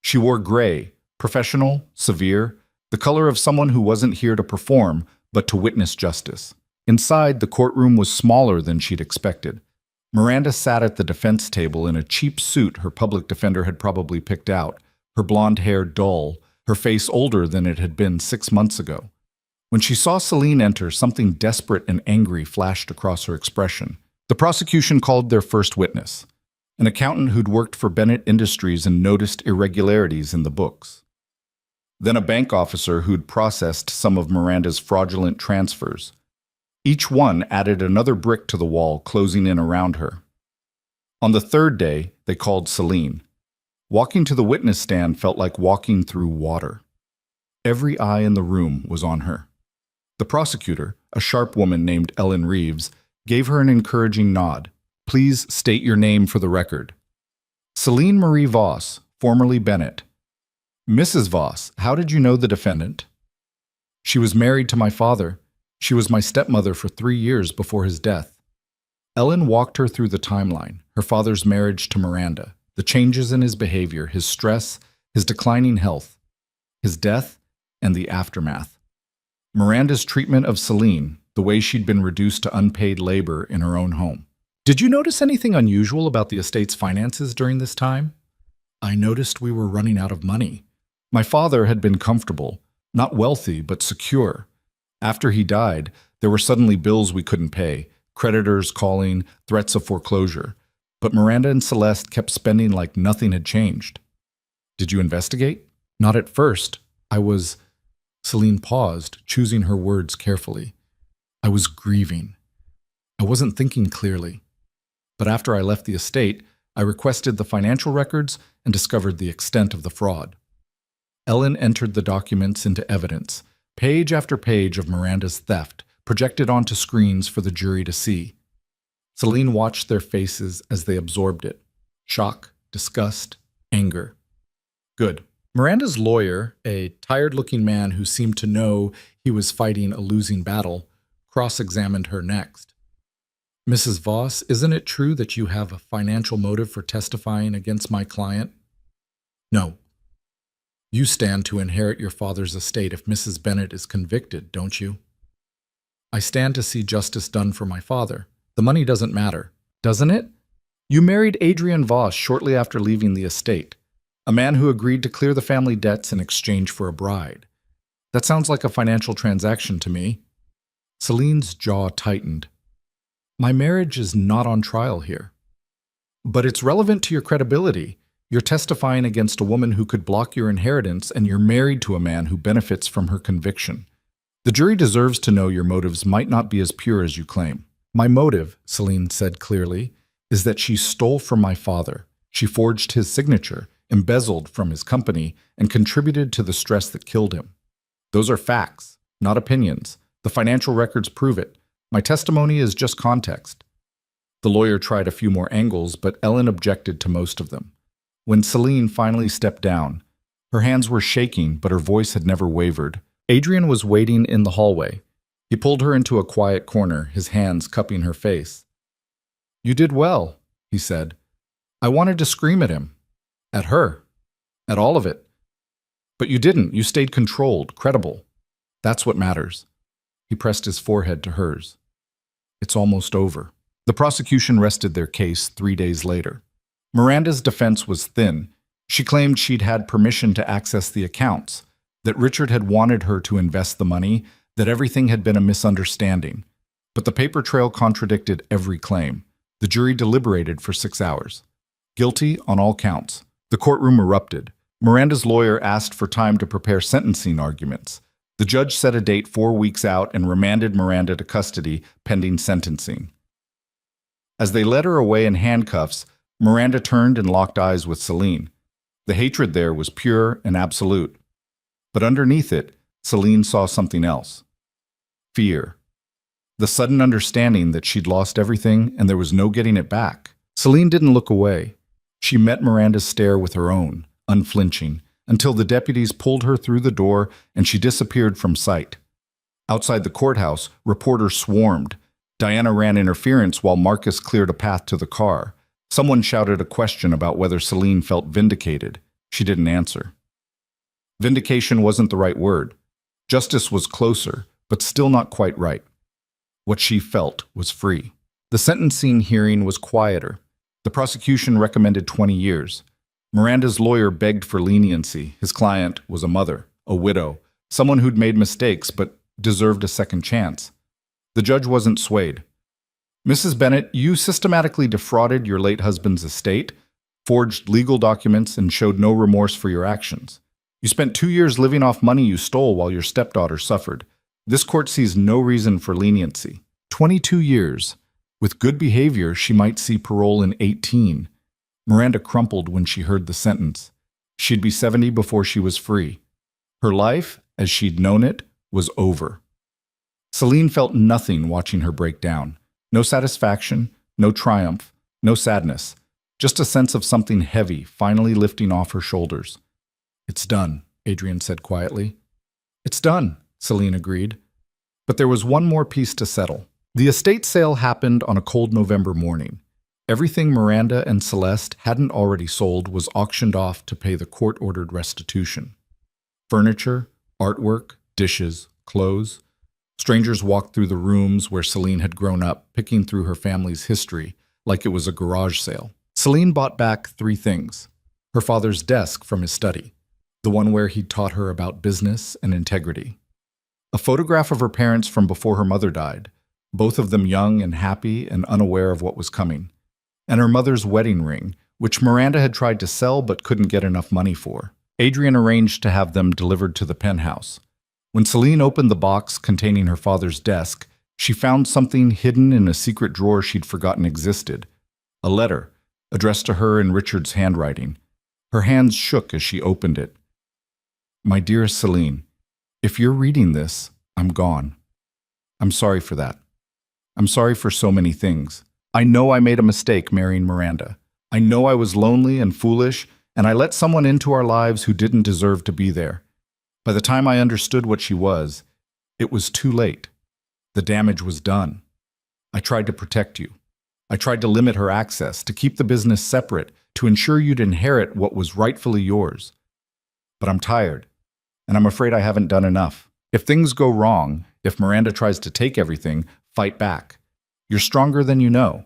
S1: She wore gray, professional, severe, the color of someone who wasn't here to perform, but to witness justice. Inside, the courtroom was smaller than she'd expected. Miranda sat at the defense table in a cheap suit her public defender had probably picked out, her blonde hair dull, her face older than it had been 6 months ago. When she saw Selene enter, something desperate and angry flashed across her expression. The prosecution called their first witness, an accountant who'd worked for Bennett Industries and noticed irregularities in the books. Then a bank officer who'd processed some of Miranda's fraudulent transfers. Each one added another brick to the wall, closing in around her. On the third day, they called Selene. Walking to the witness stand felt like walking through water. Every eye in the room was on her. The prosecutor, a sharp woman named Ellen Reeves, gave her an encouraging nod. "Please state your name for the record." "Selene Marie Voss, formerly Bennett." "Mrs. Voss, how did you know the defendant?" "She was married to my father. She was my stepmother for 3 years before his death." Ellen walked her through the timeline, her father's marriage to Miranda, the changes in his behavior, his stress, his declining health, his death, and the aftermath. Miranda's treatment of Selene, the way she'd been reduced to unpaid labor in her own home. "Did you notice anything unusual about the estate's finances during this time?" "I noticed we were running out of money. My father had been comfortable, not wealthy, but secure. After he died, there were suddenly bills we couldn't pay, creditors calling, threats of foreclosure. But Miranda and Celeste kept spending like nothing had changed." "Did you investigate?" "Not at first. I was Selene paused, choosing her words carefully. I was grieving. I wasn't thinking clearly. But after I left the estate, I requested the financial records and discovered the extent of the fraud. Ellen entered the documents into evidence, page after page of Miranda's theft, projected onto screens for the jury to see. Selene watched their faces as they absorbed it. Shock, disgust, anger. Good. Miranda's lawyer, a tired-looking man who seemed to know he was fighting a losing battle, cross-examined her next. Mrs. Voss, isn't it true that you have a financial motive for testifying against my client? No. You stand to inherit your father's estate if Mrs. Bennet is convicted, don't you? I stand to see justice done for my father. The money doesn't matter, doesn't it? You married Adrian Voss shortly after leaving the estate, a man who agreed to clear the family debts in exchange for a bride. That sounds like a financial transaction to me. Selene's jaw tightened. My marriage is not on trial here. But it's relevant to your credibility. You're testifying against a woman who could block your inheritance, and you're married to a man who benefits from her conviction. The jury deserves to know your motives might not be as pure as you claim. My motive, Selene said clearly, is that she stole from my father. She forged his signature, embezzled from his company, and contributed to the stress that killed him. Those are facts, not opinions. The financial records prove it. My testimony is just context. The lawyer tried a few more angles, but Ellen objected to most of them. When Selene finally stepped down, her hands were shaking, but her voice had never wavered. Adrian was waiting in the hallway. He pulled her into a quiet corner, his hands cupping her face. You did well, he said. I wanted to scream at him. At her. At all of it. But you didn't. You stayed controlled, credible. That's what matters. He pressed his forehead to hers. It's almost over. The prosecution rested their case 3 days later. Miranda's defense was thin. She claimed she'd had permission to access the accounts, that Richard had wanted her to invest the money, that everything had been a misunderstanding. But the paper trail contradicted every claim. The jury deliberated for 6 hours. Guilty on all counts. The courtroom erupted. Miranda's lawyer asked for time to prepare sentencing arguments. The judge set a date 4 weeks out and remanded Miranda to custody pending sentencing. As they led her away in handcuffs, Miranda turned and locked eyes with Selene. The hatred there was pure and absolute. But underneath it, Selene saw something else. Fear. The sudden understanding that she'd lost everything and there was no getting it back. Selene didn't look away. She met Miranda's stare with her own, unflinching, until the deputies pulled her through the door and she disappeared from sight. Outside the courthouse, reporters swarmed. Diana ran interference while Marcus cleared a path to the car. Someone shouted a question about whether Selene felt vindicated. She didn't answer. Vindication wasn't the right word. Justice was closer, but still not quite right. What she felt was free. The sentencing hearing was quieter. The prosecution recommended 20 years. Miranda's lawyer begged for leniency. His client was a mother, a widow, someone who'd made mistakes but deserved a second chance. The judge wasn't swayed. Mrs. Bennet, you systematically defrauded your late husband's estate, forged legal documents, and showed no remorse for your actions. You spent 2 years living off money you stole while your stepdaughter suffered. This court sees no reason for leniency. 22 years. With good behavior, she might see parole in 18. Miranda crumpled when she heard the sentence. She'd be 70 before she was free. Her life, as she'd known it, was over. Selene felt nothing watching her break down. No satisfaction, no triumph, no sadness. Just a sense of something heavy finally lifting off her shoulders. It's done, Adrian said quietly. It's done, Selene agreed. But there was one more piece to settle. The estate sale happened on a cold November morning. Everything Miranda and Celeste hadn't already sold was auctioned off to pay the court-ordered restitution. Furniture, artwork, dishes, clothes. Strangers walked through the rooms where Selene had grown up, picking through her family's history like it was a garage sale. Selene bought back 3 things. Her father's desk from his study, the one where he'd taught her about business and integrity. A photograph of her parents from before her mother died, both of them young and happy and unaware of what was coming. And her mother's wedding ring, which Miranda had tried to sell but couldn't get enough money for. Adrian arranged to have them delivered to the penthouse. When Selene opened the box containing her father's desk, she found something hidden in a secret drawer she'd forgotten existed. A letter, addressed to her in Richard's handwriting. Her hands shook as she opened it. My dearest Selene, if you're reading this, I'm gone. I'm sorry for that. I'm sorry for so many things. I know I made a mistake marrying Miranda. I know I was lonely and foolish, and I let someone into our lives who didn't deserve to be there. By the time I understood what she was, it was too late. The damage was done. I tried to protect you. I tried to limit her access, to keep the business separate, to ensure you'd inherit what was rightfully yours. But I'm tired, and I'm afraid I haven't done enough. If things go wrong, if Miranda tries to take everything, fight back. You're stronger than you know.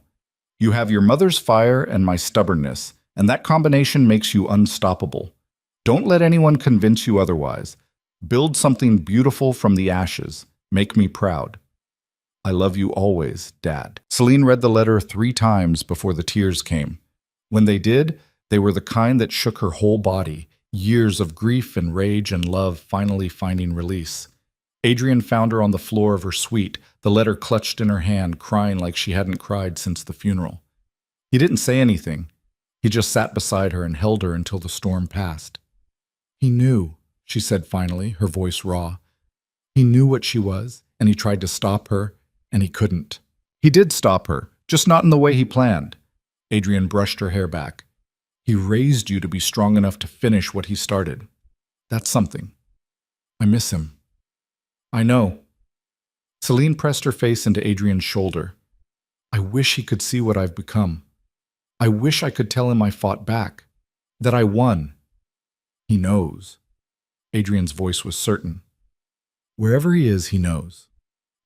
S1: You have your mother's fire and my stubbornness, and that combination makes you unstoppable. Don't let anyone convince you otherwise. Build something beautiful from the ashes. Make me proud. I love you always, Dad. Selene read the letter 3 times before the tears came. When they did, they were the kind that shook her whole body, years of grief and rage and love finally finding release. Adrian found her on the floor of her suite, the letter clutched in her hand, crying like she hadn't cried since the funeral. He didn't say anything. He just sat beside her and held her until the storm passed. He knew, she said finally, her voice raw. He knew what she was, and he tried to stop her, and he couldn't. He did stop her, just not in the way he planned. Adrian brushed her hair back. He raised you to be strong enough to finish what he started. That's something. I miss him. I know. Selene pressed her face into Adrian's shoulder. I wish he could see what I've become. I wish I could tell him I fought back, that I won. He knows. Adrian's voice was certain. Wherever he is, he knows.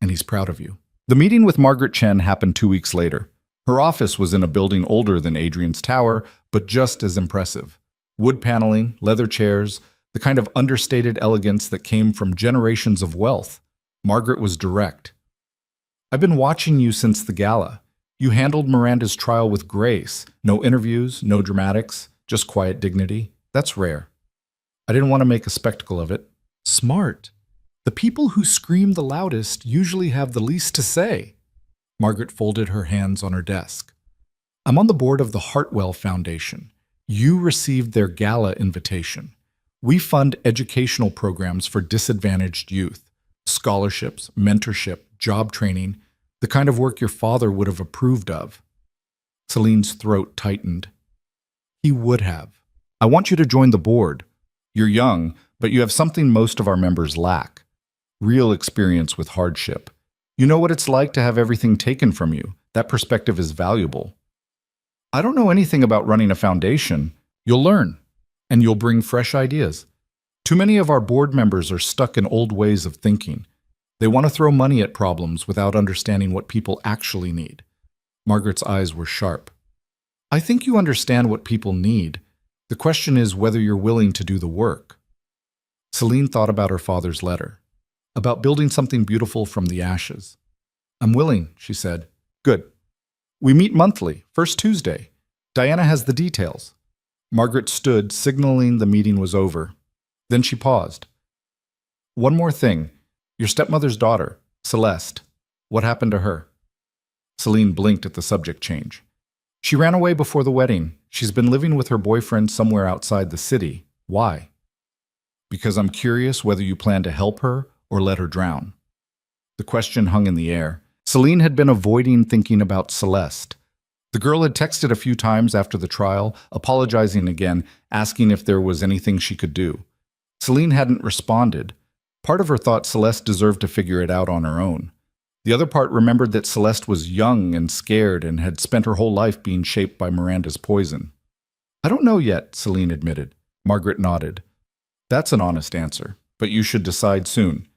S1: And he's proud of you. The meeting with Margaret Chen happened 2 weeks later. Her office was in a building older than Adrian's tower, but just as impressive. Wood paneling, leather chairs, the kind of understated elegance that came from generations of wealth. Margaret was direct. I've been watching you since the gala. You handled Miranda's trial with grace. No interviews, no dramatics, just quiet dignity. That's rare. I didn't want to make a spectacle of it. Smart. The people who scream the loudest usually have the least to say. Margaret folded her hands on her desk. I'm on the board of the Hartwell Foundation. You received their gala invitation. We fund educational programs for disadvantaged youth, scholarships, mentorship, job training, the kind of work your father would have approved of. Selene's throat tightened. He would have. I want you to join the board. You're young, but you have something most of our members lack. Real experience with hardship. You know what it's like to have everything taken from you. That perspective is valuable. I don't know anything about running a foundation. You'll learn, and you'll bring fresh ideas. Too many of our board members are stuck in old ways of thinking. They want to throw money at problems without understanding what people actually need. Margaret's eyes were sharp. I think you understand what people need. The question is whether you're willing to do the work. Selene thought about her father's letter, about building something beautiful from the ashes. I'm willing, she said. Good. We meet monthly, first Tuesday. Diana has the details. Margaret stood, signaling the meeting was over. Then she paused. One more thing. Your stepmother's daughter, Celeste. What happened to her? Selene blinked at the subject change. She ran away before the wedding. She's been living with her boyfriend somewhere outside the city. Why? Because I'm curious whether you plan to help her or let her drown. The question hung in the air. Selene had been avoiding thinking about Celeste. The girl had texted a few times after the trial, apologizing again, asking if there was anything she could do. Selene hadn't responded. Part of her thought Celeste deserved to figure it out on her own. The other part remembered that Celeste was young and scared and had spent her whole life being shaped by Miranda's poison. I don't know yet, Selene admitted. Margaret nodded. That's an honest answer, but you should decide soon.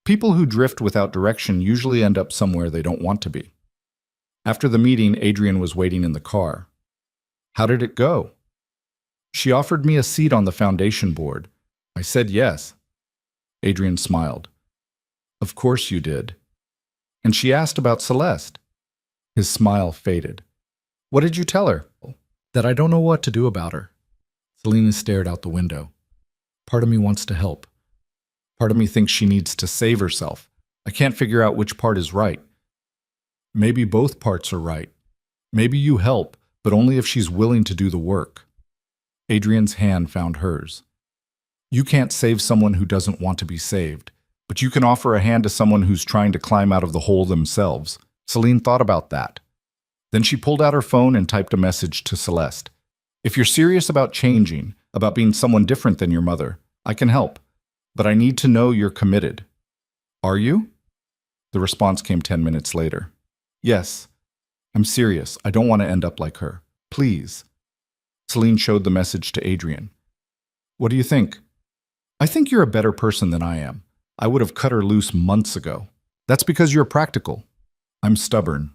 S1: People who drift without direction usually end up somewhere they don't want to be. After the meeting, Adrian was waiting in the car. How did it go? She offered me a seat on the foundation board. I said yes. Adrian smiled. Of course you did. And she asked about Celeste. His smile faded. What did you tell her? That I don't know what to do about her. Selena stared out the window. Part of me wants to help. Part of me thinks she needs to save herself. I can't figure out which part is right. Maybe both parts are right. Maybe you help, but only if she's willing to do the work. Adrian's hand found hers. You can't save someone who doesn't want to be saved, but you can offer a hand to someone who's trying to climb out of the hole themselves. Selene thought about that. Then she pulled out her phone and typed a message to Celeste. If you're serious about changing, about being someone different than your mother, I can help. But I need to know you're committed. Are you? The response came 10 minutes later. Yes. I'm serious. I don't want to end up like her. Please. Selene showed the message to Adrian. What do you think? I think you're a better person than I am. I would have cut her loose months ago. That's because you're practical. I'm stubborn.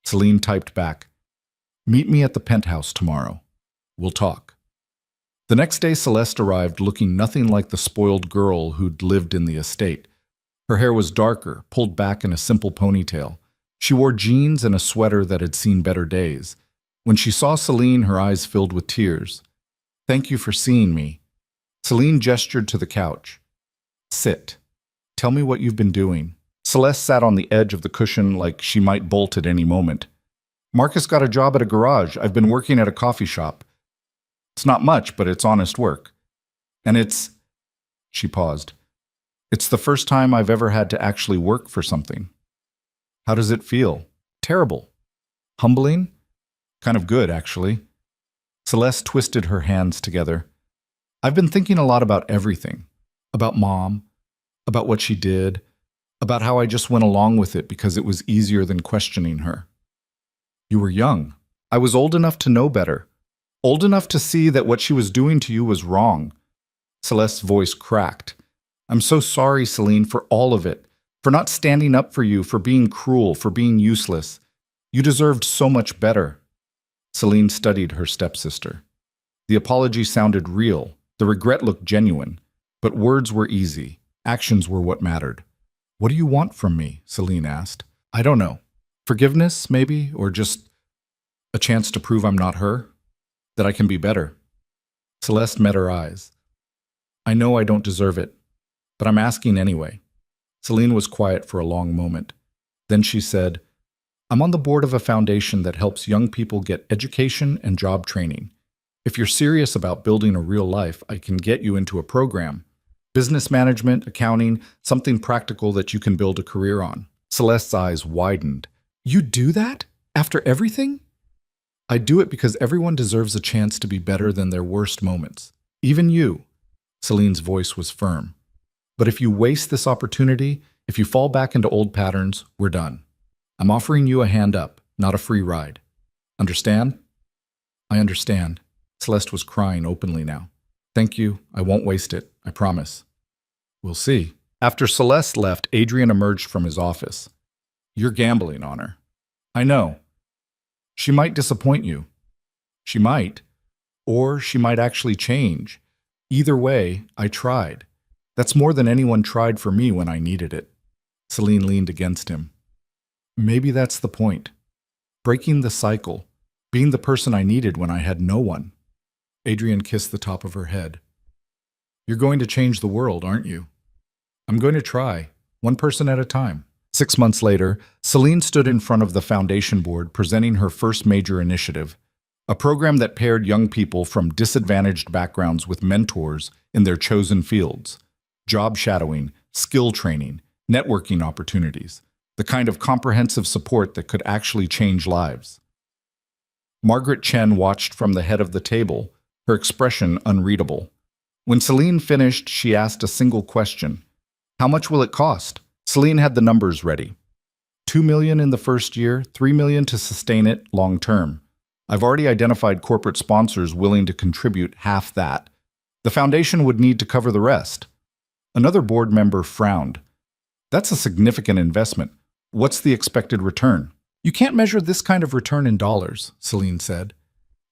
S1: Selene typed back. Meet me at the penthouse tomorrow. We'll talk. The next day, Celeste arrived looking nothing like the spoiled girl who'd lived in the estate. Her hair was darker, pulled back in a simple ponytail. She wore jeans and a sweater that had seen better days. When she saw Selene, her eyes filled with tears. Thank you for seeing me. Selene gestured to the couch. Sit. Tell me what you've been doing. Celeste sat on the edge of the cushion like she might bolt at any moment. Marcus got a job at a garage. I've been working at a coffee shop. It's not much, but it's honest work. And it's... She paused. It's the first time I've ever had to actually work for something. How does it feel? Terrible. Humbling? Kind of good, actually. Celeste twisted her hands together. I've been thinking a lot about everything. About Mom. About what she did. About how I just went along with it because it was easier than questioning her. You were young. I was old enough to know better. Old enough to see that what she was doing to you was wrong. Celeste's voice cracked. I'm so sorry, Selene, for all of it. For not standing up for you, for being cruel, for being useless. You deserved so much better. Selene studied her stepsister. The apology sounded real. The regret looked genuine. But words were easy. Actions were what mattered. What do you want from me? Selene asked. I don't know. Forgiveness, maybe? Or just a chance to prove I'm not her? That I can be better? Celeste met her eyes. I know I don't deserve it, but I'm asking anyway. Selene was quiet for a long moment. Then she said, I'm on the board of a foundation that helps young people get education and job training. If you're serious about building a real life, I can get you into a program. Business management, accounting, something practical that you can build a career on. Celeste's eyes widened. You do that? After everything? I do it because everyone deserves a chance to be better than their worst moments. Even you. Selene's voice was firm. But if you waste this opportunity, if you fall back into old patterns, we're done. I'm offering you a hand up, not a free ride. Understand? I understand. Celeste was crying openly now. Thank you. I won't waste it. I promise. We'll see. After Celeste left, Adrian emerged from his office. You're gambling on her. I know. She might disappoint you. She might. Or she might actually change. Either way, I tried. That's more than anyone tried for me when I needed it. Selene leaned against him. Maybe that's the point. Breaking the cycle. Being the person I needed when I had no one. Adrian kissed the top of her head. You're going to change the world, aren't you? I'm going to try, one person at a time. 6 months later, Selene stood in front of the foundation board presenting her first major initiative, a program that paired young people from disadvantaged backgrounds with mentors in their chosen fields. Job shadowing, skill training, networking opportunities, the kind of comprehensive support that could actually change lives. Margaret Chen watched from the head of the table, her expression unreadable. When Selene finished, she asked a single question. How much will it cost? Selene had the numbers ready. $2 million in the first year, $3 million to sustain it long term. I've already identified corporate sponsors willing to contribute half that. The foundation would need to cover the rest. Another board member frowned. That's a significant investment. What's the expected return? You can't measure this kind of return in dollars, Selene said.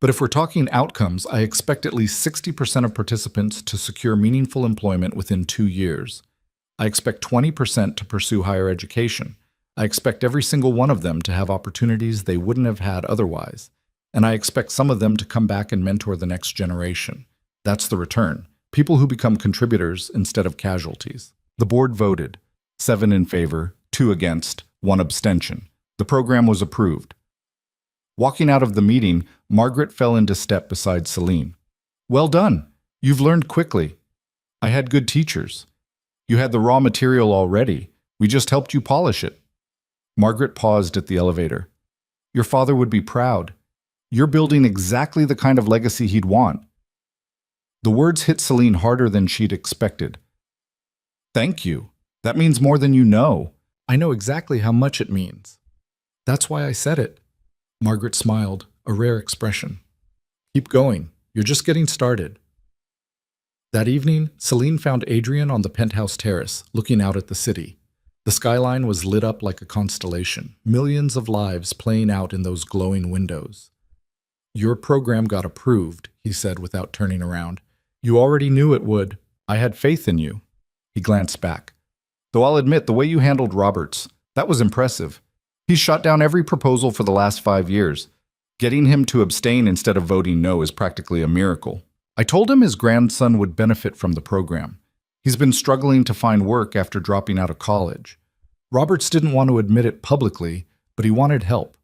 S1: But if we're talking outcomes, I expect at least 60% of participants to secure meaningful employment within 2 years. I expect 20% to pursue higher education. I expect every single one of them to have opportunities they wouldn't have had otherwise. And I expect some of them to come back and mentor the next generation. That's the return. people who become contributors instead of casualties. The board voted, 7 in favor, 2 against, 1 abstention. The program was approved. Walking out of the meeting, Margaret fell into step beside Selene. Well done. You've learned quickly. I had good teachers. You had the raw material already. We just helped you polish it. Margaret paused at the elevator. Your father would be proud. You're building exactly the kind of legacy he'd want. The words hit Selene harder than she'd expected. Thank you. That means more than you know. I know exactly how much it means. That's why I said it. Margaret smiled, a rare expression. Keep going. You're just getting started. That evening, Selene found Adrian on the penthouse terrace, looking out at the city. The skyline was lit up like a constellation, millions of lives playing out in those glowing windows. Your program got approved, he said without turning around. You already knew it would. I had faith in you. He glanced back. Though I'll admit, the way you handled Roberts, that was impressive. He's shot down every proposal for the last 5 years. Getting him to abstain instead of voting no is practically a miracle. I told him his grandson would benefit from the program. He's been struggling to find work after dropping out of college. Roberts didn't want to admit it publicly, but he wanted help.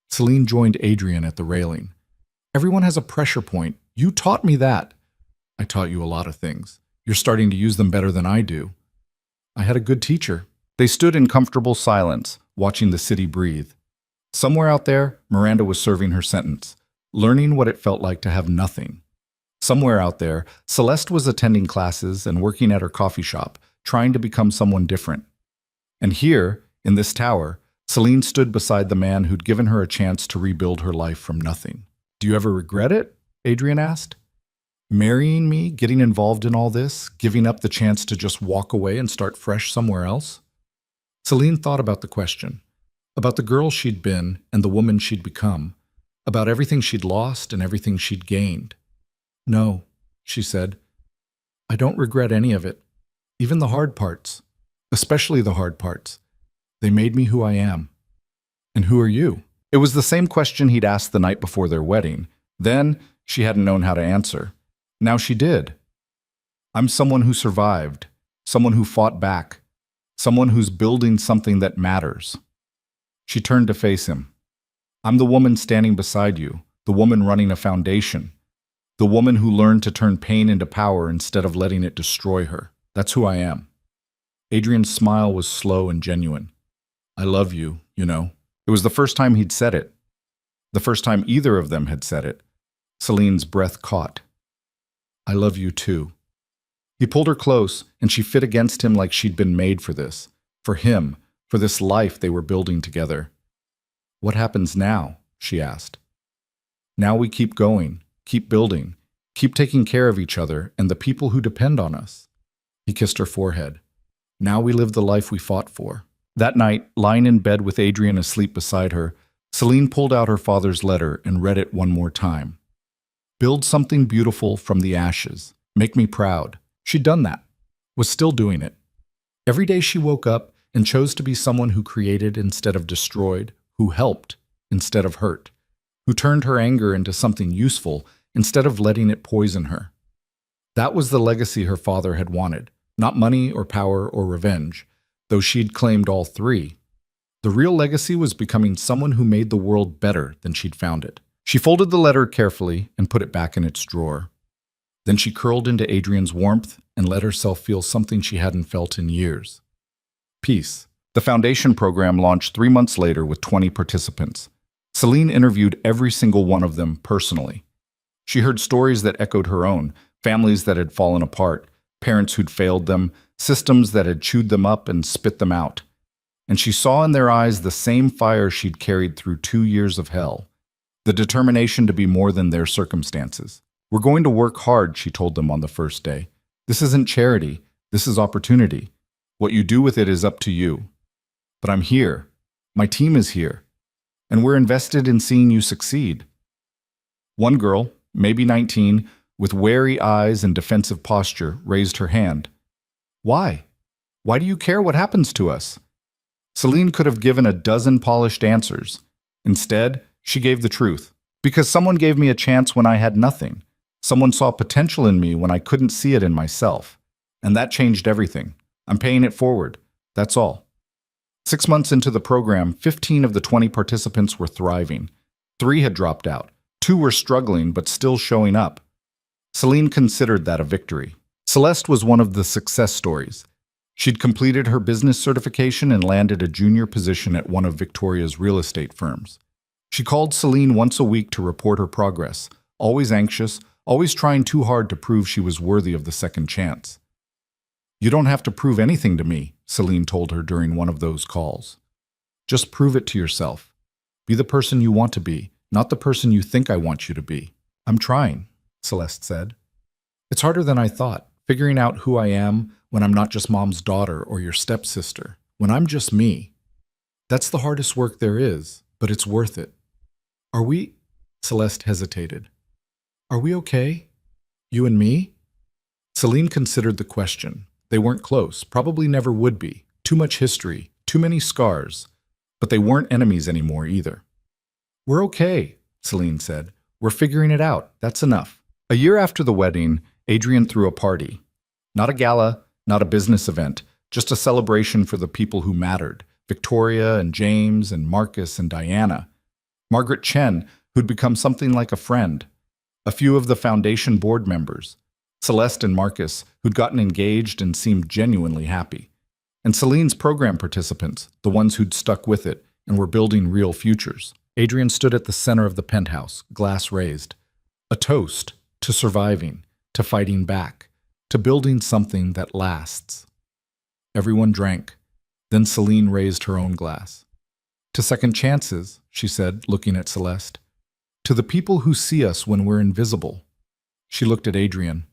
S1: Selene joined Adrian at the railing. Everyone has a pressure point. You taught me that. I taught you a lot of things. You're starting to use them better than I do. I had a good teacher. They stood in comfortable silence, watching the city breathe. Somewhere out there, Miranda was serving her sentence, learning what it felt like to have nothing. Somewhere out there, Celeste was attending classes and working at her coffee shop, trying to become someone different. And here, in this tower, Selene stood beside the man who'd given her a chance to rebuild her life from nothing. Do you ever regret it? Adrian asked. Marrying me, getting involved in all this, giving up the chance to just walk away and start fresh somewhere else? Selene thought about the question, about the girl she'd been and the woman she'd become, about everything she'd lost and everything she'd gained. No, she said. I don't regret any of it, even the hard parts, especially the hard parts. They made me who I am. And who are you? It was the same question he'd asked the night before their wedding. Then, she hadn't known how to answer. Now she did. I'm someone who survived, someone who fought back, someone who's building something that matters. She turned to face him. I'm the woman standing beside you, the woman running a foundation, the woman who learned to turn pain into power instead of letting it destroy her. That's who I am. Adrian's smile was slow and genuine. I love you, you know. It was the first time he'd said it. The first time either of them had said it. Selene's breath caught. I love you too. He pulled her close, and she fit against him like she'd been made for this, for him, for this life they were building together. What happens now? She asked. Now we keep going, keep building, keep taking care of each other and the people who depend on us. He kissed her forehead. Now we live the life we fought for. That night, lying in bed with Adrian asleep beside her, Selene pulled out her father's letter and read it one more time. Build something beautiful from the ashes. Make me proud. She'd done that, was still doing it. Every day she woke up and chose to be someone who created instead of destroyed, who helped instead of hurt, who turned her anger into something useful instead of letting it poison her. That was the legacy her father had wanted, not money or power or revenge, though she'd claimed all three. The real legacy was becoming someone who made the world better than she'd found it. She folded the letter carefully and put it back in its drawer. Then she curled into Adrian's warmth and let herself feel something she hadn't felt in years. Peace. The foundation program launched 3 months later with 20 participants. Selene interviewed every single one of them personally. She heard stories that echoed her own, families that had fallen apart, parents who'd failed them, systems that had chewed them up and spit them out. And she saw in their eyes the same fire she'd carried through 2 years of hell, the determination to be more than their circumstances. We're going to work hard, she told them on the first day. This isn't charity, this is opportunity. What you do with it is up to you. But I'm here. My team is here. And we're invested in seeing you succeed. One girl, maybe 19, with wary eyes and defensive posture, raised her hand. Why? Why do you care what happens to us? Selene could have given a dozen polished answers. Instead, she gave the truth. Because someone gave me a chance when I had nothing. Someone saw potential in me when I couldn't see it in myself. And that changed everything. I'm paying it forward. That's all. 6 months into the program, 15 of the 20 participants were thriving. 3 had dropped out. 2 were struggling but still showing up. Selene considered that a victory. Celeste was one of the success stories. She'd completed her business certification and landed a junior position at one of Victoria's real estate firms. She called Selene once a week to report her progress, always anxious, always trying too hard to prove she was worthy of the second chance. "You don't have to prove anything to me," Selene told her during one of those calls. "Just prove it to yourself. Be the person you want to be, not the person you think I want you to be." "I'm trying," Celeste said. "It's harder than I thought, figuring out who I am when I'm not just mom's daughter or your stepsister, when I'm just me. That's the hardest work there is, but it's worth it." "Are we?" Celeste hesitated. "Are we okay? You and me?" Selene considered the question. They weren't close, probably never would be. Too much history, too many scars. But they weren't enemies anymore either. "We're okay," Selene said. "We're figuring it out. That's enough." A year after the wedding, Adrian threw a party. Not a gala, not a business event, just a celebration for the people who mattered. Victoria and James and Marcus and Diana. Margaret Chen, who'd become something like a friend. A few of the foundation board members. Celeste and Marcus, who'd gotten engaged and seemed genuinely happy. And Selene's program participants, the ones who'd stuck with it and were building real futures. Adrian stood at the center of the penthouse, glass raised. A toast to surviving, to fighting back, to building something that lasts. Everyone drank. Then Selene raised her own glass. "To second chances," she said, looking at Celeste. "To the people who see us when we're invisible." She looked at Adrian.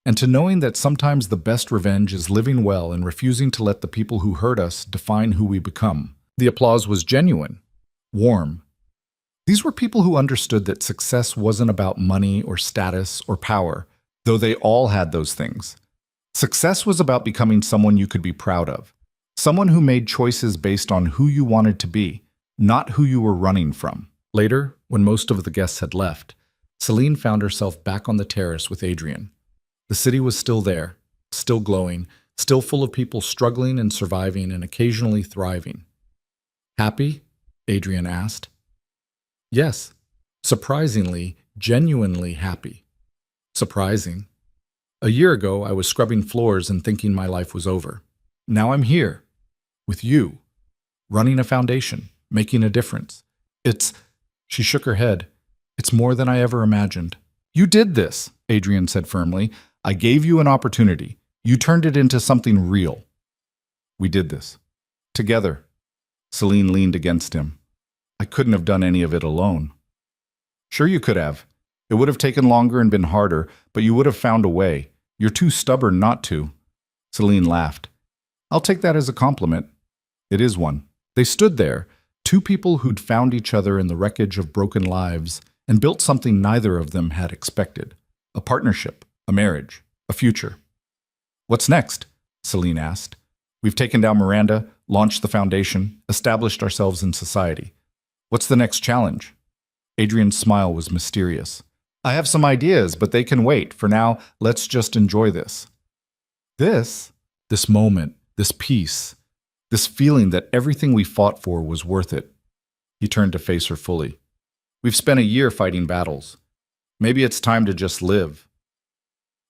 S1: "And to knowing that sometimes the best revenge is living well and refusing to let the people who hurt us define who we become." The applause was genuine, warm. These were people who understood that success wasn't about money or status or power, though they all had those things. Success was about becoming someone you could be proud of, someone who made choices based on who you wanted to be, not who you were running from. Later, when most of the guests had left, Selene found herself back on the terrace with Adrian. The city was still there, still glowing, still full of people struggling and surviving and occasionally thriving. "Happy?" Adrian asked. "Yes. Surprisingly, genuinely happy." Surprising. "A year ago, I was scrubbing floors and thinking my life was over. Now I'm here, with you, running a foundation, making a difference. She shook her head. "It's more than I ever imagined." "You did this," Adrian said firmly. "I gave you an opportunity. You turned it into something real." "We did this. Together." Selene leaned against him. "I couldn't have done any of it alone." "Sure you could have. It would have taken longer and been harder, but you would have found a way. You're too stubborn not to." Selene laughed. "I'll take that as a compliment." "It is one." They stood there, 2 people who'd found each other in the wreckage of broken lives and built something neither of them had expected. A partnership, a marriage, a future. "What's next?" Selene asked. "We've taken down Miranda, launched the foundation, established ourselves in society. What's the next challenge?" Adrian's smile was mysterious. "I have some ideas, but they can wait. For now, let's just enjoy this." This moment, this peace, this feeling that everything we fought for was worth it. He turned to face her fully. "We've spent a year fighting battles. Maybe it's time to just live."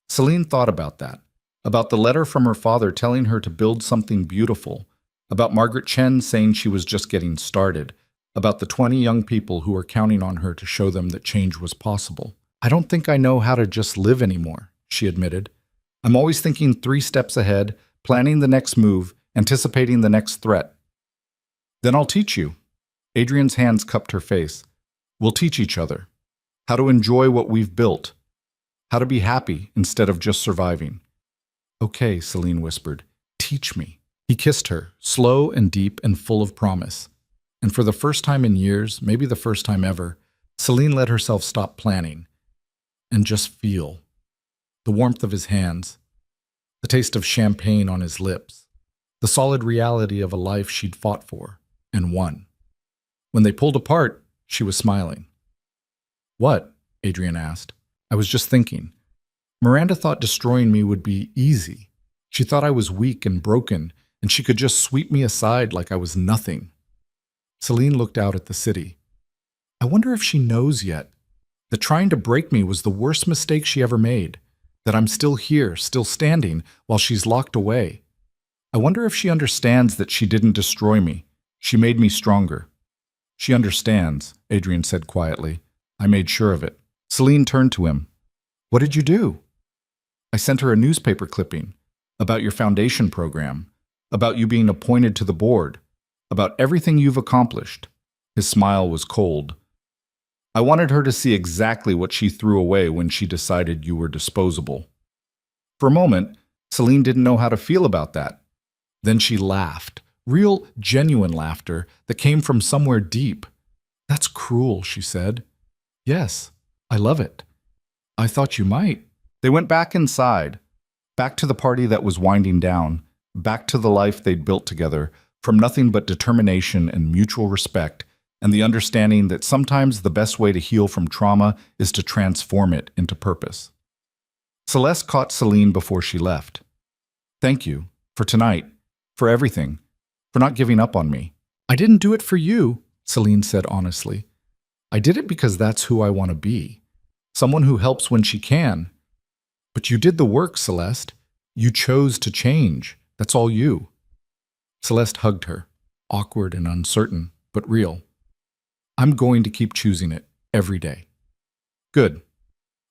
S1: Selene thought about that, about the letter from her father telling her to build something beautiful, about Margaret Chen saying she was just getting started, about the 20 young people who were counting on her to show them that change was possible. "I don't think I know how to just live anymore," she admitted. "I'm always thinking 3 steps ahead, planning the next move, anticipating the next threat." "Then I'll teach you." Adrian's hands cupped her face. "We'll teach each other. How to enjoy what we've built. How to be happy instead of just surviving." "Okay," Selene whispered. "Teach me." He kissed her, slow and deep and full of promise. And for the first time in years, maybe the first time ever, Selene let herself stop planning and just feel. The warmth of his hands, the taste of champagne on his lips, the solid reality of a life she'd fought for and won. When they pulled apart, she was smiling. "What?" Adrian asked. I was just thinking. Miranda thought destroying me would be easy. She thought I was weak and broken, and she could just sweep me aside like I was nothing. Selene looked out at the city. I wonder if she knows yet that trying to break me was the worst mistake she ever made, that I'm still here, still standing, while she's locked away. I wonder if she understands that she didn't destroy me. She made me stronger. She understands, Adrian said quietly. I made sure of it. Selene turned to him. What did you do? I sent her a newspaper clipping about your foundation program, about you being appointed to the board, about everything you've accomplished. His smile was cold. I wanted her to see exactly what she threw away when she decided you were disposable. For a moment, Selene didn't know how to feel about that. Then she laughed, real, genuine laughter that came from somewhere deep. That's cruel, she said. Yes, I love it. I thought you might. They went back inside, back to the party that was winding down, back to the life they'd built together, from nothing but determination and mutual respect, and the understanding that sometimes the best way to heal from trauma is to transform it into purpose. Celeste caught Selene before she left. Thank you, for tonight, for everything, for not giving up on me. I didn't do it for you, Selene said honestly. I did it because that's who I want to be. Someone who helps when she can. But you did the work, Celeste. You chose to change. That's all you. Celeste hugged her, awkward and uncertain, but real. I'm going to keep choosing it every day. Good.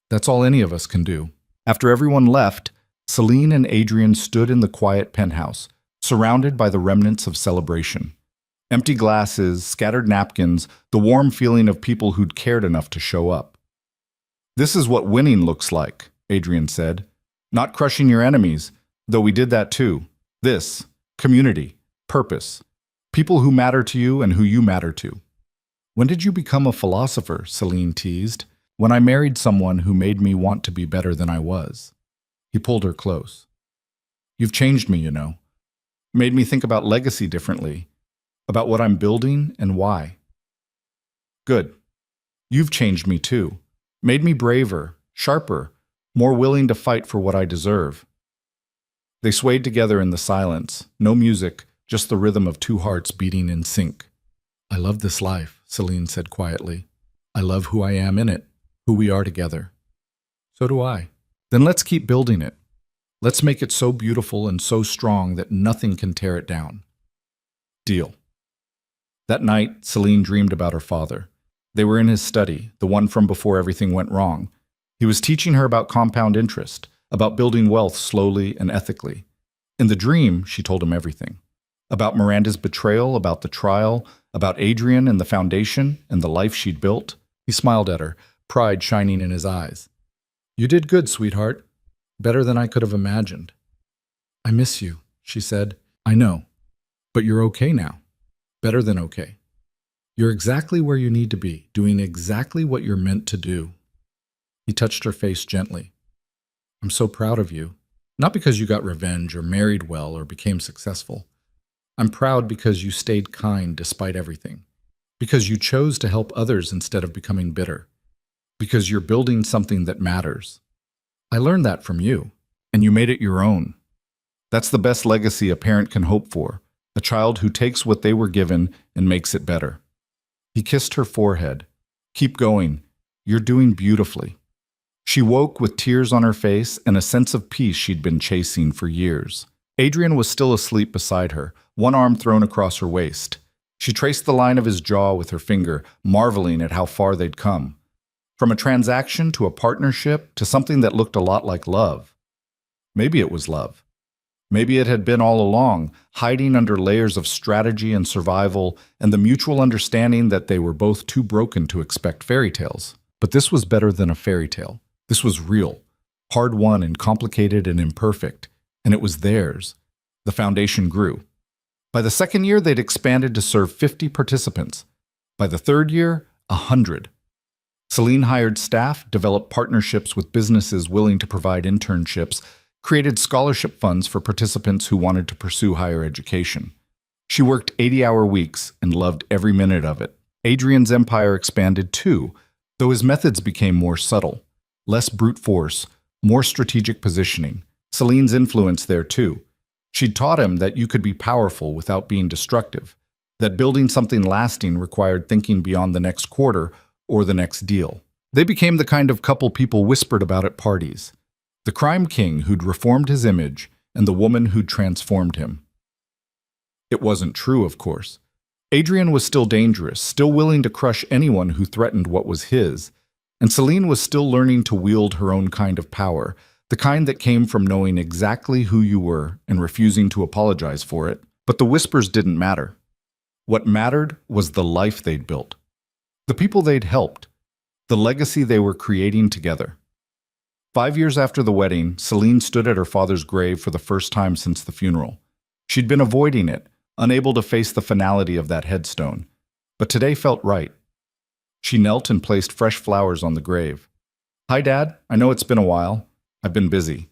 S1: That's all any of us can do. After everyone left, Selene and Adrian stood in the quiet penthouse, surrounded by the remnants of celebration. Empty glasses, scattered napkins, the warm feeling of people who'd cared enough to show up. This is what winning looks like, Adrian said. Not crushing your enemies, though we did that too. This, community, purpose, people who matter to you and who you matter to. When did you become a philosopher? Selene teased. When I married someone who made me want to be better than I was. He pulled her close. You've changed me, you know. Made me think about legacy differently, about what I'm building and why. Good. You've changed me too. Made me braver, sharper, more willing to fight for what I deserve. They swayed together in the silence, no music, just the rhythm of two hearts beating in sync. I love this life, Selene said quietly. I love who I am in it, who we are together. So do I. Then let's keep building it. Let's make it so beautiful and so strong that nothing can tear it down. Deal. That night, Selene dreamed about her father. They were in his study, the one from before everything went wrong. He was teaching her about compound interest, about building wealth slowly and ethically. In the dream, she told him everything. About Miranda's betrayal, about the trial, about Adrian and the foundation and the life she'd built. He smiled at her, pride shining in his eyes. You did good, sweetheart. Better than I could have imagined. I miss you, she said. I know. But you're okay now. Better than okay. You're exactly where you need to be, doing exactly what you're meant to do. He touched her face gently. I'm so proud of you. Not because you got revenge or married well or became successful. I'm proud because you stayed kind despite everything. Because you chose to help others instead of becoming bitter. Because you're building something that matters. I learned that from you, and you made it your own. That's the best legacy a parent can hope for, a child who takes what they were given and makes it better. He kissed her forehead. Keep going. You're doing beautifully. She woke with tears on her face and a sense of peace she'd been chasing for years. Adrian was still asleep beside her, one arm thrown across her waist. She traced the line of his jaw with her finger, marveling at how far they'd come. From a transaction to a partnership to something that looked a lot like love. Maybe it was love. Maybe it had been all along, hiding under layers of strategy and survival and the mutual understanding that they were both too broken to expect fairy tales. But this was better than a fairy tale. This was real, hard-won and complicated and imperfect, and it was theirs. The foundation grew. By the second year, they'd expanded to serve 50 participants. By the third year, 100. Selene hired staff, developed partnerships with businesses willing to provide internships, created scholarship funds for participants who wanted to pursue higher education. She worked 80-hour weeks and loved every minute of it. Adrian's empire expanded too, though his methods became more subtle. Less brute force, more strategic positioning. Selene's influence there too. She'd taught him that you could be powerful without being destructive, that building something lasting required thinking beyond the next quarter or the next deal. They became the kind of couple people whispered about at parties. The crime king who'd reformed his image and the woman who'd transformed him. It wasn't true, of course. Adrian was still dangerous, still willing to crush anyone who threatened what was his, and Selene was still learning to wield her own kind of power, the kind that came from knowing exactly who you were and refusing to apologize for it. But the whispers didn't matter. What mattered was the life they'd built, the people they'd helped, the legacy they were creating together. 5 years after the wedding, Selene stood at her father's grave for the first time since the funeral. She'd been avoiding it, unable to face the finality of that headstone, but today felt right. She knelt and placed fresh flowers on the grave. "Hi, Dad. I know it's been a while. I've been busy."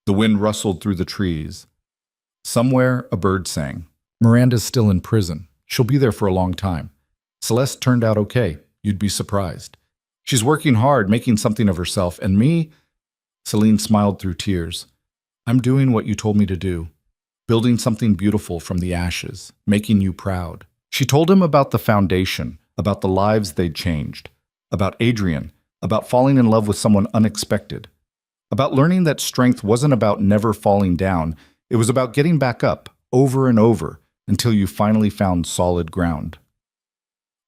S1: The wind rustled through the trees. Somewhere, a bird sang. "Miranda's still in prison. She'll be there for a long time. Celeste turned out okay. You'd be surprised. She's working hard, making something of herself, and me?" Selene smiled through tears. "I'm doing what you told me to do. Building something beautiful from the ashes, making you proud." She told him about the foundation, about the lives they'd changed, about Adrian, about falling in love with someone unexpected, about learning that strength wasn't about never falling down, it was about getting back up, over and over, until you finally found solid ground.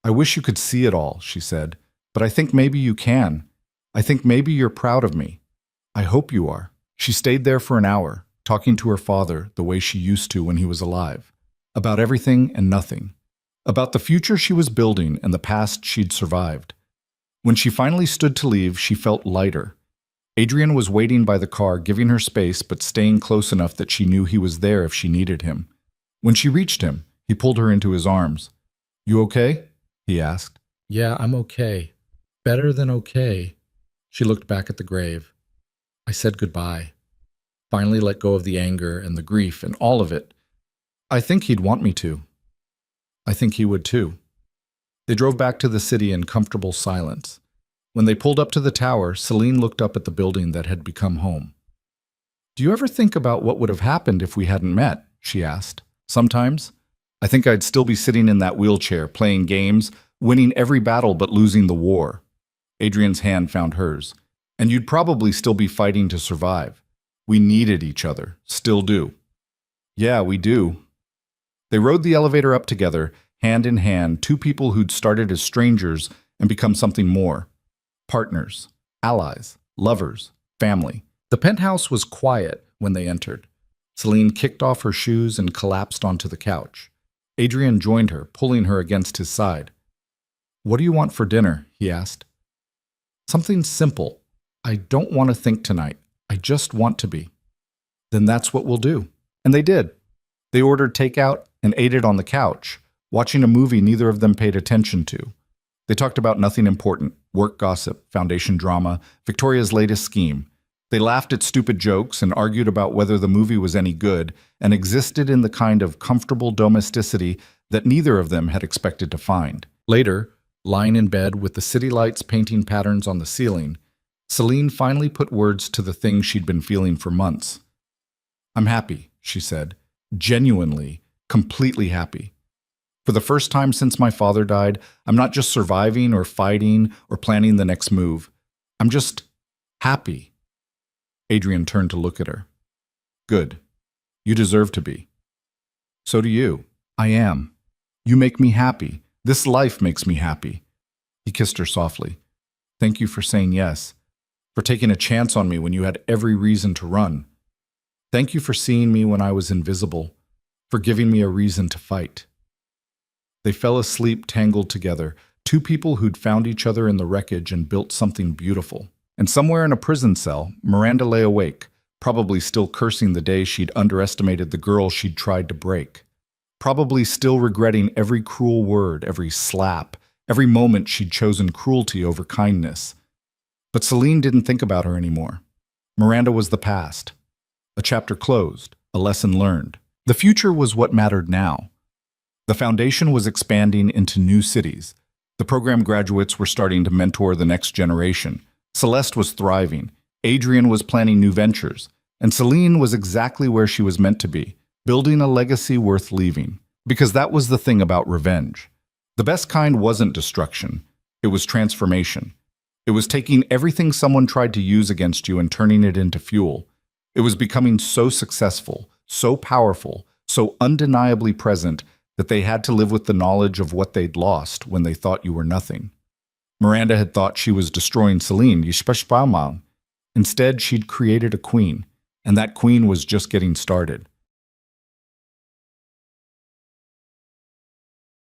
S1: "I wish you could see it all," she said, "but I think maybe you can. I think maybe you're proud of me. I hope you are." She stayed there for an hour, talking to her father the way she used to when he was alive, about everything and nothing, about the future she was building and the past she'd survived. When she finally stood to leave, she felt lighter. Adrian was waiting by the car, giving her space but staying close enough that she knew he was there if she needed him. When she reached him, he pulled her into his arms. "You okay?" he asked. "Yeah, I'm okay. Better than okay." She looked back at the grave. "I said goodbye. Finally let go of the anger and the grief and all of it. I think he'd want me to. I think he would too." They drove back to the city in comfortable silence. When they pulled up to the tower, Selene looked up at the building that had become home. "Do you ever think about what would have happened if we hadn't met?" she asked. "Sometimes. I think I'd still be sitting in that wheelchair, playing games, winning every battle but losing the war." Adrian's hand found hers. "And you'd probably still be fighting to survive. We needed each other. Still do." "Yeah, we do." They rode the elevator up together, hand in hand, two people who'd started as strangers and become something more. Partners, allies, lovers, family. The penthouse was quiet when they entered. Selene kicked off her shoes and collapsed onto the couch. Adrian joined her, pulling her against his side. "What do you want for dinner?" he asked. "Something simple. I don't want to think tonight. I just want to be." "Then that's what we'll do." And they did. They ordered takeout and ate it on the couch, watching a movie neither of them paid attention to. They talked about nothing important, work gossip, foundation drama, Victoria's latest scheme. They laughed at stupid jokes and argued about whether the movie was any good, and existed in the kind of comfortable domesticity that neither of them had expected to find. Later, lying in bed with the city lights painting patterns on the ceiling, Selene finally put words to the things she'd been feeling for months. "I'm happy," she said. "Genuinely, completely happy. For the first time since my father died, I'm not just surviving or fighting or planning the next move. I'm just happy." Adrian turned to look at her. "Good. You deserve to be." "So do you." "I am. You make me happy. This life makes me happy." He kissed her softly. "Thank you for saying yes, for taking a chance on me when you had every reason to run. Thank you for seeing me when I was invisible, for giving me a reason to fight." They fell asleep tangled together, two people who'd found each other in the wreckage and built something beautiful. And somewhere in a prison cell, Miranda lay awake, probably still cursing the day she'd underestimated the girl she'd tried to break. Probably still regretting every cruel word, every slap, every moment she'd chosen cruelty over kindness. But Selene didn't think about her anymore. Miranda was the past. A chapter closed, a lesson learned. The future was what mattered now. The foundation was expanding into new cities. The program graduates were starting to mentor the next generation. Celeste was thriving, Adrian was planning new ventures, and Selene was exactly where she was meant to be, building a legacy worth leaving. Because that was the thing about revenge. The best kind wasn't destruction, it was transformation. It was taking everything someone tried to use against you and turning it into fuel. It was becoming so successful, so powerful, so undeniably present that they had to live with the knowledge of what they'd lost when they thought you were nothing. Miranda had thought she was destroying Selene. Instead, she'd created a queen, and that queen was just getting started.